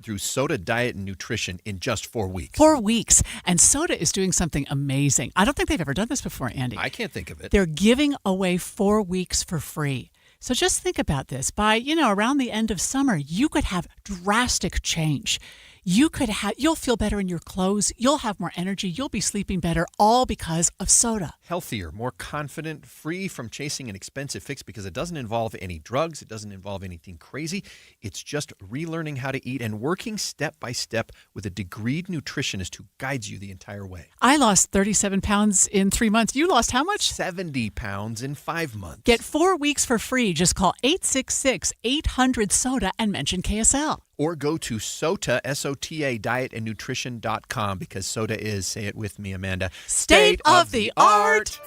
through Soda Diet and Nutrition in just 4 weeks. 4 weeks. And Soda is doing something amazing. I don't think they've ever done this before, Andy. I can't think of it. They're giving away 4 weeks for free. So just think about this. By, around the end of summer, you could have drastic change. You'll feel better in your clothes. You'll have more energy. You'll be sleeping better, all because of Soda. Healthier, more confident, free from chasing an expensive fix because it doesn't involve any drugs. It doesn't involve anything crazy. It's just relearning how to eat and working step by step with a degreed nutritionist who guides you the entire way. I lost 37 pounds in 3 months. You lost how much? 70 pounds in 5 months. Get 4 weeks for free. Just call 866-800-SODA and mention KSL. Or go to SOTA, S-O-T-A, dietandnutrition.com because Soda is, say it with me, Amanda, state of the art.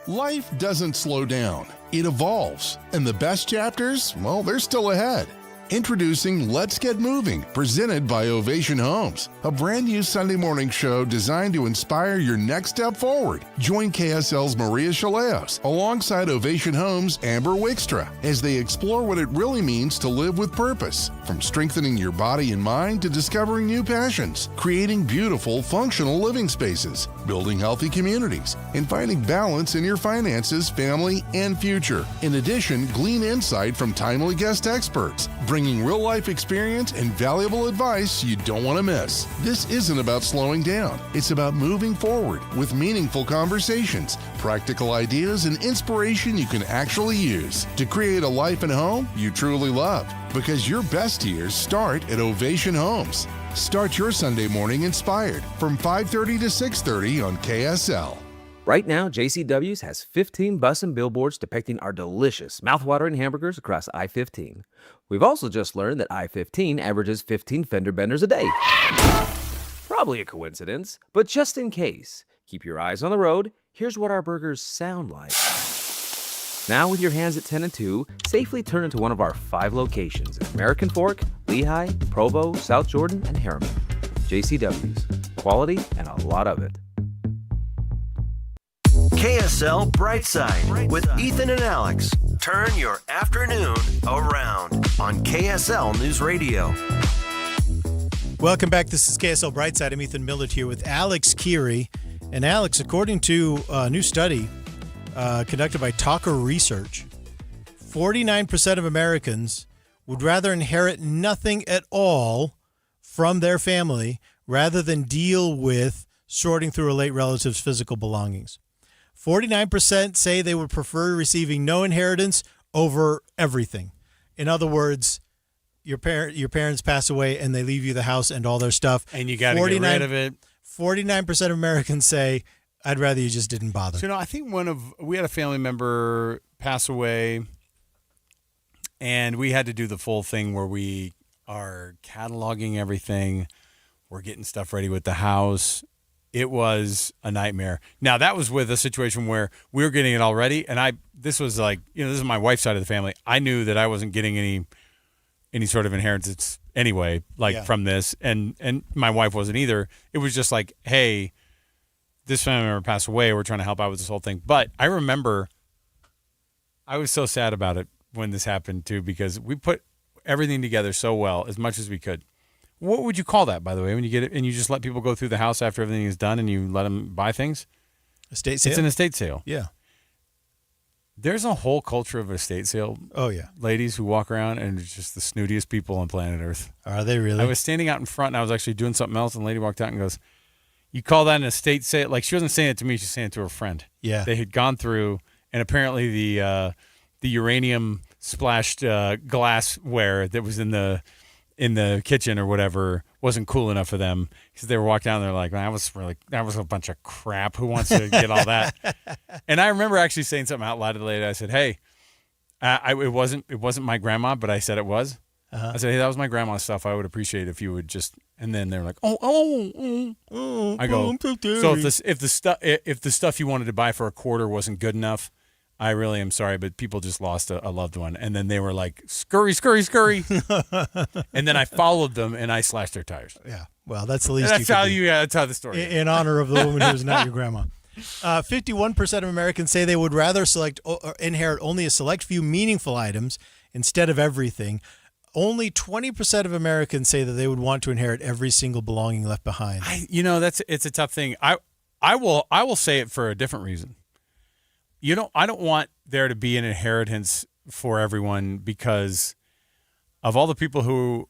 Life doesn't slow down. It evolves. And the best chapters, well, they're still ahead. Introducing Let's Get Moving, presented by Ovation Homes, a brand new Sunday morning show designed to inspire your next step forward. Join KSL's Maria Chaleos alongside Ovation Homes' Amber Wickstra as they explore what it really means to live with purpose, from strengthening your body and mind to discovering new passions, creating beautiful, functional living spaces, building healthy communities, and finding balance in your finances, family, and future. In addition, glean insight from timely guest experts, bringing real-life experience and valuable advice you don't want to miss. This isn't about slowing down. It's about moving forward with meaningful conversations, practical ideas, and inspiration you can actually use to create a life and home you truly love. Because your best years start at Ovation Homes. Start your Sunday morning inspired from 5:30 to 6:30 on KSL. Right now, JCW's has 15 bus and billboards depicting our delicious, mouthwatering hamburgers across I-15. We've also just learned that I-15 averages 15 fender benders a day. Probably a coincidence, but just in case, keep your eyes on the road. Here's what our burgers sound like. Now, with your hands at 10 and 2, safely turn into one of our 5 locations in American Fork, Lehigh, Provo, South Jordan, and Harriman. JCW's. Quality and a lot of it. KSL Brightside with Ethan and Alex. Turn your afternoon around on KSL News Radio. Welcome back. This is KSL Brightside. I'm Ethan Millard here with Alex Keary. And Alex, according to a new study conducted by Talker Research, 49% of Americans would rather inherit nothing at all from their family rather than deal with sorting through a late relative's physical belongings. 49% say they would prefer receiving no inheritance over everything. In other words, your parents pass away and they leave you the house and all their stuff. And you got to get rid of it. 49% of Americans say, I'd rather you just didn't bother. So, I think we had a family member pass away, and we had to do the full thing where we are cataloging everything. We're getting stuff ready with the house. It was a nightmare. Now, that was with a situation where we were getting it all ready, and this was like, this is my wife's side of the family. I knew that I wasn't getting any sort of inheritance anyway, from this, and my wife wasn't either. It was just like, hey, this family member passed away. We're trying to help out with this whole thing. But I remember I was so sad about it when this happened too, because we put everything together so well, as much as we could. What would you call that, by the way, when you get it and you just let people go through the house after everything is done and you let them buy things? Estate sale? It's an estate sale. Yeah. There's a whole culture of estate sale. Oh, yeah. Ladies who walk around and it's just the snootiest people on planet Earth. Are they really? I was standing out in front and I was actually doing something else, and the lady walked out and goes, "You call that an estate sale?" Like, she wasn't saying it to me, she's saying it to her friend. Yeah. They had gone through, and apparently the uranium splashed glassware that was in the kitchen or whatever wasn't cool enough for them, because they were walking down there like, that was a bunch of crap. Who wants to get all that? And I remember actually saying something out loud to the lady. I said, "Hey, it wasn't my grandma, but I said it was." I said, "Hey, that was my grandma's stuff. I would appreciate it if you would just." And then they're like, "Oh." I go, "So if the stuff you wanted to buy for a quarter wasn't good enough, I really am sorry, but people just lost a loved one." And then they were like, "Scurry, scurry, scurry." And then I followed them and I slashed their tires. Yeah. Well, that's the least That's you could how do. that's how the story is. In honor of the woman who is not your grandma. 51% of Americans say they would rather inherit only a select few meaningful items instead of everything. Only 20% of Americans say that they would want to inherit every single belonging left behind. It's a tough thing. I will say it for a different reason. I don't want there to be an inheritance for everyone, because of all the people who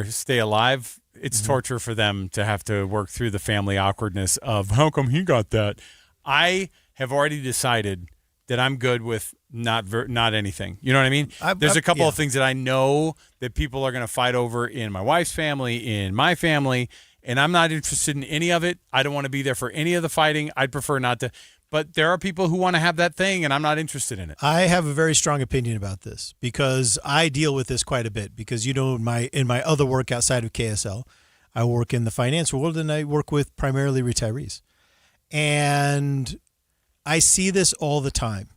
stay alive, it's torture for them to have to work through the family awkwardness of, how come he got that? I have already decided that I'm good with not anything. You know what I mean? There's a couple of things that I know that people are going to fight over in my wife's family, in my family, and I'm not interested in any of it. I don't want to be there for any of the fighting. I'd prefer not to. But there are people who want to have that thing, and I'm not interested in it. I have a very strong opinion about this, because I deal with this quite a bit. Because, in my other work outside of KSL, I work in the finance world, and I work with primarily retirees. And I see this all the time.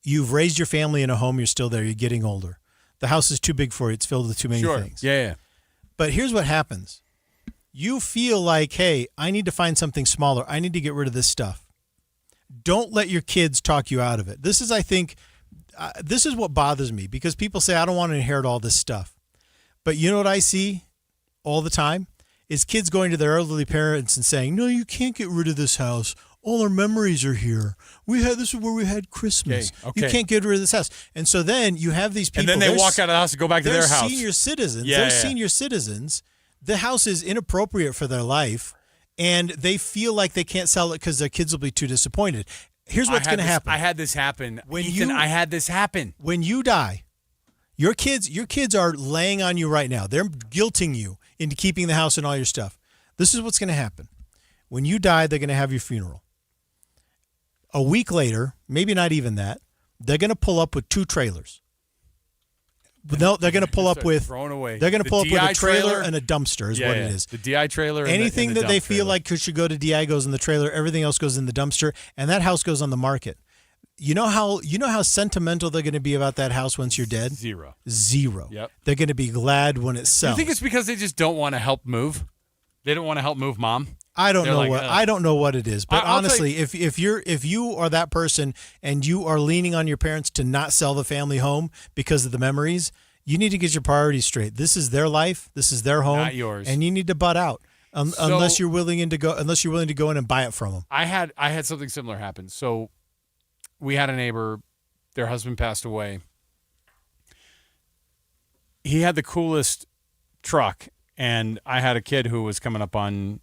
You've raised your family in a home, you're still there, you're getting older. The house is too big for you, it's filled with too many things. Yeah. But here's what happens. You feel like, hey, I need to find something smaller. I need to get rid of this stuff. Don't let your kids talk you out of it. This is, I think, this is what bothers me, because people say, I don't want to inherit all this stuff. But you know what I see all the time? Is kids going to their elderly parents and saying, "No, you can't get rid of this house. All our memories are here. This is where we had Christmas. Okay. You can't get rid of this house." And so then you have these people. And then they walk out of the house and go back to their house. They're senior citizens. Yeah, Senior citizens. The house is inappropriate for their life, and they feel like they can't sell it because their kids will be too disappointed. Here's what's going to happen. I had this happen. I had this happen. When you die, your kids are laying on you right now. They're guilting you into keeping the house and all your stuff. This is what's going to happen. When you die, they're going to have your funeral. A week later, maybe not even that, they're going to pull up with 2 trailers. No, they're going to pull up with thrown away. They're going to pull up with a trailer trailer and a dumpster is what it is. The DI trailer. Anything and the that they dump feel trailer. like should go to DI goes in the trailer. Everything else goes in the dumpster, and that house goes on the market. You know how sentimental they're going to be about that house once you're dead? Zero. Yep. They're going to be glad when it sells. You think it's because they just don't want to help move? They don't want to help move mom? I don't know what it is, but honestly, if you are that person and you are leaning on your parents to not sell the family home because of the memories, you need to get your priorities straight. This is their life, this is their home, not yours, and you need to butt out unless you're willing to go in and buy it from them. I had something similar happen. So we had a neighbor, their husband passed away. He had the coolest truck, and I had a kid who was coming up on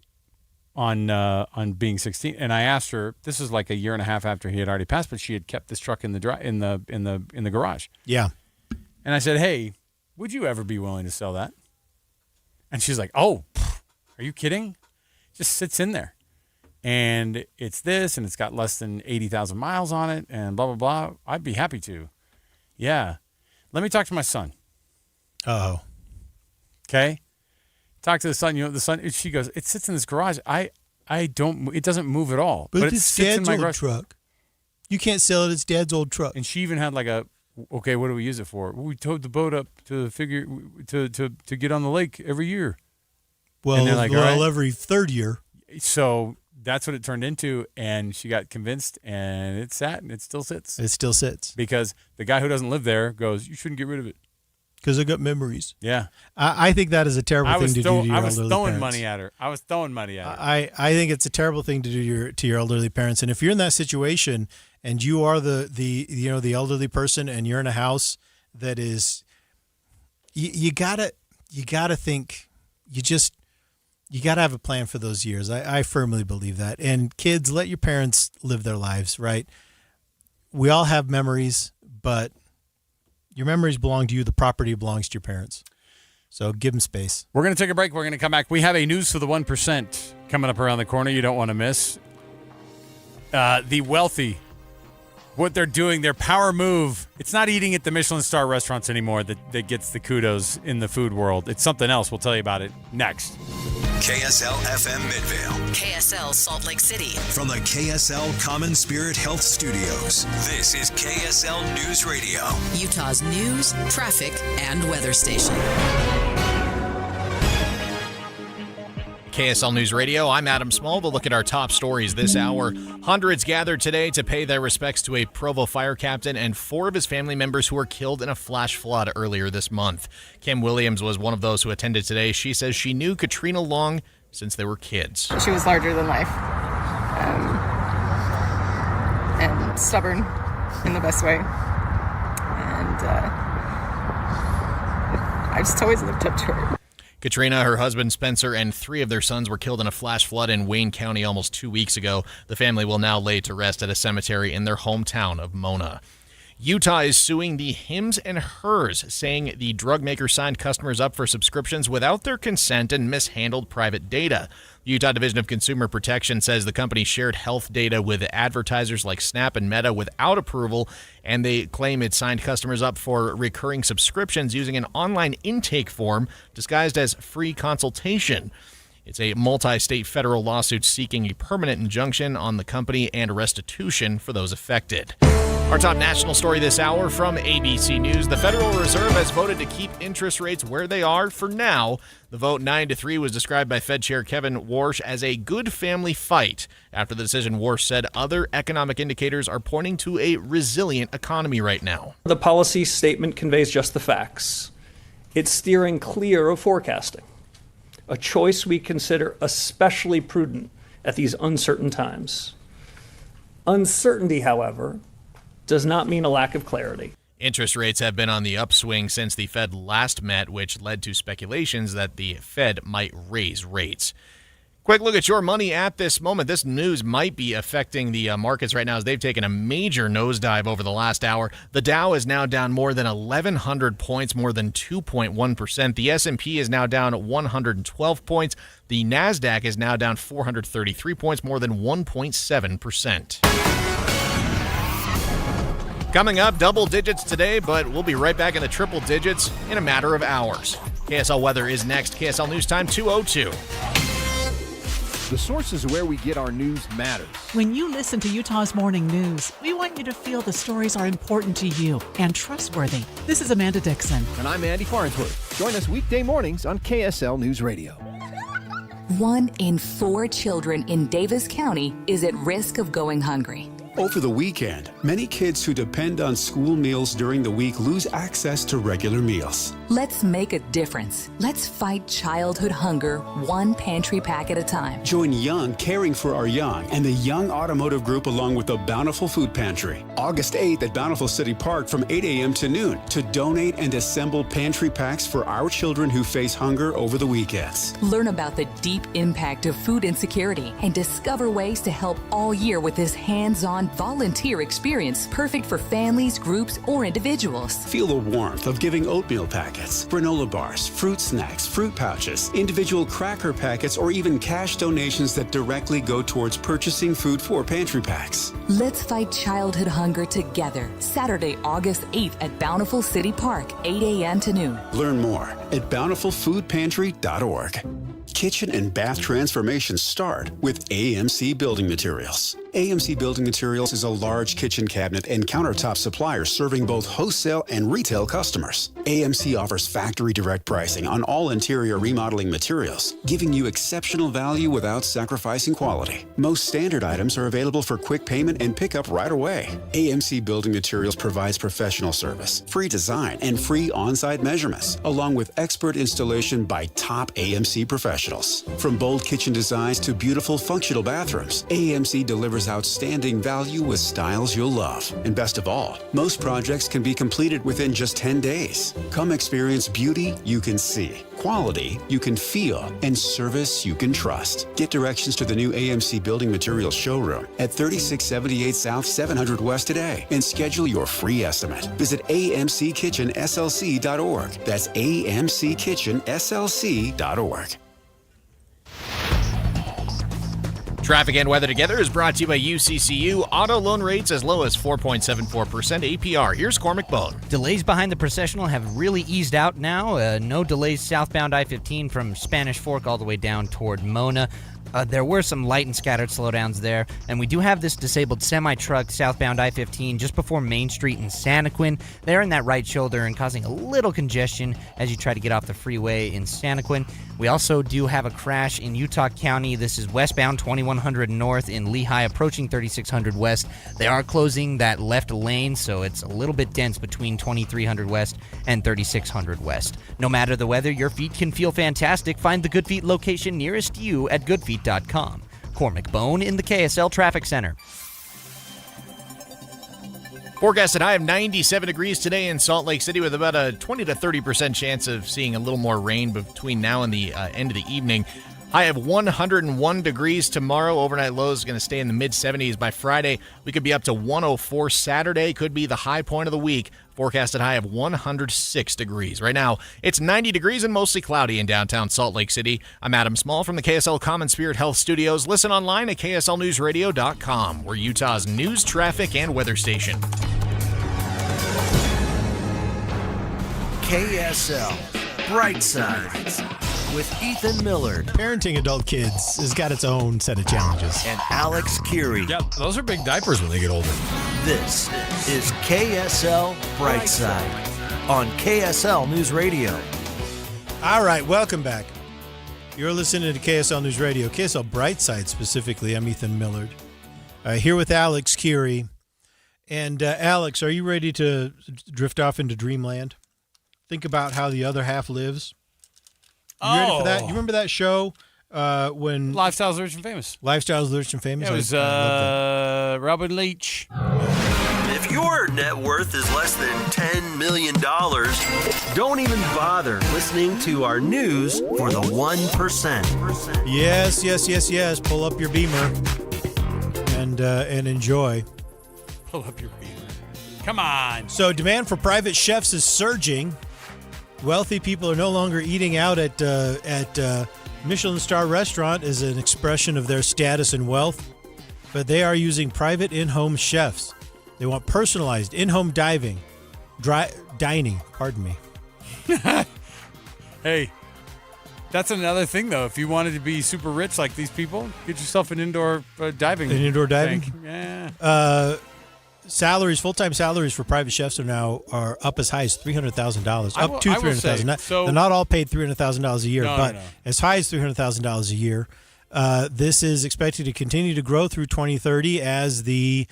being 16, and I asked her. This is like a year and a half after he had already passed, but she had kept this truck in the garage. Yeah, and I said, "Hey, would you ever be willing to sell that?" And she's like, "Oh, are you kidding? It just sits in there, and it's this, and it's got less than 80,000 miles on it, and blah blah blah. I'd be happy to. Yeah, let me talk to my son." Oh. Okay. Talk to the son. The son. She goes, it sits in this garage. I don't. It doesn't move at all. But it it's sits in Dad's my old garage. truck. You can't sell it. It's Dad's old truck. And she even had like a. Okay, what do we use it for? We towed the boat up to get on the lake every year. Well, like, all right. every third year. So that's what it turned into, and she got convinced, and it sat, and it still sits. It still sits. Because the guy who doesn't live there goes, you shouldn't get rid of it. Because I got memories. Yeah. I think that is a terrible thing to do to your elderly parents. I was throwing money at her. I was throwing money at her. I think it's a terrible thing to do to your elderly parents. And if you're in that situation and you are the elderly person and you're in a house that is, you gotta think, you gotta have a plan for those years. I firmly believe that. And kids, let your parents live their lives, right? We all have memories, but your memories belong to you. The property belongs to your parents. So give them space. We're going to take a break. We're going to come back. We have a news for the 1% coming up around the corner you don't want to miss. The wealthy, what they're doing, their power move. It's not eating at the Michelin star restaurants anymore that gets the kudos in the food world. It's something else. We'll tell you about it next. KSL FM Midvale. KSL Salt Lake City. From the KSL Common Spirit Health Studios, this is KSL News Radio. Utah's news, traffic, and weather station. KSL News Radio, I'm Adam Small. We'll look at our top stories this hour. Hundreds gathered today to pay their respects to a Provo fire captain and 4 of his family members who were killed in a flash flood earlier this month. Kim Williams was one of those who attended today. She says she knew Katrina Long since they were kids. She was larger than life and stubborn in the best way. And I just always looked up to her. Katrina, her husband Spencer, and 3 of their sons were killed in a flash flood in Wayne County almost 2 weeks ago. The family will now lay to rest at a cemetery in their hometown of Mona. Utah is suing the Hims and Hers, saying the drug maker signed customers up for subscriptions without their consent and mishandled private data. The Utah Division of Consumer Protection says the company shared health data with advertisers like Snap and Meta without approval, and they claim it signed customers up for recurring subscriptions using an online intake form disguised as free consultation. It's a multi-state federal lawsuit seeking a permanent injunction on the company and restitution for those affected. Our top national story this hour from ABC News. The Federal Reserve has voted to keep interest rates where they are for now. The vote 9-3 was described by Fed Chair Kevin Warsh as a good family fight. After the decision, Warsh said other economic indicators are pointing to a resilient economy right now. The policy statement conveys just the facts. It's steering clear of forecasting, a choice we consider especially prudent at these uncertain times. Uncertainty, however, does not mean a lack of clarity. Interest rates have been on the upswing since the Fed last met, which led to speculations that the Fed might raise rates. Quick look at your money at this moment. This news might be affecting the markets right now as they've taken a major nosedive over the last hour. The Dow is now down more than 1,100 points, more than 2.1%. The S&P is now down 112 points. The NASDAQ is now down 433 points, more than 1.7%. Coming up, double digits today, but we'll be right back in the triple digits in a matter of hours. KSL Weather is next. KSL News Time 2:02. The sources where we get our news matters. When you listen to Utah's Morning News, we want you to feel the stories are important to you and trustworthy. This is Amanda Dixon. And I'm Andy Farnsworth. Join us weekday mornings on KSL News Radio. 1 in 4 children in Davis County is at risk of going hungry. Over the weekend, many kids who depend on school meals during the week lose access to regular meals. Let's make a difference. Let's fight childhood hunger 1 pantry pack at a time. Join Young Caring for Our Young and the Young Automotive Group along with the Bountiful Food Pantry. August 8th at Bountiful City Park from 8 a.m. to noon to donate and assemble pantry packs for our children who face hunger over the weekends. Learn about the deep impact of food insecurity and discover ways to help all year with this hands-on hands-on volunteer experience perfect for families, groups, or individuals. Feel the warmth of giving oatmeal packets, granola bars, fruit snacks, fruit pouches, individual cracker packets, or even cash donations that directly go towards purchasing food for pantry packs. Let's fight childhood hunger together. Saturday, August 8th at Bountiful City Park, 8 a.m. to noon. Learn more at bountifulfoodpantry.org. Kitchen and bath transformations start with AMC Building Materials. AMC Building Materials is a large kitchen cabinet and countertop supplier serving both wholesale and retail customers. AMC offers factory direct pricing on all interior remodeling materials, giving you exceptional value without sacrificing quality. Most standard items are available for quick payment and pickup right away. AMC Building Materials provides professional service, free design, and free on-site measurements, along with expert installation by top AMC professionals. From bold kitchen designs to beautiful functional bathrooms, AMC delivers outstanding value with styles you'll love. And best of all, most projects can be completed within just 10 days. Come experience beauty you can see, quality you can feel, and service you can trust. Get directions to the new AMC Building Materials showroom at 3678 South 700 West today and schedule your free estimate. Visit amckitchenslc.org. That's amckitchenslc.org. Traffic and weather together is brought to you by UCCU. Auto loan rates as low as 4.74% APR. Here's Cormac Bone. Delays behind the processional have really eased out now. No delays southbound I-15 from Spanish Fork all the way down toward Mona. There were some light and scattered slowdowns there, and we do have this disabled semi-truck southbound I-15 just before Main Street in Santaquin. They're in that right shoulder and causing a little congestion as you try to get off the freeway in Santaquin. We also do have a crash in Utah County. This is westbound 2100 north in Lehigh, approaching 3600 west. They are closing that left lane, so it's a little bit dense between 2300 west and 3600 west. No matter the weather, your feet can feel fantastic. Find the Good Feet location nearest you at goodfeet.com. Cormac Bone in the KSL Traffic Center. Forecasted high of 97 degrees today in Salt Lake City with about a 20 to 30% chance of seeing a little more rain between now and the end of the evening. High of 101 degrees tomorrow. Overnight lows is going to stay in the mid-70s. By Friday, we could be up to 104. Saturday could be the high point of the week. Forecasted high of 106 degrees. Right now, it's 90 degrees and mostly cloudy in downtown Salt Lake City. I'm Adam Small from the KSL Common Spirit Health Studios. Listen online at kslnewsradio.com. We're Utah's news, traffic, and weather station. KSL Brightside with Ethan Millard. Parenting adult kids has got its own set of challenges. And Alex Curie. Yeah, those are big diapers when they get older. This is KSL Brightside on KSL News Radio. All right, welcome back. You're listening to KSL News Radio, KSL Brightside specifically. I'm Ethan Millard. Here with Alex Curie. And Alex, are you ready to drift off into dreamland? Think about how the other half lives. You ready for that? You remember that show when Lifestyles Rich and Famous? Lifestyles Rich and Famous. Yeah, it was Robert Leach. If your net worth is less than $10 million, don't even bother listening to our news for the 1%. Yes. Pull up your Beamer and enjoy. Pull up your Beamer. Come on. So demand for private chefs is surging. Wealthy people are no longer eating out at Michelin star restaurant as an expression of their status and wealth, but they are using private in-home chefs. They want personalized in-home dining. Pardon me. Hey, that's another thing though. If you wanted to be super rich like these people, get yourself an indoor diving. An indoor diving. Tank. Yeah. Full-time salaries for private chefs are up as high as $300,000. Up to $300,000. They're not all paid $300,000 a year, but as high as $300,000 a year. This is expected to continue to grow through 2030 as they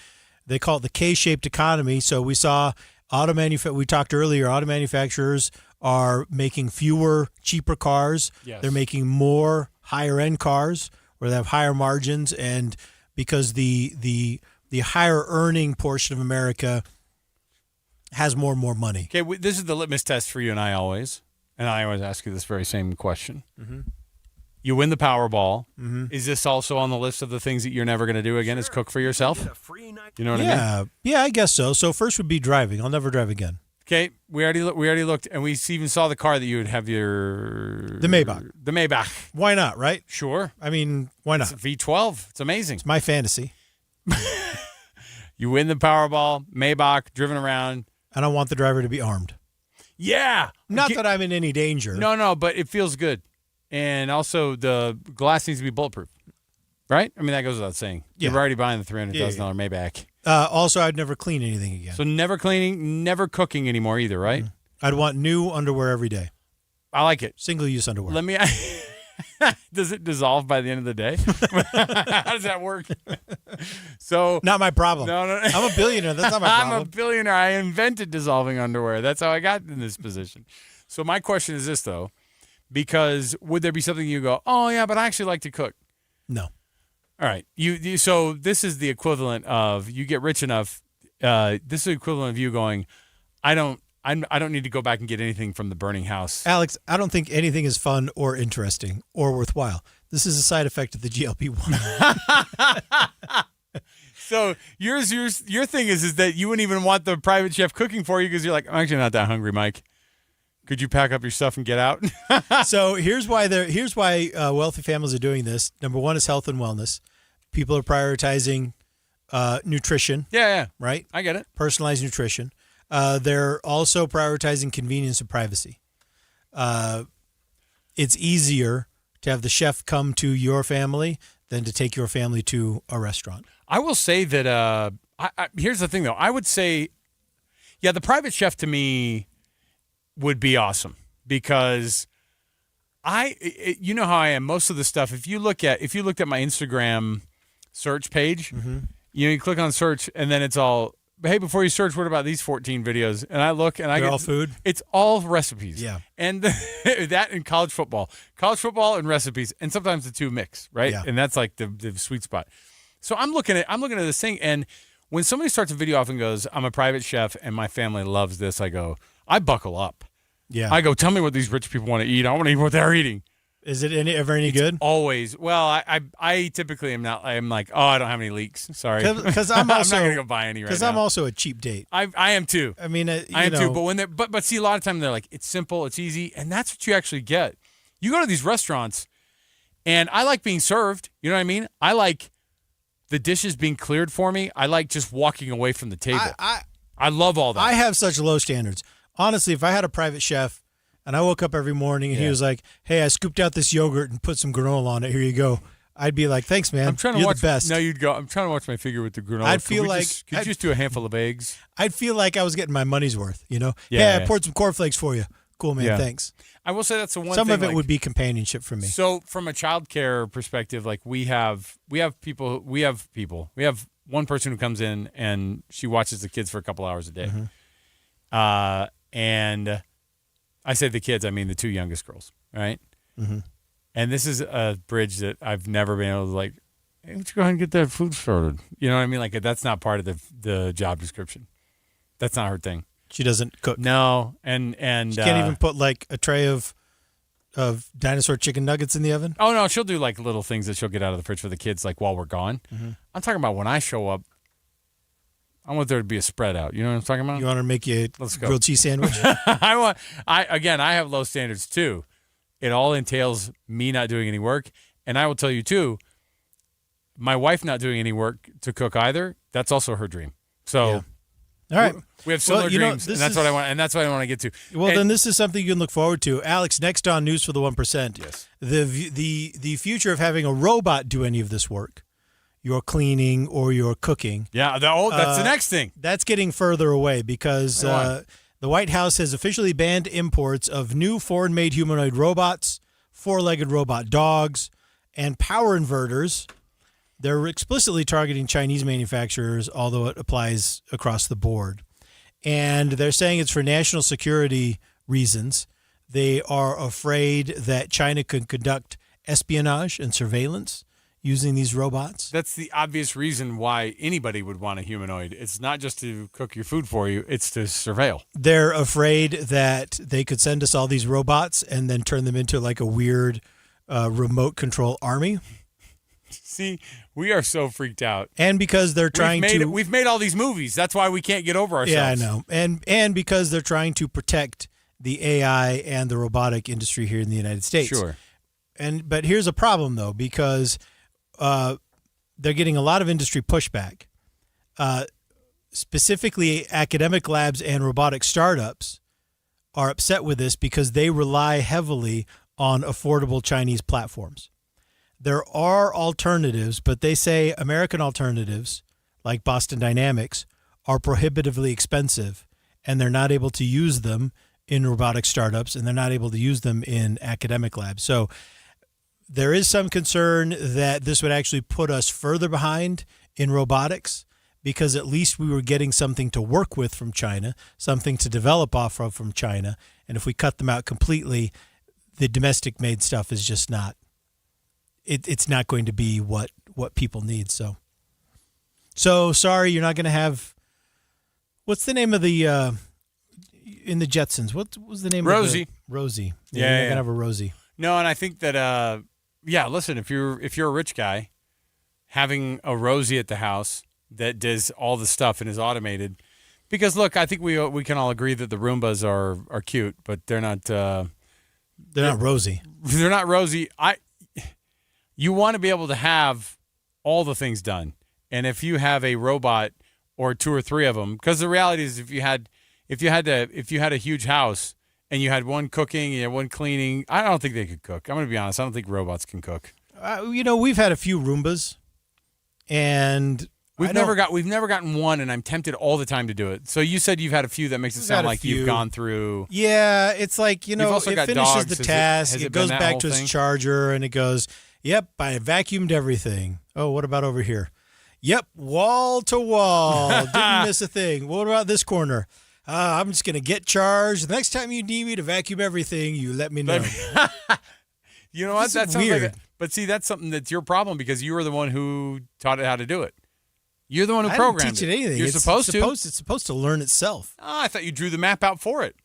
call it the K-shaped economy. So we saw we talked earlier, auto manufacturers are making fewer, cheaper cars. Yes. They're making more higher-end cars where they have higher margins, and because the higher earning portion of America has more and more money. Okay, this is the litmus test for you and I always. And I always ask you this very same question. Mm-hmm. You win the Powerball. Mm-hmm. Is this also on the list of the things that you're never going to do again? Is cook for yourself? You know what I mean? Yeah, I guess so. So first would be driving. I'll never drive again. Okay, we already looked, and we even saw the car that you would have the Maybach. The Maybach. Why not? Right? Sure. I mean, why not? It's a V12. It's amazing. It's my fantasy. You win the Powerball, Maybach, driven around. I don't want the driver to be armed. Yeah. Not that I'm in any danger. No, but it feels good. And also, the glass needs to be bulletproof. Right? I mean, that goes without saying. Yeah. You're already buying the $300,000 Maybach. Also, I'd never clean anything again. So never cleaning, never cooking anymore either, right? I'd want new underwear every day. I like it. Single-use underwear. Let me... Does it dissolve by the end of the day? How does that work? So not my problem. No. I'm a billionaire. That's not my problem. I'm a billionaire. I invented dissolving underwear. That's how I got in this position. So my question is this, though, because would there be something you go, oh, yeah, but I actually like to cook? No. All right. So this is the equivalent of you get rich enough. This is the equivalent of you going, I don't need to go back and get anything from the burning house. Alex, I don't think anything is fun or interesting or worthwhile. This is a side effect of the GLP-1. So your thing is that you wouldn't even want the private chef cooking for you because you're like, I'm actually not that hungry, Mike. Could you pack up your stuff and get out? So here's why wealthy families are doing this. Number one is health and wellness. People are prioritizing nutrition. Yeah. Right? I get it. Personalized nutrition. They're also prioritizing convenience and privacy. It's easier to have the chef come to your family than to take your family to a restaurant. I will say that here's the thing, though. I would say, yeah, the private chef to me would be awesome because you know how I am. Most of the stuff, if you looked at my Instagram search page, you click on search and then it's all, hey, before you search, what about these 14 videos? And I look and I get all food. It's all recipes. Yeah. And that and college football and recipes. And sometimes the two mix, right? Yeah. And that's like the sweet spot. So I'm looking at this thing, and when somebody starts a video off and goes, I'm a private chef and my family loves this, I buckle up. Yeah. I go, tell me what these rich people want to eat. I want to eat what they're eating. Is it ever any good? Always. Well, I typically am not. I'm like, oh, I don't have any leaks. Sorry, because I'm also I'm not gonna go buy any right now. Because I'm also a cheap date. I am too. I mean, I am too. But when they but see, a lot of time they're like, it's simple, it's easy, and that's what you actually get. You go to these restaurants, and I like being served. You know what I mean? I like the dishes being cleared for me. I like just walking away from the table. I love all that. I have such low standards. Honestly, if I had a private chef and I woke up every morning and he was like, hey, I scooped out this yogurt and put some granola on it. Here you go. I'd be like, thanks, man. I'm trying to You're watch the best. No, you'd go. I'm trying to watch my figure with the granola. I'd feel like could you just do a handful of eggs? I'd feel like I was getting my money's worth. You know? Yeah, hey, I poured some cornflakes for you. Cool, man. Yeah. Thanks. I will say that's the one. Some thing, of it would be companionship for me. So from a childcare perspective, like we have one person who comes in and she watches the kids for a couple hours a day. And I say the kids, I mean the two youngest girls, right? And this is a bridge that I've never been able to hey, why don't you go ahead and get that food started? You know what I mean? Like that's not part of the job description. That's not her thing. She doesn't cook. No, and she can't even put like a tray of dinosaur chicken nuggets in the oven. Oh no, she'll do like little things that she'll get out of the fridge for the kids, like while we're gone. I'm talking about when I show up. I want there to be a spread out. You know what I'm talking about? You want her to make you a grilled cheese sandwich? I have low standards too. It all entails me not doing any work, and I will tell you too. My wife not doing any work to cook either. That's also her dream. So. Yeah. All right. We have similar dreams, and that's what I want. And that's what I want to get to. Well, then this is something you can look forward to, Alex. Next on News for the 1%. Yes. The future of having a robot do any of this work, your cleaning or your cooking. Yeah. That's the next thing. That's getting further away because the White House has officially banned imports of new foreign-made humanoid robots, four-legged robot dogs, and power inverters. They're explicitly targeting Chinese manufacturers, although it applies across the board. And they're saying it's for national security reasons. They are afraid that China could conduct espionage and surveillance using these robots. That's the obvious reason why anybody would want a humanoid. It's not just to cook your food for you, it's to surveil. They're afraid that they could send us all these robots and then turn them into like a weird remote control army. See, we are so freaked out. And because they're trying we've made all these movies. That's why we can't get over ourselves. Yeah, I know. And because they're trying to protect the AI and the robotic industry here in the United States. Sure. But here's a problem, though, because they're getting a lot of industry pushback. Specifically, academic labs and robotic startups are upset with this because they rely heavily on affordable Chinese platforms. There are alternatives, but they say American alternatives, like Boston Dynamics, are prohibitively expensive, and they're not able to use them in robotic startups, and they're not able to use them in academic labs. So there is some concern that this would actually put us further behind in robotics, because at least we were getting something to work with from China, something to develop off of from China. And if we cut them out completely, the domestic-made stuff is just not. It's not going to be what people need. So sorry, you're not going to have. What's the name of the in the Jetsons? What was the name? Rosie. Of Rosie. Yeah, you're yeah. going to have a Rosie. No, and I think that listen, if you're a rich guy, having a Rosie at the house that does all the stuff and is automated, because look, I think we can all agree that the Roombas are cute, but they're not. They're not Rosie. They're not Rosie. You want to be able to have all the things done, and if you have a robot or two or three of them, because the reality is, if you had a huge house and you had one cooking and one cleaning, I don't think they could cook. I'm going to be honest. I don't think robots can cook. We've had a few Roombas, and we've never gotten one, and I'm tempted all the time to do it. So you said you've had a few. That makes it sound like you've gone through. Yeah, it's like, it also got finishes dogs. the task. It goes back to thing? its charger, and it goes, yep, I vacuumed everything. Oh, what about over here? Yep, wall to wall. Didn't miss a thing. What about this corner? I'm just going to get charged. The next time you need me to vacuum everything, you let me know. You know what? That sounds weird. But see, that's something that's your problem, because you were the one who taught it how to do it. You're the one who programmed I didn't teach it anything. You're supposed to. It's supposed to learn itself. Oh, I thought you drew the map out for it.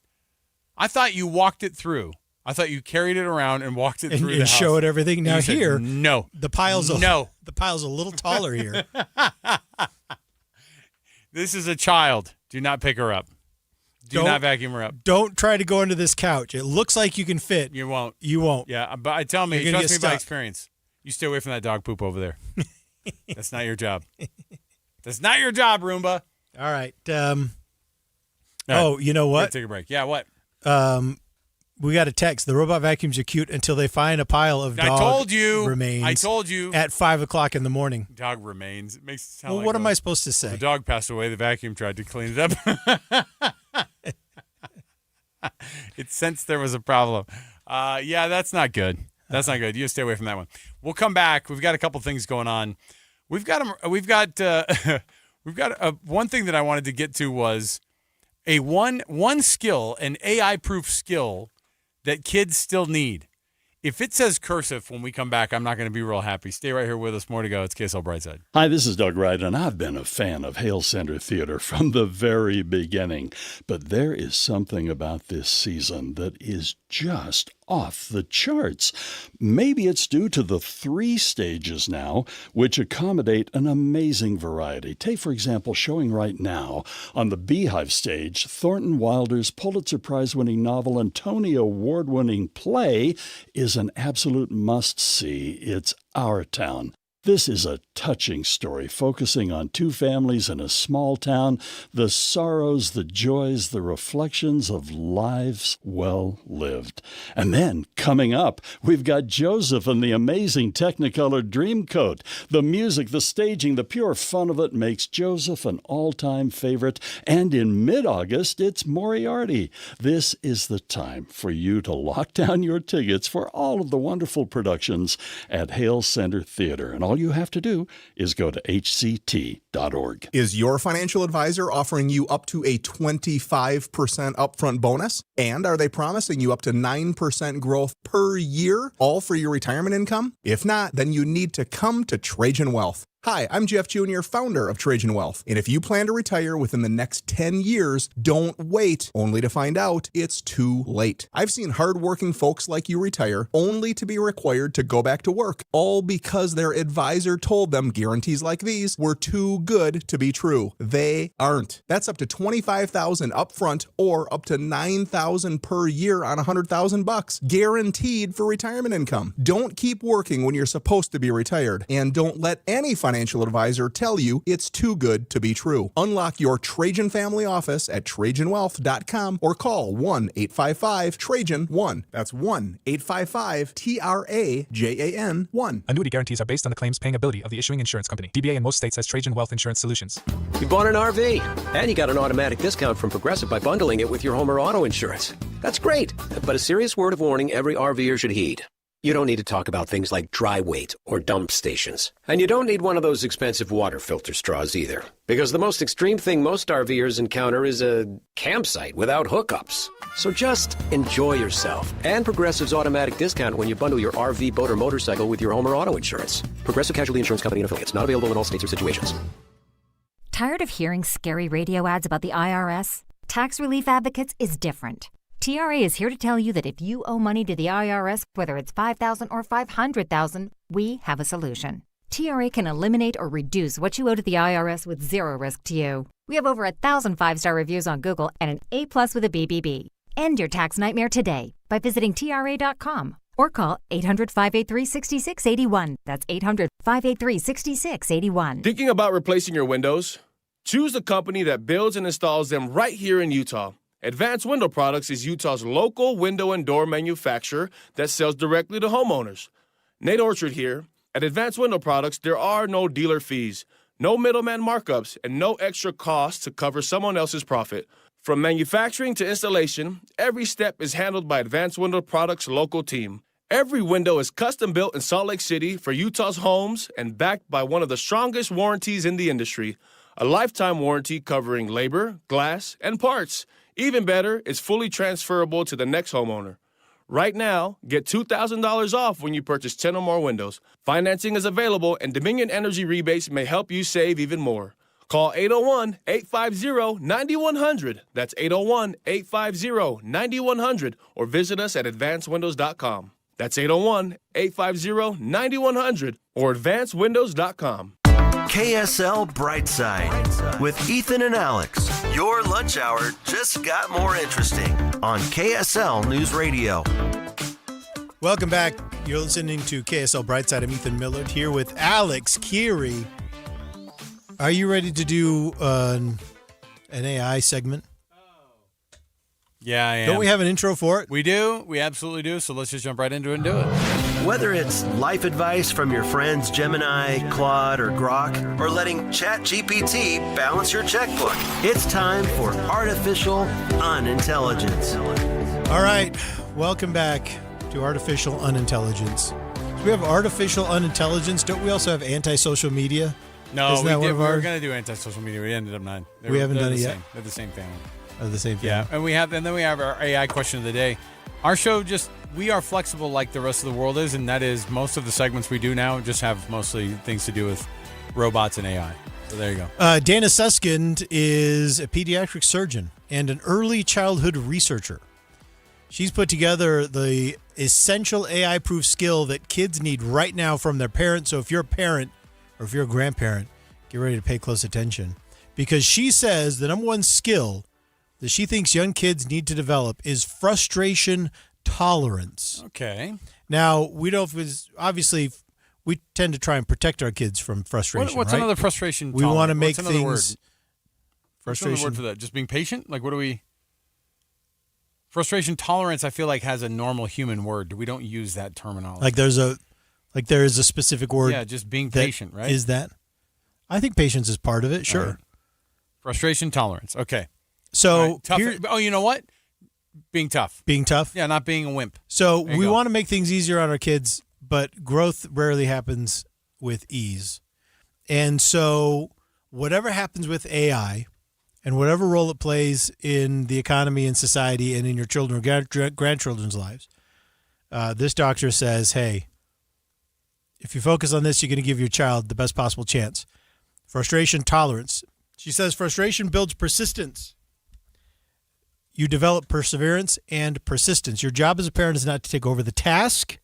I thought you walked it through. I thought you carried it around and walked it through the and house. show it everything. Now said, here, no, the pile's a little taller here. This is a child. Do not pick her up. Do not vacuum her up. Don't try to go into this couch. It looks like you can fit. You won't. You won't. Yeah, but trust me by experience. You stay away from that dog poop over there. That's not your job. That's not your job, Roomba. All right. All right. You know what? Take a break. Yeah, what? We got a text. The robot vacuums are cute until they find a pile of dog remains. I told you. At 5 o'clock in the morning. Dog remains. It makes it sound well, like what am I supposed to say? The dog passed away. The vacuum tried to clean it up. It sensed there was a problem. Yeah, that's not good. That's not good. You stay away from that one. We'll come back. We've got a couple things going on. We've got one thing that I wanted to get to was a one skill, an AI-proof skill that kids still need. If it says cursive when we come back, I'm not going to be real happy. Stay right here with us. More to go. It's KSL Brightside. Hi, this is Doug Wright, and I've been a fan of Hale Center Theater from the very beginning. But there is something about this season that is just off the charts. Maybe it's due to the 3 stages now, which accommodate an amazing variety. Take, for example, showing right now on the Beehive stage, Thornton Wilder's Pulitzer Prize-winning novel and Tony Award-winning play is an absolute must-see. It's Our Town. This is a touching story focusing on 2 families in a small town, the sorrows, the joys, the reflections of lives well lived. And then, coming up, we've got Joseph and the amazing Technicolor Dreamcoat. The music, the staging, the pure fun of it makes Joseph an all-time favorite. And in mid-August, it's Moriarty. This is the time for you to lock down your tickets for all of the wonderful productions at Hale Center Theater. And all you have to do is go to hct.org. Is your financial advisor offering you up to a 25% upfront bonus? And are they promising you up to 9% growth per year, all for your retirement income? If not, then you need to come to Trajan Wealth. Hi, I'm Jeff Jr., founder of Trajan Wealth. And if you plan to retire within the next 10 years, don't wait only to find out it's too late. I've seen hardworking folks like you retire only to be required to go back to work, all because their advisor told them guarantees like these were too good to be true. They aren't. That's up to $25,000 upfront or up to $9,000 per year on $100,000, guaranteed for retirement income. Don't keep working when you're supposed to be retired, and don't let any financial advisor tell you it's too good to be true. Unlock your Trajan family office at TrajanWealth.com or call 1-855-TRAJAN-1. That's 1-855-TRAJAN-1. Annuity guarantees are based on the claims paying ability of the issuing insurance company. DBA in most states has Trajan Wealth Insurance Solutions. You bought an RV, and you got an automatic discount from Progressive by bundling it with your home or auto insurance. That's great, but a serious word of warning every RVer should heed. You don't need to talk about things like dry weight or dump stations. And you don't need one of those expensive water filter straws either. Because the most extreme thing most RVers encounter is a campsite without hookups. So just enjoy yourself and Progressive's automatic discount when you bundle your RV, boat, or motorcycle with your home or auto insurance. Progressive Casualty Insurance Company and affiliates. Not available in all states or situations. Tired of hearing scary radio ads about the IRS? Tax Relief Advocates is different. TRA is here to tell you that if you owe money to the IRS, whether it's $5,000 or $500,000, we have a solution. TRA can eliminate or reduce what you owe to the IRS with zero risk to you. We have over 1,000 5-star reviews on Google and an A+ with a BBB. End your tax nightmare today by visiting TRA.com or call 800-583-6681. That's 800-583-6681. Thinking about replacing your windows? Choose a company that builds and installs them right here in Utah. Advanced Window Products is Utah's local window and door manufacturer that sells directly to homeowners. Nate Orchard here. At Advanced Window Products, there are no dealer fees, no middleman markups, and no extra costs to cover someone else's profit. From manufacturing to installation, every step is handled by Advanced Window Products' local team. Every window is custom built in Salt Lake City for Utah's homes and backed by one of the strongest warranties in the industry, a lifetime warranty covering labor, glass, and parts. Even better, it's fully transferable to the next homeowner. Right now, get $2,000 off when you purchase 10 or more windows. Financing is available, and Dominion Energy rebates may help you save even more. Call 801-850-9100. That's 801-850-9100, or visit us at advancedwindows.com. That's 801-850-9100 or advancedwindows.com. KSL Brightside with Ethan and Alex. Your lunch hour just got more interesting on KSL News Radio. Welcome back. You're listening to KSL Brightside. I'm Ethan Millard here with Alex Keary. Are you ready to do an AI segment? Yeah, I am. Don't we have an intro for it? We do. We absolutely do. So let's just jump right into it and do it. Whether it's life advice from your friends Gemini, Claude, or Grok, or letting ChatGPT balance your checkbook, it's time for artificial unintelligence. All right. Welcome back to Artificial Unintelligence. So we have artificial unintelligence. Don't we also have anti-social media? No, we were going to do anti-social media. We ended up not. We haven't done it yet. They're the same family. Of the same thing. Yeah, and then we have our AI question of the day. Our show we are flexible like the rest of the world is, and that is most of the segments we do now just have mostly things to do with robots and AI. So there you go. Dana Suskind is a pediatric surgeon and an early childhood researcher. She's put together the essential AI-proof skill that kids need right now from their parents. So if you're a parent or if you're a grandparent, get ready to pay close attention. Because she says the number one skill that she thinks young kids need to develop is frustration tolerance. Okay. Now, obviously, we tend to try and protect our kids from frustration. What's right? another frustration We tolerance? want to make What's another things. Word? Frustration. What's another word for that? Just being patient? Like, what do we. Frustration tolerance, I feel like, has a normal human word. We don't use that terminology. Like, there is a specific word. Yeah, just being patient, right? Is that? I think patience is part of it, sure. Right. Frustration tolerance. Okay. So, right. You know what? Being tough. Being tough? Yeah, not being a wimp. So we want to make things easier on our kids, but growth rarely happens with ease. And so whatever happens with AI and whatever role it plays in the economy and society and in your children or grandchildren's lives, this doctor says, hey, If you focus on this, you're going to give your child the best possible chance. Frustration tolerance. She says frustration builds persistence. You develop perseverance and persistence. Your job as a parent is not to take over the task.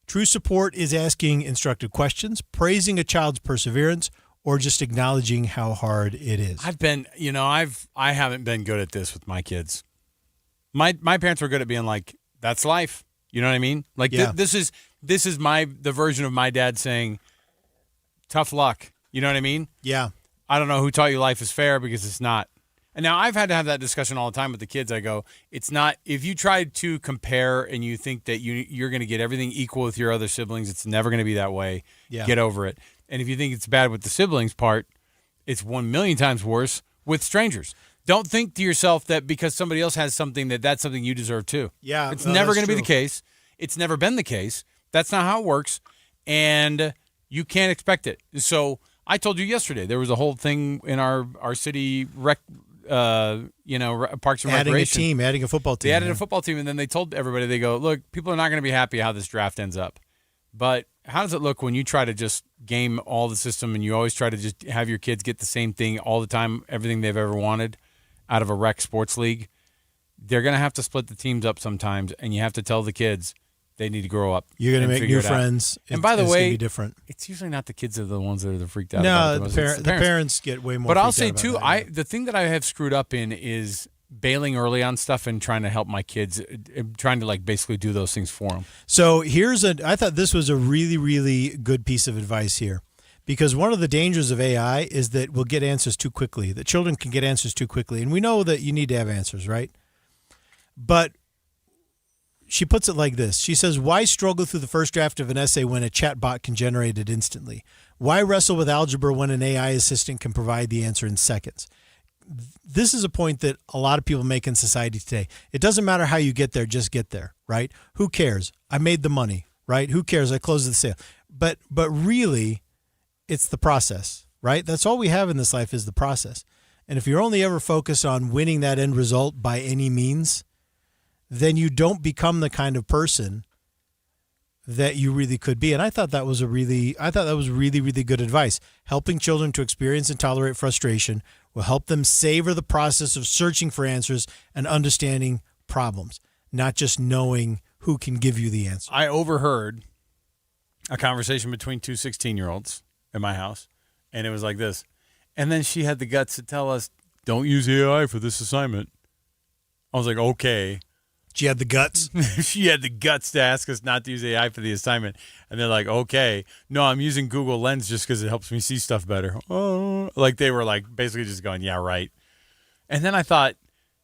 True support is asking instructive questions, praising a child's perseverance, or just acknowledging how hard it is. I haven't been good at this with my kids. My parents were good at being like, that's life. You know what I mean? Like this is the version of my dad saying, tough luck. You know what I mean? Yeah. I don't know who taught you life is fair, because it's not. And now I've had to have that discussion all the time with the kids. I go, it's not, if you try to compare and you think that you're going to get everything equal with your other siblings, it's never going to be that way. Yeah. Get over it. And if you think it's bad with the siblings part, it's 1,000,000 times worse with strangers. Don't think to yourself that because somebody else has something that's something you deserve too. Yeah. It's never going to be the case. It's never been the case. That's not how it works. And you can't expect it. So I told you yesterday, there was a whole thing in our city Parks and Recreation. Adding a football team. They added a football team, and then they told everybody, they go, look, people are not going to be happy how this draft ends up. But how does it look when you try to just game all the system and you always try to just have your kids get the same thing all the time, everything they've ever wanted out of a rec sports league? They're going to have to split the teams up sometimes, and you have to tell the kids they need to grow up. You're going to make new friends. And by the way, be different. It's usually not the kids that are the ones that are freaked out. No, about the parents get way more. But I'll freaked say out too, about that. the thing that I have screwed up in is bailing early on stuff and trying to help my kids, trying to like basically do those things for them. So I thought this was a really, really good piece of advice here, because one of the dangers of AI is that we'll get answers too quickly, that children can get answers too quickly. And we know that you need to have answers, right? But she puts it like this. She says, why struggle through the first draft of an essay when a chatbot can generate it instantly? Why wrestle with algebra when an AI assistant can provide the answer in seconds? This is a point that a lot of people make in society today. It doesn't matter how you get there, just get there, right? Who cares? I made the money, right? Who cares? I closed the sale. But really, it's the process, right? That's all we have in this life is the process. And if you're only ever focused on winning that end result by any means, then you don't become the kind of person that you really could be. And I thought that was really, really good advice. Helping children to experience and tolerate frustration will help them savor the process of searching for answers and understanding problems, not just knowing who can give you the answer. I overheard a conversation between two 16-year-olds in my house, and it was like this. And then she had the guts to tell us, don't use AI for this assignment. I was like, okay. She had the guts? She had the guts to ask us not to use AI for the assignment. And they're like, okay. No, I'm using Google Lens just because it helps me see stuff better. Oh, like they were like basically just going, yeah, right. And then I thought,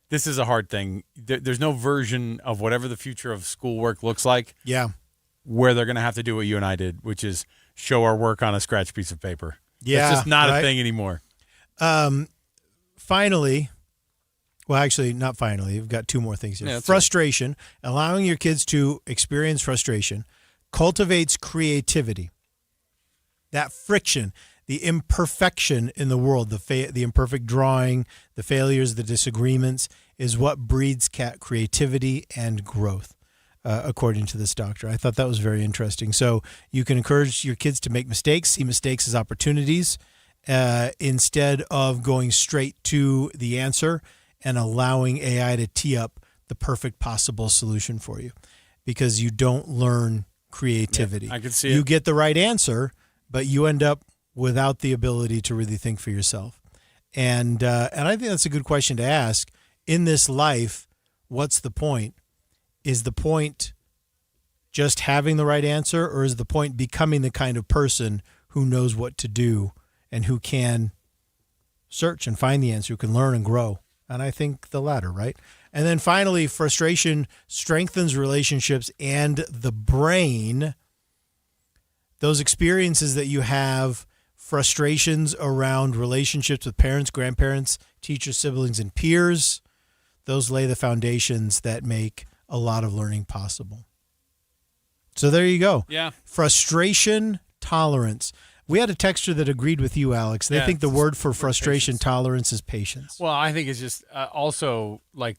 this is a hard thing. There's no version of whatever the future of schoolwork looks like. Yeah. Where they're going to have to do what you and I did, which is show our work on a scratch piece of paper. Yeah. It's just not a thing anymore. Finally, well, actually, not finally. We've got two more things here. Yeah, frustration. Right. Allowing your kids to experience frustration cultivates creativity. That friction, the imperfection in the world, the imperfect drawing, the failures, the disagreements, is what breeds creativity and growth, according to this doctor. I thought that was very interesting. So you can encourage your kids to make mistakes, see mistakes as opportunities, instead of going straight to the answer and allowing AI to tee up the perfect possible solution for you, because you don't learn creativity. Yeah, I can see you it. get the right answer, but you end up without the ability to really think for yourself. And I think that's a good question to ask. In this life, what's the point? Is the point just having the right answer, or is the point becoming the kind of person who knows what to do and who can search and find the answer, who can learn and grow? And I think the latter, right? And then finally, frustration strengthens relationships and the brain. Those experiences that you have, frustrations around relationships with parents, grandparents, teachers, siblings, and peers, those lay the foundations that make a lot of learning possible. So there you go. Yeah. Frustration tolerance. We had a texter that agreed with you, Alex. They think the word for frustration tolerance is patience. Well, I think it's just also like,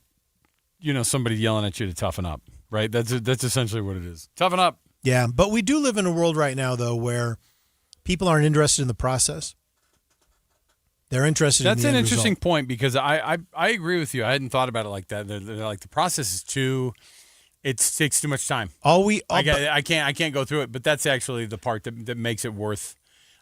somebody yelling at you to toughen up, right? That's essentially what it is. Toughen up. Yeah, but we do live in a world right now, though, where people aren't interested in the process. They're interested in the end result. That's an interesting point because I agree with you. I hadn't thought about it like that. They're like the process is it takes too much time. I can't go through it, but that's actually the part that makes it worth.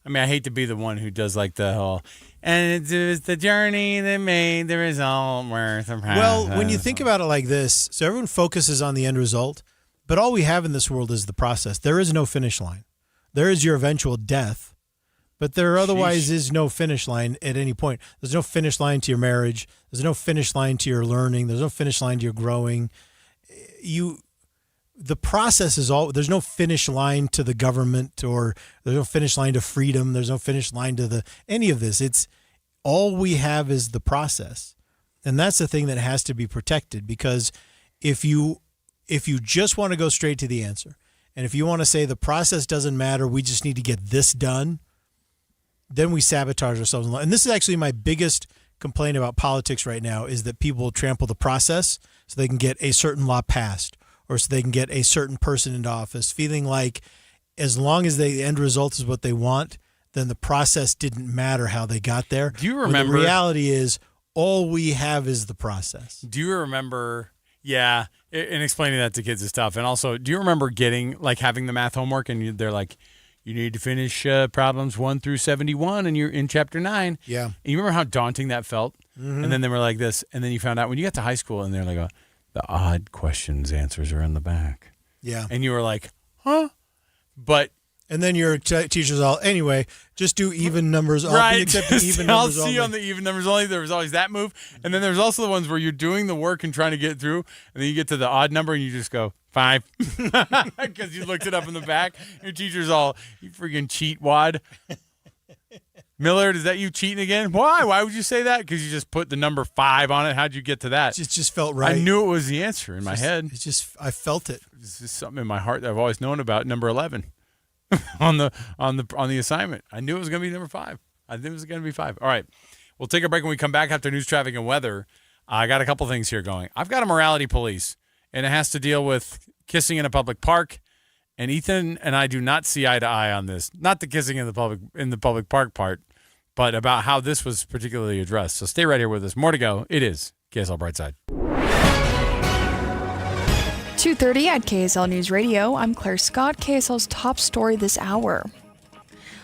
I mean, I hate to be the one who does like the whole, and it was the journey that made the result worth the process. Well, when you think about it like this, so everyone focuses on the end result, but all we have in this world is the process. There is no finish line. There is your eventual death, but there otherwise is no finish line at any point. There's no finish line to your marriage. There's no finish line to your learning. There's no finish line to your growing. The process is all. There's no finish line to the government, or there's no finish line to freedom. There's no finish line to any of this. It's all we have is the process, and that's the thing that has to be protected. Because if you just want to go straight to the answer, and if you want to say the process doesn't matter, we just need to get this done, then we sabotage ourselves. And this is actually my biggest complaint about politics right now, is that people trample the process so they can get a certain law passed, or so they can get a certain person into office, feeling like as long as the end result is what they want, then the process didn't matter how they got there. Do you remember? The reality is all we have is the process. Do you remember? Yeah, and explaining that to kids is tough. And also, do you remember having the math homework and they're like, you need to finish problems 1 through 71 and you're in chapter 9. Yeah. And you remember how daunting that felt? Mm-hmm. And then they were like this. And then you found out when you got to high school and they're like, the odd questions answers are in the back. Yeah. And you were like, huh? And then your teacher's all, anyway, just do even numbers. I'll be accepting even numbers I'll see you on the even numbers only. There was always that move. And then there's also the ones where you're doing the work and trying to get through, and then you get to the odd number and you just go, 5. Because you looked it up in the back. Your teacher's all, you freaking cheat wad. Millard, is that you cheating again? Why? Why would you say that? Because you just put the number 5 on it. How'd you get to that? It just felt right. I knew it was the answer in my head. I felt it. It's just something in my heart that I've always known about. Number 11 on the assignment. I knew it was going to be number 5. I knew it was going to be 5. All right, we'll take a break when we come back after news, traffic, and weather. I got a couple things here going. I've got a morality police, and it has to deal with kissing in a public park. And Ethan and I do not see eye to eye on this. Not the kissing in the public park part, but about how this was particularly addressed. So stay right here with us. More to go. It is KSL Brightside. 2:30 at KSL News Radio. I'm Claire Scott. KSL's top story this hour.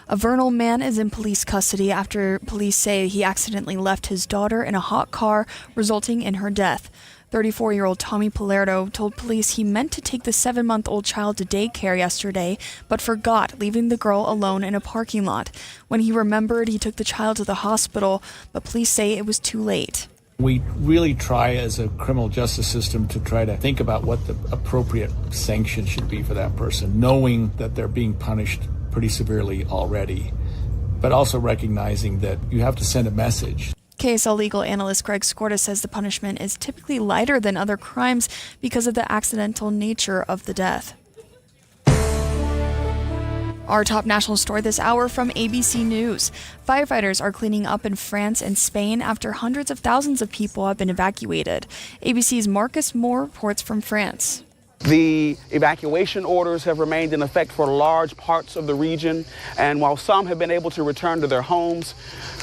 A Vernal man is in police custody after police say he accidentally left his daughter in a hot car, resulting in her death. 34-year-old Tommy Palerdo told police he meant to take the 7-month-old child to daycare yesterday, but forgot, leaving the girl alone in a parking lot. When he remembered, he took the child to the hospital, but police say it was too late. We really try as a criminal justice system to try to think about what the appropriate sanction should be for that person, knowing that they're being punished pretty severely already, but also recognizing that you have to send a message. KSL legal analyst Greg Skorda says the punishment is typically lighter than other crimes because of the accidental nature of the death. Our top national story this hour from ABC News. Firefighters are cleaning up in France and Spain after hundreds of thousands of people have been evacuated. ABC's Marcus Moore reports from France. The evacuation orders have remained in effect for large parts of the region, and while some have been able to return to their homes,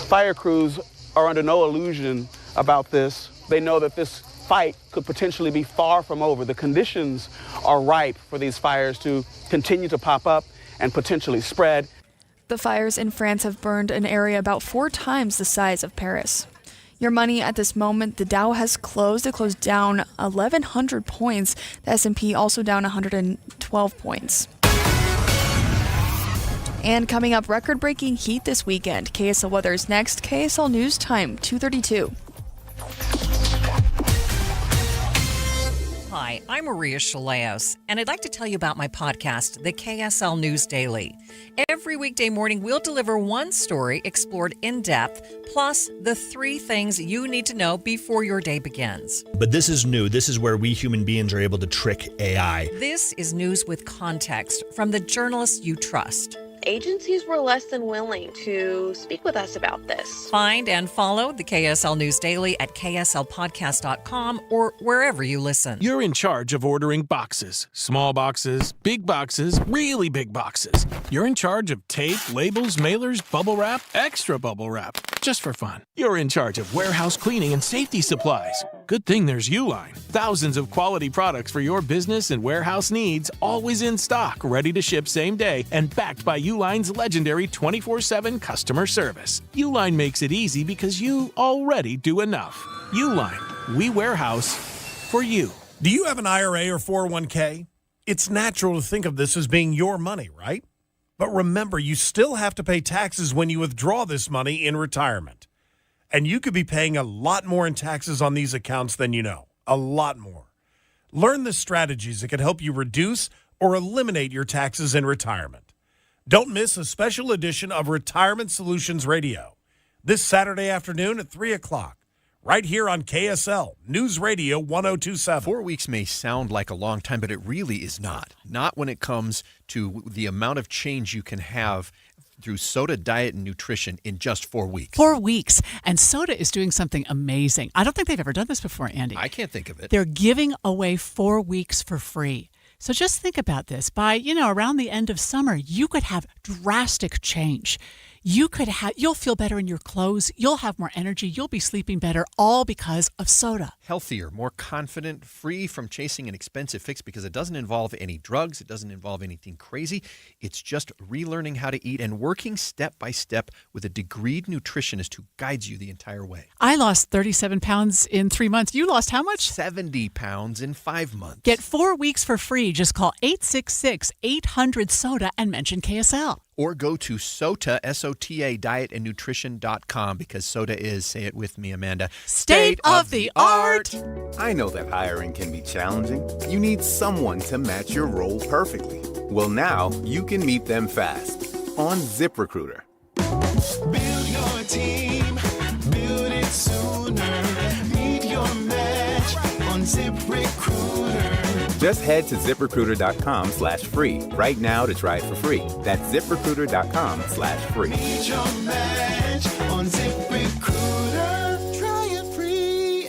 fire crews are under no illusion about this. They know that this fight could potentially be far from over. The conditions are ripe for these fires to continue to pop up and potentially spread. The fires in France have burned an area about 4 times the size of Paris. Your money at this moment, the Dow has closed. It closed down 1,100 points. The S&P also down 112 points. And coming up, record-breaking heat this weekend. KSL weather is next. KSL News Time, 2:32. Hi, I'm Maria Chaleos, and I'd like to tell you about my podcast, the KSL News Daily. Every weekday morning, we'll deliver one story explored in depth, plus the 3 things you need to know before your day begins. But this is new. This is where we human beings are able to trick AI. This is news with context from the journalists you trust. agencies were less than willing to speak with us about this. Find and follow the KSL News Daily at kslpodcast.com or wherever you listen. You're in charge of ordering boxes. Small boxes, big boxes, really big boxes. You're in charge of tape, labels, mailers, bubble wrap, extra bubble wrap. Just for fun. You're in charge of warehouse cleaning and safety supplies. Good thing there's Uline. Thousands of quality products for your business and warehouse needs, always in stock, ready to ship same day, and backed by Uline's legendary 24/7 customer service. Uline makes it easy because you already do enough. Uline, we warehouse for you. Do you have an IRA or 401k? It's natural to think of this as being your money, right? But remember, you still have to pay taxes when you withdraw this money in retirement. And you could be paying a lot more in taxes on these accounts than you know. A lot more. Learn the strategies that can help you reduce or eliminate your taxes in retirement. Don't miss a special edition of Retirement Solutions Radio this Saturday afternoon at 3 o'clock. Right here on KSL News Radio 1027. 4 weeks may sound like a long time, but it really is not. Not when it comes to the amount of change you can have through Soda Diet and Nutrition in just 4 weeks. 4 weeks. And Soda is doing something amazing. I don't think they've ever done this before, Andy. I can't think of it. They're giving away 4 weeks for free. So just think about this. By, around the end of summer, you could have drastic change. You'll feel better in your clothes. You'll have more energy. You'll be sleeping better, all because of Soda. Healthier, more confident, free from chasing an expensive fix because it doesn't involve any drugs. It doesn't involve anything crazy. It's just relearning how to eat and working step by step with a degreed nutritionist who guides you the entire way. I lost 37 pounds in 3 months. You lost how much? 70 pounds in 5 months. Get 4 weeks for free. Just call 866-800-SODA and mention KSL. Or go to SOTA, S-O-T-A, dietandnutrition.com because Soda is, say it with me, Amanda, state of the art. I know that hiring can be challenging. You need someone to match your role perfectly. Well, now you can meet them fast on ZipRecruiter. Build your team, build it sooner. Meet your match on ZipRecruiter. Just head to ZipRecruiter.com/free right now to try it for free. That's ZipRecruiter.com/free. Meet your match on ZipRecruiter. Try it free.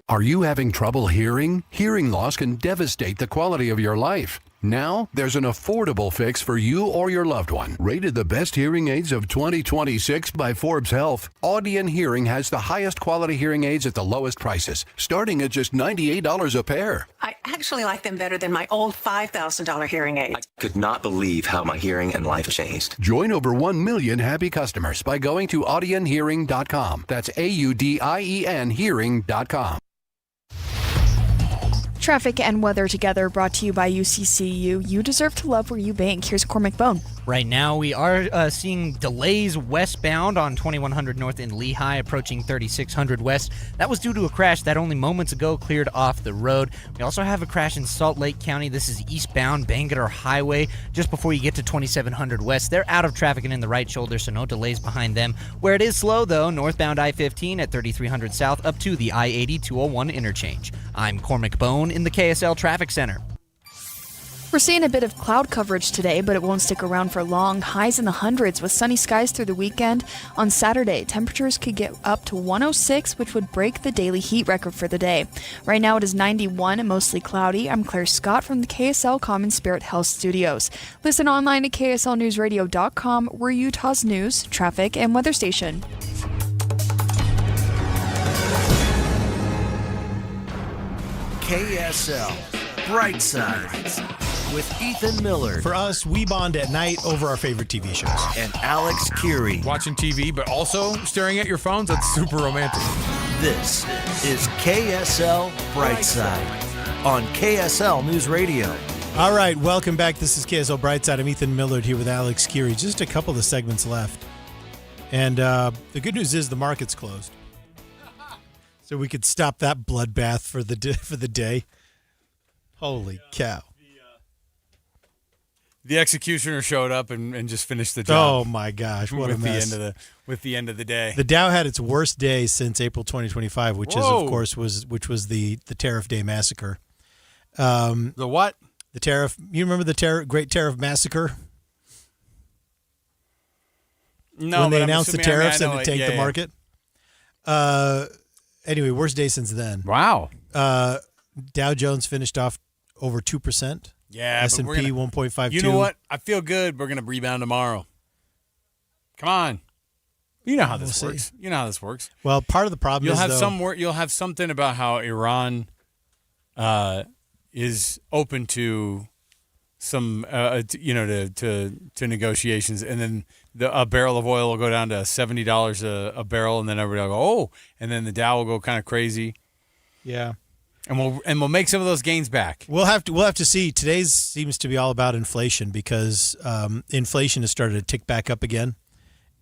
Are you having trouble hearing? Hearing loss can devastate the quality of your life. Now, there's an affordable fix for you or your loved one. Rated the best hearing aids of 2026 by Forbes Health, Audion Hearing has the highest quality hearing aids at the lowest prices, starting at just $98 a pair. I actually like them better than my old $5,000 hearing aid. I could not believe how my hearing and life changed. Join over 1 million happy customers by going to audionhearing.com. That's AUDIEN hearing.com. Traffic and weather together brought to you by UCCU. You deserve to love where you bank. Here's Cormac Bone. Right now, we are seeing delays westbound on 2100 North in Lehigh, approaching 3600 West. That was due to a crash that only moments ago cleared off the road. We also have a crash in Salt Lake County. This is eastbound Bangerter Highway, just before you get to 2700 West. They're out of traffic and in the right shoulder, so no delays behind them. Where it is slow, though, northbound I-15 at 3300 South up to the I-80-201 interchange. I'm Cormac Bone in the KSL Traffic Center. We're seeing a bit of cloud coverage today, but it won't stick around for long. Highs in the hundreds with sunny skies through the weekend. On Saturday, temperatures could get up to 106, which would break the daily heat record for the day. Right now it is 91 and mostly cloudy. I'm Claire Scott from the KSL Common Spirit Health Studios. Listen online at kslnewsradio.com. We're Utah's news, traffic, and weather station. KSL Brightside with Ethan Miller. For us, we bond at night over our favorite TV shows. And Alex Curie. Watching TV, but also staring at your phones? That's super romantic. This is KSL Brightside on KSL News Radio. All right, welcome back. This is KSL Brightside. I'm Ethan Millard here with Alex Curie. Just a couple of segments left. And the good news is the market's closed. So we could stop that bloodbath for the day. Holy cow. The executioner showed up and just finished the job. Oh my gosh, what a mess. With the end of the day. The Dow had its worst day since April 2025, which was the Tariff Day massacre. The what? The tariff. You remember the Great Tariff Massacre? No, when they but I'm announced the assuming- I mean, tariffs I and know it it. tanked Yeah, the yeah. market. Anyway, worst day since then. Wow. Dow Jones finished off over 2%. Yeah, but S&P we're gonna- 1.52. You know what? I feel good. We're going to rebound tomorrow. Come on. You know how this We'll works. You know how this works. Well, part of the problem You'll is have though, you'll have something about how Iran is open to some to negotiations, and then a barrel of oil will go down to $70 a barrel, and then everybody will go, oh, and then the Dow will go kind of crazy. Yeah. And we'll make some of those gains back. We'll have to see. Today's seems to be all about inflation because inflation has started to tick back up again,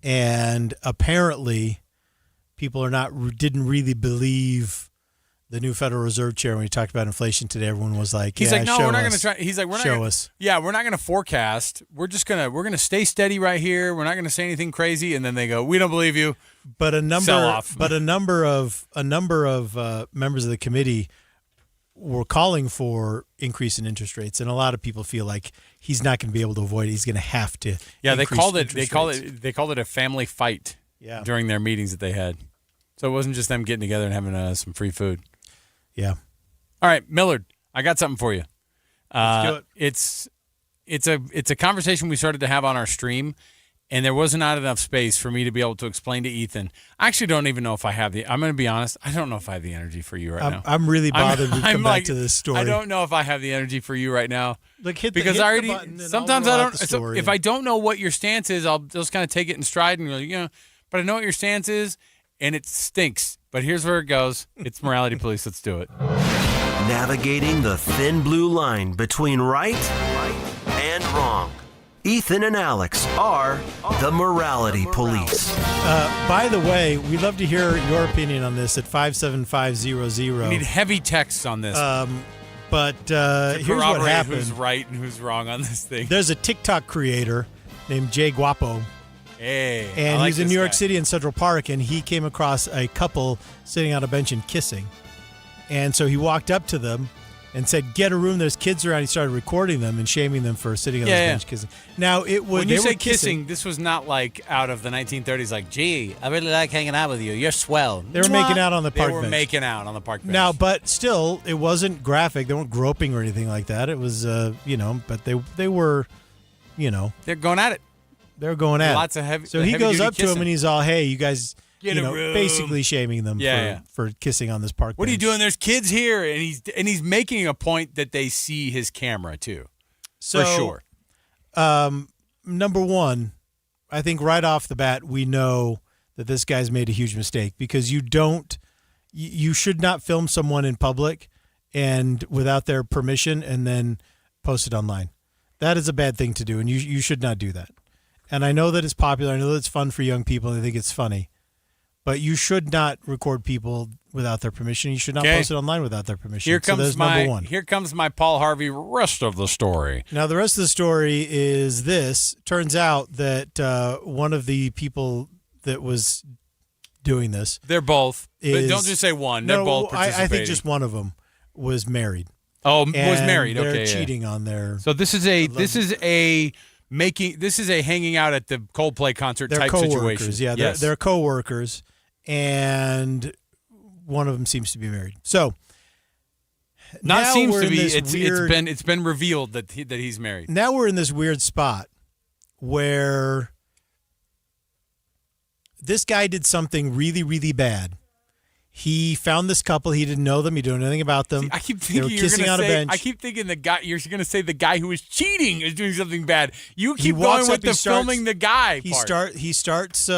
and apparently, people didn't really believe the new Federal Reserve Chair when he talked about inflation today. Everyone was like, He's yeah, like, no, show we're not us. going to try. He's like, we're not Show gonna, us. Yeah, we're not going to forecast. We're going to stay steady right here. We're not going to say anything crazy. And then they go, we don't believe you. But a Sell off. number of members of the committee were calling for increase in interest rates, and a lot of people feel like he's not going to be able to avoid it. He's going to have to. Yeah, they increase called it. interest They called it a family fight. Yeah. During their meetings that they had, so it wasn't just them getting together and having some free food. Yeah. All right, Millard, I got something for you. Let's do it. It's a conversation we started to have on our stream, and there wasn't enough space for me to be able to explain to Ethan. I actually don't even know if I have I'm going to be honest. I don't know if I have the energy for you right now. I'm really bothered we've come like, back to this story. I don't know if I have the energy for you right now. Look, hit because hit I already the button and sometimes I'll I roll out don't. the So story. if I don't know what your stance is, I'll just kind of take it in stride and go, but I know what your stance is, and it stinks. But here's where it goes. It's morality police. Let's do it. Navigating the thin blue line between right and wrong. Ethan and Alex are the morality police. By the way, we'd love to hear your opinion on this at 57500. We need heavy texts on this. But here's what corroborate happened. Who's right and who's wrong on this thing? There's a TikTok creator named Jay Guapo. Hey, And I like he's in this New York guy. City in Central Park, and he came across a couple sitting on a bench and kissing. And so he walked up to them and said, "Get a room. There's kids around." He started recording them and shaming them for sitting on this bench kissing. Now it was When you they say were kissing, this was not like out of the 1930s. Like, gee, I really like hanging out with you. You're swell. They were making out on the park They were bench. making out on the park bench. Now, but still, it wasn't graphic. They weren't groping or anything like that. It was, but they were, they're going at it. They're going at Lots it. of heavy. So he goes heavy-duty up to him kissing. and he's all, "Hey, you guys," Get a room. basically shaming them Yeah, for kissing on this park What are you bench. doing? There's kids here, and he's making a point that they see his camera too. For sure. Number one, I think right off the bat we know that this guy's made a huge mistake because you should not film someone in public and without their permission and then post it online. That is a bad thing to do, and you should not do that. And I know that it's popular. I know that it's fun for young people, and I think it's funny. But you should not record people without their permission. You should not Okay. post it online without their permission. Here so comes there's my number one. here comes my Paul Harvey rest of the story. Now, the rest of the story is this. Turns out that one of the people that was doing this. They're both. But is- don't just say one. They're both I think participating. just one of them was married. Oh, was And married. They're Okay, yeah. cheating on their. So this is a hanging out at the Coldplay concert They're type co-workers. situation. Yeah, yes. they're co-workers, and one of them seems to be married. So Not now seems we're to in be. this weird- It's been revealed that he's married. Now we're in this weird spot where this guy did something really, really bad. He found this couple. He didn't know them. He didn't know anything about them. I keep they were thinking kissing on a bench. I keep thinking the guy. You're going to say the guy who was cheating is doing something bad. You He keep walks going with up, he the starts- filming the guy He part. He starts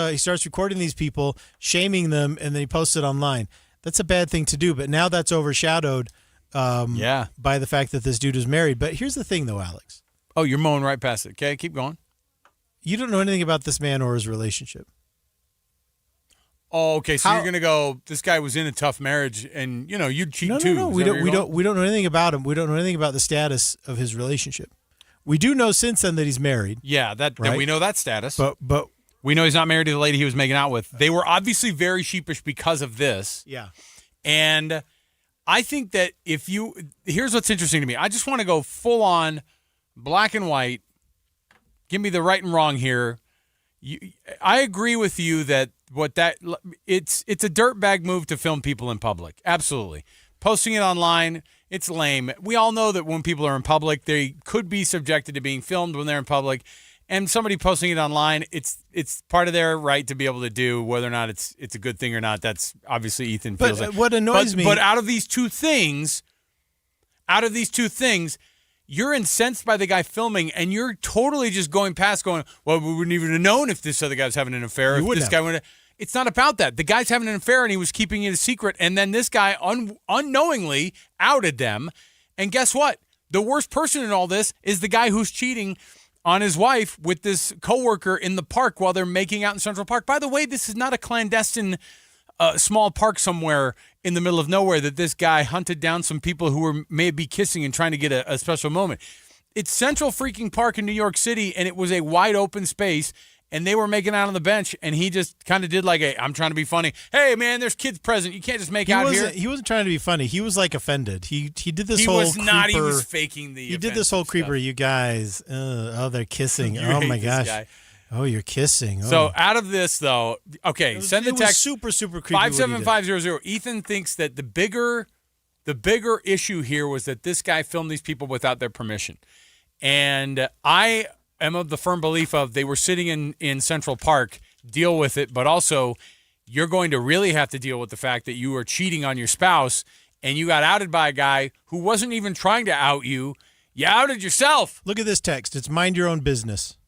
recording these people, shaming them, and then he posts it online. That's a bad thing to do. But now that's overshadowed. By the fact that this dude is married. But here's the thing, though, Alex. Oh, you're mowing right past it. Okay, keep going. You don't know anything about this man or his relationship. Oh, okay. So you're going to go. This guy was in a tough marriage, and you'd cheat too. No. Is We that don't. where We you're don't. We don't know anything about him. We don't know anything about the status of his relationship. We do know since then that he's married. Yeah, that right? we know that status. But we know he's not married to the lady he was making out with. They were obviously very sheepish because of this. Yeah. And I think that here's what's interesting to me. I just want to go full on black and white. Give me the right and wrong here. I agree with you that it's a dirtbag move to film people in public. Absolutely. Posting it online, it's lame. We all know that when people are in public, they could be subjected to being filmed when they're in public. And somebody posting it online, it's part of their right to be able to do. Whether or not it's a good thing or not, that's obviously Ethan feels like. What annoys me... But out of these two things, you're incensed by the guy filming, and you're totally just going past going, well, we wouldn't even have known if this other guy was having an affair. It's not about that. The guy's having an affair, and he was keeping it a secret, and then this guy unknowingly outed them. And guess what? The worst person in all this is the guy who's cheating on his wife with this coworker in the park while they're making out in Central Park. By the way, this is not a clandestine small park somewhere in the middle of nowhere that this guy hunted down some people who were maybe kissing and trying to get a special moment. It's Central freaking Park in New York City, and it was a wide open space, and they were making out on the bench, and he just kind of did like I'm trying to be funny. Hey, man, there's kids present. You can't just make out here. He wasn't trying to be funny. He was like offended. He did this he whole was not. creeper, he was faking the He did this whole creeper, stuff. You guys. They're kissing. You Oh, hate my this gosh. guy. Oh, you're kissing. Oh. So out of this, though, okay, send the text. Super, super creepy. 57500. Ethan thinks that the bigger issue here was that this guy filmed these people without their permission. And I am of the firm belief of they were sitting in Central Park, deal with it, but also you're going to really have to deal with the fact that you were cheating on your spouse and you got outed by a guy who wasn't even trying to out you. You outed yourself. Look at this text. It's mind your own business.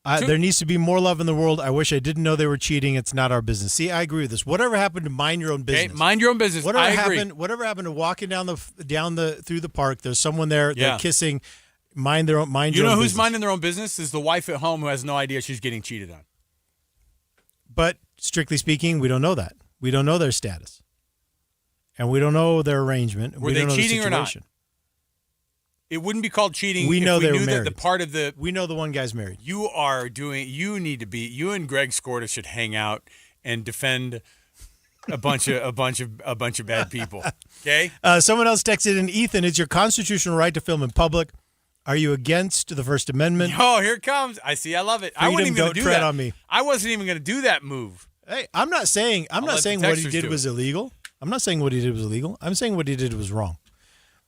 There needs to be more love in the world. I wish I didn't know they were cheating. It's not our business. See, I agree with this. Whatever happened to mind your own business? Okay, mind your own business. Whatever I agree. Whatever happened to walking through the park? There's someone there. Yeah. They're kissing. Mind your own business. You know who's minding their own business is the wife at home who has no idea she's getting cheated on. But strictly speaking, we don't know that. We don't know their status, and we don't know their arrangement. Were they cheating or not? It wouldn't be called cheating. We know if they we were knew married. that the part of the. We know the one guy's married. You and Greg Skorda should hang out and defend a bunch of bad people. Okay. Someone else texted in, Ethan, it's your constitutional right to film in public. Are you against the First Amendment? Oh, here it comes. I see. I love it. I wasn't even going to do tread that. on me. I wasn't even going to do that move. Hey, I'm not saying what he did was illegal. I'm not saying what he did was illegal. I'm saying what he did was wrong.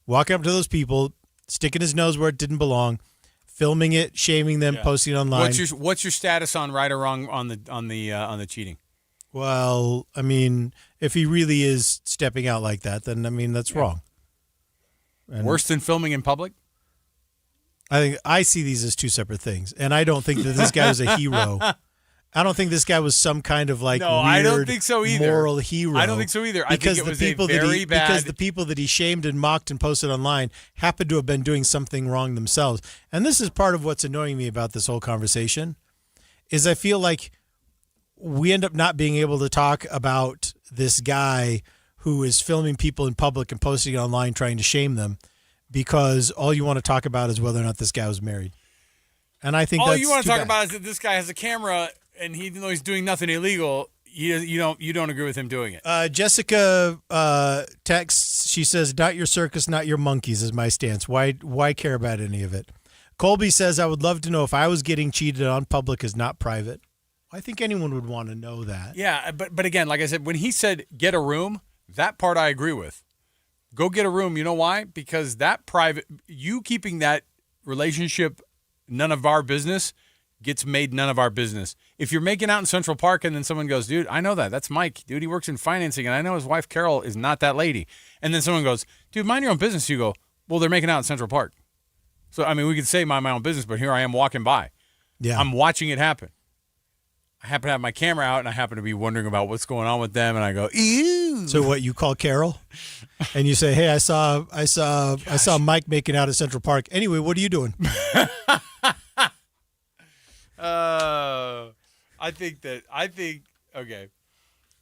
Walking up to those people, sticking his nose where it didn't belong, filming it, shaming them, posting it online. What's your status on right or wrong on the cheating? Well, I mean, if he really is stepping out like that, then I mean that's wrong. And worse than filming in public? I think I see these as two separate things, and I don't think that this guy was a hero. I don't think this guy was some kind of weird, I don't think so either. Moral hero. I don't think so either. I think it was because the people that he shamed and mocked and posted online happened to have been doing something wrong themselves. And this is part of what's annoying me about this whole conversation, is I feel like we end up not being able to talk about this guy who is filming people in public and posting it online trying to shame them, because all you want to talk about is whether or not this guy was married. And I think all that's you want to talk bad. about is that this guy has a camera and even though he's doing nothing illegal, you don't agree with him doing it. Jessica texts. She says, "Not your circus, not your monkeys," is my stance. Why care about any of it? Colby says, "I would love to know if I was getting cheated on. Public is not private." I think anyone would want to know that. Yeah, but again, like I said, when he said get a room, that part I agree with. Go get a room. You know why? Because that private, you keeping that relationship none of our business gets made none of our business. If you're making out in Central Park and then someone goes, dude, I know that. That's Mike. Dude, he works in financing, and I know his wife, Carol, is not that lady. And then someone goes, dude, mind your own business. You go, well, they're making out in Central Park. So, I mean, we could say mind my own business, but here I am walking by. Yeah. I'm watching it happen. I happen to have my camera out, and I happen to be wondering about what's going on with them, and I go, ew. So what, you call Carol and you say, hey, I saw Mike making out at Central Park. Anyway, what are you doing? Okay.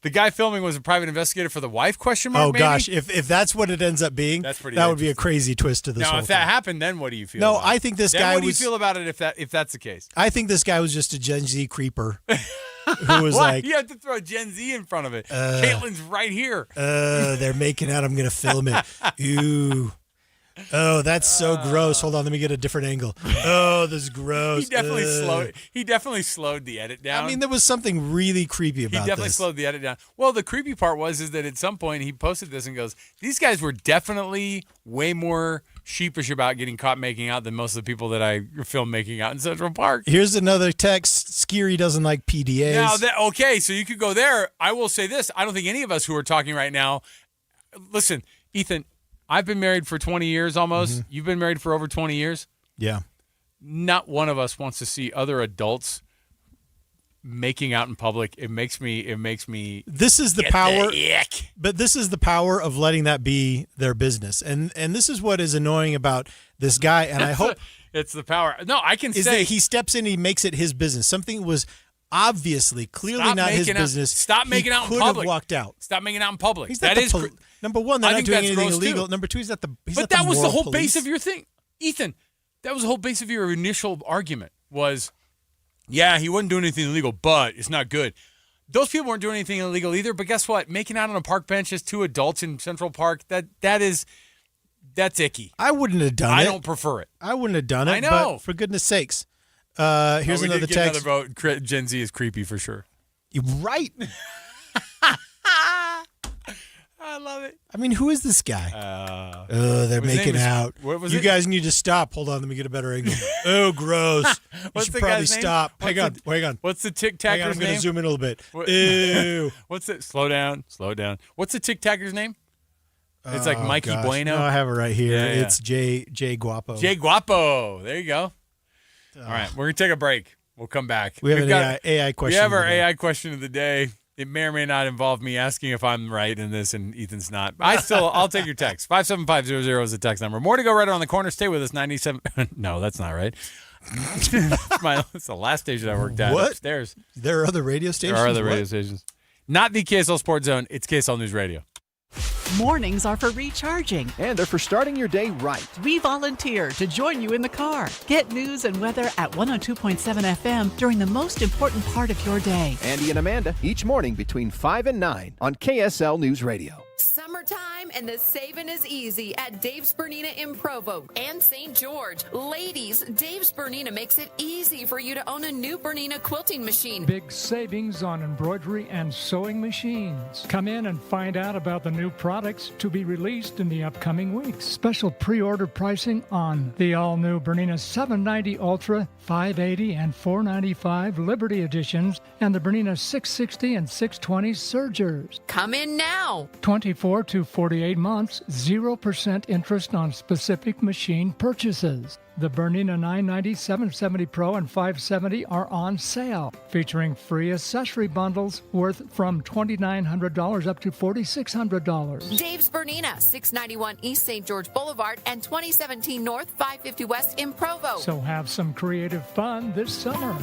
The guy filming was a private investigator for the wife, question mark, Oh, maybe? gosh. If that's what it ends up being, That's pretty that would be a crazy twist to this Now, whole if thing. that happened, then what do you feel No, about I it? think this Then guy what do you was- feel about it if that's the case? I think this guy was just a Gen Z creeper who was Why? like, You have to throw Gen Z in front of it. Caitlin's right here. they're making out. I'm going to film it. Ooh. Oh, that's so gross. Hold on, let me get a different angle. Oh, this is gross. He definitely slowed the edit down. I mean, there was something really creepy about this. He definitely slowed the edit down. Well, the creepy part is that at some point he posted this and goes, "These guys were definitely way more sheepish about getting caught making out than most of the people that I film making out in Central Park." Here's another text. Skiri doesn't like PDAs. Now, okay, so you could go there. I will say this. I don't think any of us who are talking right now, listen, Ethan, I've been married for 20 years almost. Mm-hmm. You've been married for over 20 years. Yeah. Not one of us wants to see other adults making out in public. It makes me This is the get power. the ick. But this is the power of letting that be their business. And this is what is annoying about this guy, and I hope it's the power. No, I can is say that he steps in, he makes it his business. Something was obviously, clearly not his business. Stop making out in He public. could have walked out. Stop making out in public. He's not That is number one, they're I not think doing that's anything gross, illegal. too. Number two, he's not the But that was the moral whole police. base of your thing. Ethan, that was the whole base of your initial argument was, yeah, he wasn't doing anything illegal, but it's not good. Those people weren't doing anything illegal either, but guess what? Making out on a park bench as two adults in Central Park, that's icky. I wouldn't have done it. I don't prefer it. I wouldn't have done it. I know. But for goodness sakes. Here's we another did get text. Another vote. Gen Z is creepy for sure. You're right. I love it. I mean, who is this guy? They're making out. What was you it? guys need to stop. Hold on, let me get a better angle. Oh, gross. You What's should the probably guy's name? stop. Hang on. What's the Tic Hang on, Tacker's I'm going name? to zoom in a little bit. What- Ew. What's it? Slow down. What's the Tic Tacker's name? It's like Oh, Mikey gosh. Bueno. No, I have it right here. Yeah, yeah. It's Jay Guapo. Jay Guapo. There you go. All right, we're going to take a break. We'll come back. We have We've an AI question. We have of our the day. AI question of the day. It may or may not involve me asking if I'm right in this and Ethan's not. I'll take your text. 57500 is the text number. More to go right around the corner. Stay with us. 97. No, that's not right. It's the last station I worked at. What? Upstairs. There are other radio stations? There are other What? radio stations. Not the KSL Sports Zone. It's KSL News Radio. Mornings are for recharging. And they're for starting your day right. We volunteer to join you in the car. Get news and weather at 102.7 FM during the most important part of your day. Andy and Amanda, each morning between 5 and 9 on KSL News Radio. Summertime and the saving is easy at Dave's Bernina in Provo and St. George. Ladies, Dave's Bernina makes it easy for you to own a new Bernina quilting machine. Big savings on embroidery and sewing machines. Come in and find out about the new products to be released in the upcoming weeks. Special pre-order pricing on the all-new Bernina 790 Ultra, 580 and 495 Liberty editions, and the Bernina 660 and 620 Surgers. Come in now. 24 to 48 months, 0% interest on specific machine purchases. The Bernina 990, 770 Pro, and 570 are on sale, featuring free accessory bundles worth from $2,900 up to $4,600. Dave's Bernina, 691 East St. George Boulevard and 2017 North, 550 West in Provo. So have some creative fun this summer.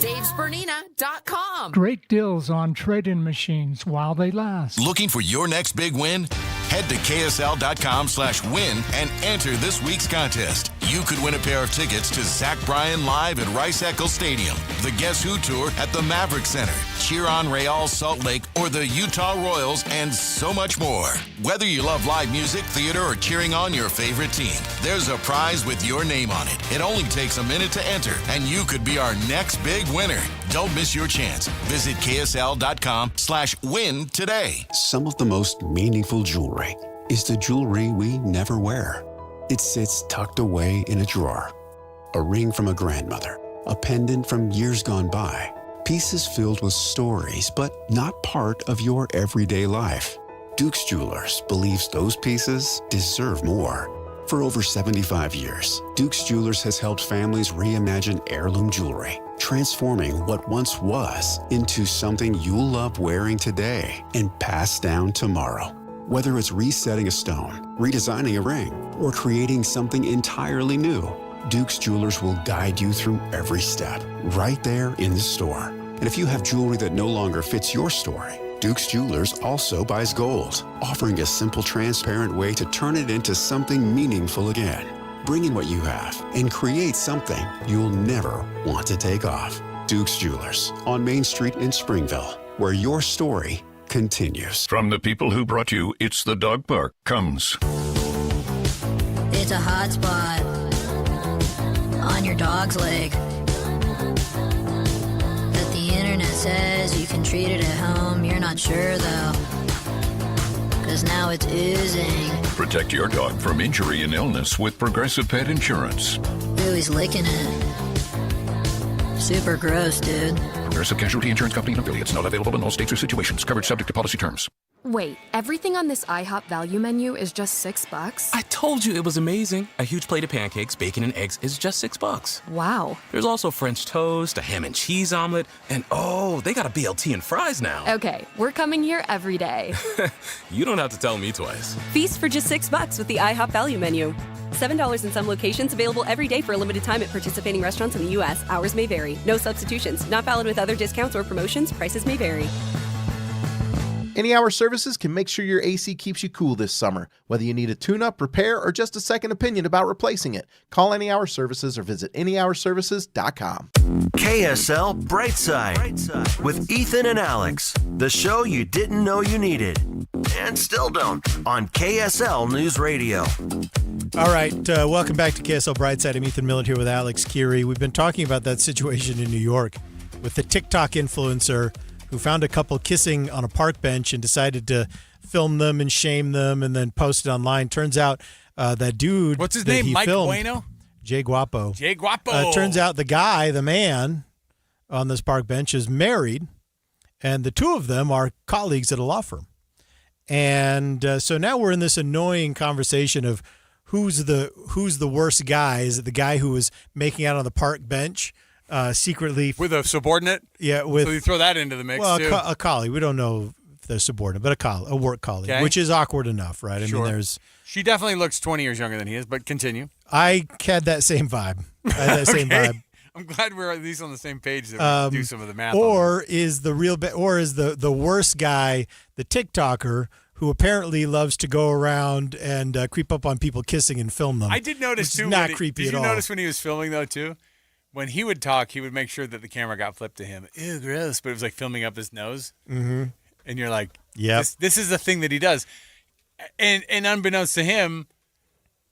Dave'sBernina.com. Great deals on trade-in machines while they last. Looking for your next big win? Head to KSL.com/win and enter this week's contest. You could win a pair of tickets to Zach Bryan live at Rice-Eccles Stadium, the Guess Who Tour at the Maverick Center, Cheer on Real Salt Lake, or the Utah Royals, and so much more. Whether you love live music, theater, or cheering on your favorite team, there's a prize with your name on it. It only takes a minute to enter, and you could be our next big winner. Don't miss your chance. Visit KSL.com/win today. Some of the most meaningful jewelry is the jewelry we never wear. It sits tucked away in a drawer. A ring from a grandmother, a pendant from years gone by, pieces filled with stories, but not part of your everyday life. Duke's Jewelers believes those pieces deserve more. For over 75 years, Duke's Jewelers has helped families reimagine heirloom jewelry, transforming what once was into something you'll love wearing today and pass down tomorrow. Whether it's resetting a stone, redesigning a ring, or creating something entirely new, Duke's Jewelers will guide you through every step, right there in the store. And if you have jewelry that no longer fits your story, Duke's Jewelers also buys gold, offering a simple, transparent way to turn it into something meaningful again. Bring in what you have and create something you'll never want to take off. Duke's Jewelers on Main Street in Springville, where your story continues. From the people who brought you It's the Dog Park comes It's a hot spot on your dog's leg that the internet says you can treat it at home. You're not sure though, 'cause now it's oozing. Protect your dog from injury and illness with Progressive Pet Insurance. Ooh, he's licking it. Super gross, dude. Progressive Casualty Insurance Company and affiliates. Not available in all states or situations. Coverage subject to policy terms. Wait, everything on this IHOP value menu is just $6? I told you it was amazing. A huge plate of pancakes, bacon, and eggs is just $6. Wow. There's also French toast, a ham and cheese omelet, and oh, they got a BLT and fries now. Okay, we're coming here every day. You don't have to tell me twice. Feast for just $6 with the IHOP value menu. $7 in some locations, available every day for a limited time at participating restaurants in the U.S. Hours may vary. No substitutions. Not valid with other discounts or promotions. Prices may vary. Any Hour Services can make sure your AC keeps you cool this summer. Whether you need a tune-up, repair, or just a second opinion about replacing it, call Any Hour Services or visit anyhourservices.com. KSL Brightside with Ethan and Alex, the show you didn't know you needed and still don't on KSL News Radio. All right, welcome back to KSL Brightside. I'm Ethan Millett here with Alex Curie. We've been talking about that situation in New York with the TikTok influencer who found a couple kissing on a park bench and decided to film them and shame them and then post it online. Turns out that dude... What's his name? Mike Bueno? Jay Guapo. Jay Guapo. Turns out the guy, the man on this park bench is married, and the two of them are colleagues at a law firm. And so now we're in this annoying conversation of who's the worst guy. Is it the guy who was making out on the park bench secretly with a subordinate? Yeah, so you throw that into the mix too. A colleague. We don't know if they're subordinate, but a work colleague, okay. Which is awkward enough, right? Sure. I mean, She definitely looks 20 years younger than he is, but continue. I had that same vibe. Vibe. I'm glad we're at least on the same page that we do some of the math. Or is the worst guy the TikToker who apparently loves to go around and creep up on people kissing and film them? I did notice too. Not creepy at all. Did you notice when he was filming though too? When he would talk, he would make sure that the camera got flipped to him. Ew, gross! But it was like filming up his nose, mm-hmm. And you're like, "Yeah, this is the thing that he does." And unbeknownst to him,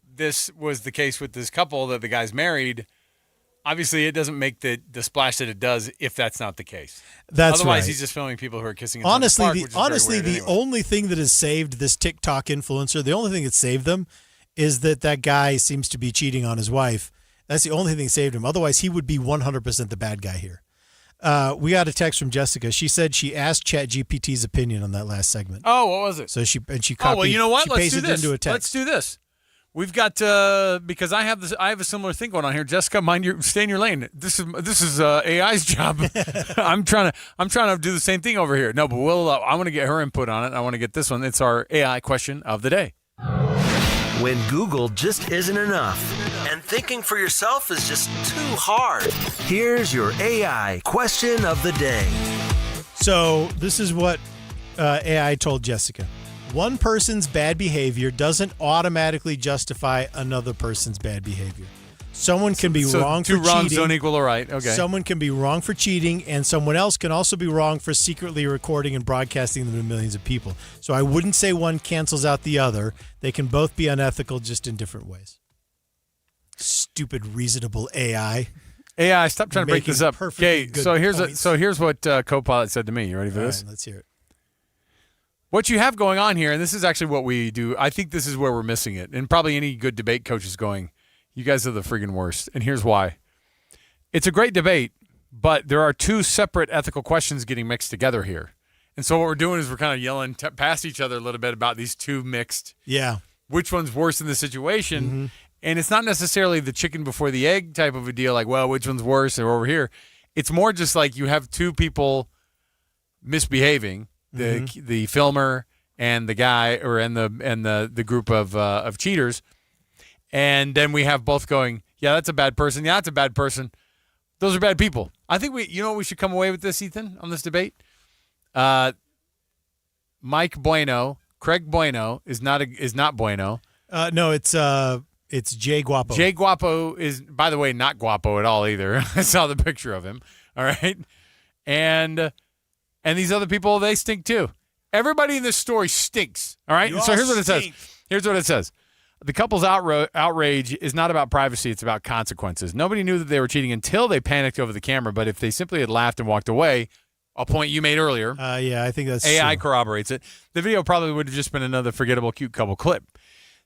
this was the case with this couple that the guy's married. Obviously, it doesn't make the splash that it does if that's not the case. That's Otherwise, right. he's just filming people who are kissing. Honestly, the only thing that has saved this TikTok influencer, the only thing that saved them, is that guy seems to be cheating on his wife. That's the only thing that saved him. Otherwise, he would be 100% the bad guy here. We got a text from Jessica. She said she asked ChatGPT's opinion on that last segment. Oh, what was it? So she copied. Oh, well, you know what? She Let's pasted do this. into a text. Let's do this. We've got because I have a similar thing going on here. Jessica, stay in your lane. This is AI's job. I'm trying to do the same thing over here. No, but I want to get her input on it. I want to get this one. It's our AI question of the day. When Google just isn't enough and thinking for yourself is just too hard, here's your AI question of the day. So this is what AI told Jessica. One person's bad behavior doesn't automatically justify another person's bad behavior. Someone can be wrong for cheating. Two wrongs don't equal a right. Okay. Someone can be wrong for cheating, and someone else can also be wrong for secretly recording and broadcasting them to millions of people. So I wouldn't say one cancels out the other. They can both be unethical, just in different ways. Stupid, reasonable AI. AI, stop trying to break this up. Okay, so here's what Copilot said to me. You ready for this? Right, let's hear it. What you have going on here, and this is actually what we do. I think this is where we're missing it, and probably any good debate coach is going, you guys are the friggin' worst, and here's why. It's a great debate, but there are two separate ethical questions getting mixed together here. And so what we're doing is we're kind of yelling past each other a little bit about these two mixed. Yeah. Which one's worse in the situation? Mm-hmm. And it's not necessarily the chicken before the egg type of a deal, like, well, which one's worse or over here. It's more just like you have two people misbehaving, the filmer and the guy, and the group of cheaters. And then we have both going, yeah, that's a bad person. Yeah, that's a bad person. Those are bad people. I think you know what we should come away with this, Ethan, on this debate? Mike Bueno, Craig Bueno is not Bueno. No, it's Jay Guapo. Jay Guapo is, by the way, not Guapo at all either. I saw the picture of him. All right. And these other people, they stink too. Everybody in this story stinks. All right. So here's what it says. Here's what it says. The couple's outrage is not about privacy. It's about consequences. Nobody knew that they were cheating until they panicked over the camera. But if they simply had laughed and walked away, a point you made earlier. Yeah, I think that's AI true. corroborates it. The video probably would have just been another forgettable cute couple clip.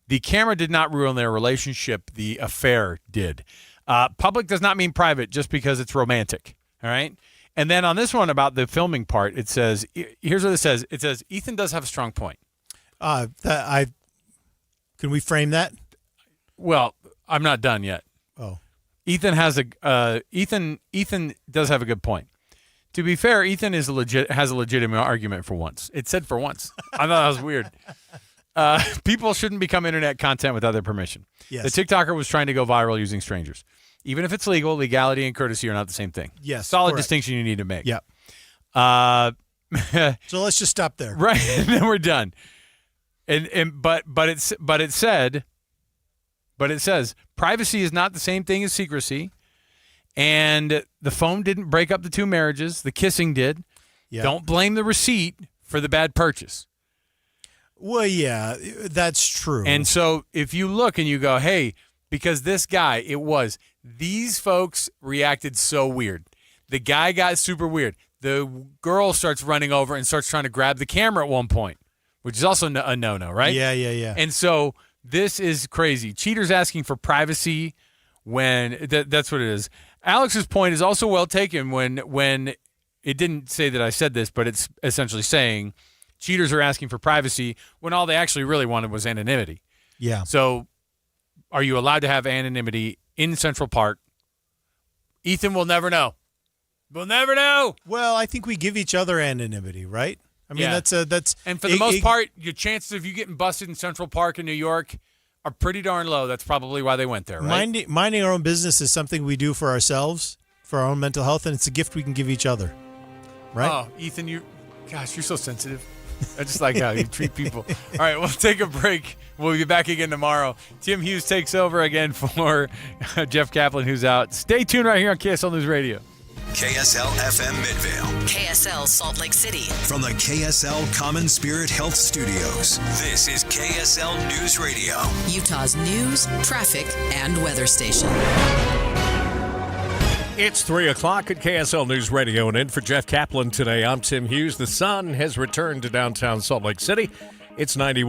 The camera did not ruin their relationship. The affair did. Public does not mean private just because it's romantic. All right? And then on this one about the filming part, it says, here's what it says. It says, Ethan does have a strong point. Can we frame that? Well, I'm not done yet. Oh. Ethan does have a good point. To be fair, Ethan has a legitimate argument for once. It said for once. I thought that was weird. People shouldn't become internet content without their permission. Yes. The TikToker was trying to go viral using strangers. Even if it's legal, legality and courtesy are not the same thing. Yes. Solid correct. distinction you need to make. Yeah. So let's just stop there. Right, and then we're done. But it says privacy is not the same thing as secrecy, and the phone didn't break up the two marriages. The kissing did. Yeah. Don't blame the receipt for the bad purchase. Well, yeah, that's true. And so if you look and you go, hey, because this guy, these folks reacted so weird. The guy got super weird. The girl starts running over and starts trying to grab the camera at one point, which is also a no-no, right? Yeah. And so this is crazy. Cheaters asking for privacy when that's what it is. Alex's point is also well taken when it didn't say that I said this, but it's essentially saying cheaters are asking for privacy when all they actually really wanted was anonymity. Yeah. So are you allowed to have anonymity in Central Park? Ethan will never know. We'll never know. Well, I think we give each other anonymity, right? I mean, that's and for the most part, your chances of you getting busted in Central Park in New York are pretty darn low. That's probably why they went there, right? Minding our own business is something we do for ourselves, for our own mental health, and it's a gift we can give each other, right? Oh, Ethan, you're so sensitive. I just like how you treat people. All right, we'll take a break. We'll be back again tomorrow. Tim Hughes takes over again for Jeff Kaplan, who's out. Stay tuned right here on KSL News Radio. KSL FM Midvale. KSL Salt Lake City. From the KSL Common Spirit Health Studios, this is KSL News Radio. Utah's news, traffic, and weather station. It's 3 o'clock at KSL News Radio, and in for Jeff Kaplan today, I'm Tim Hughes. The sun has returned to downtown Salt Lake City. It's 91.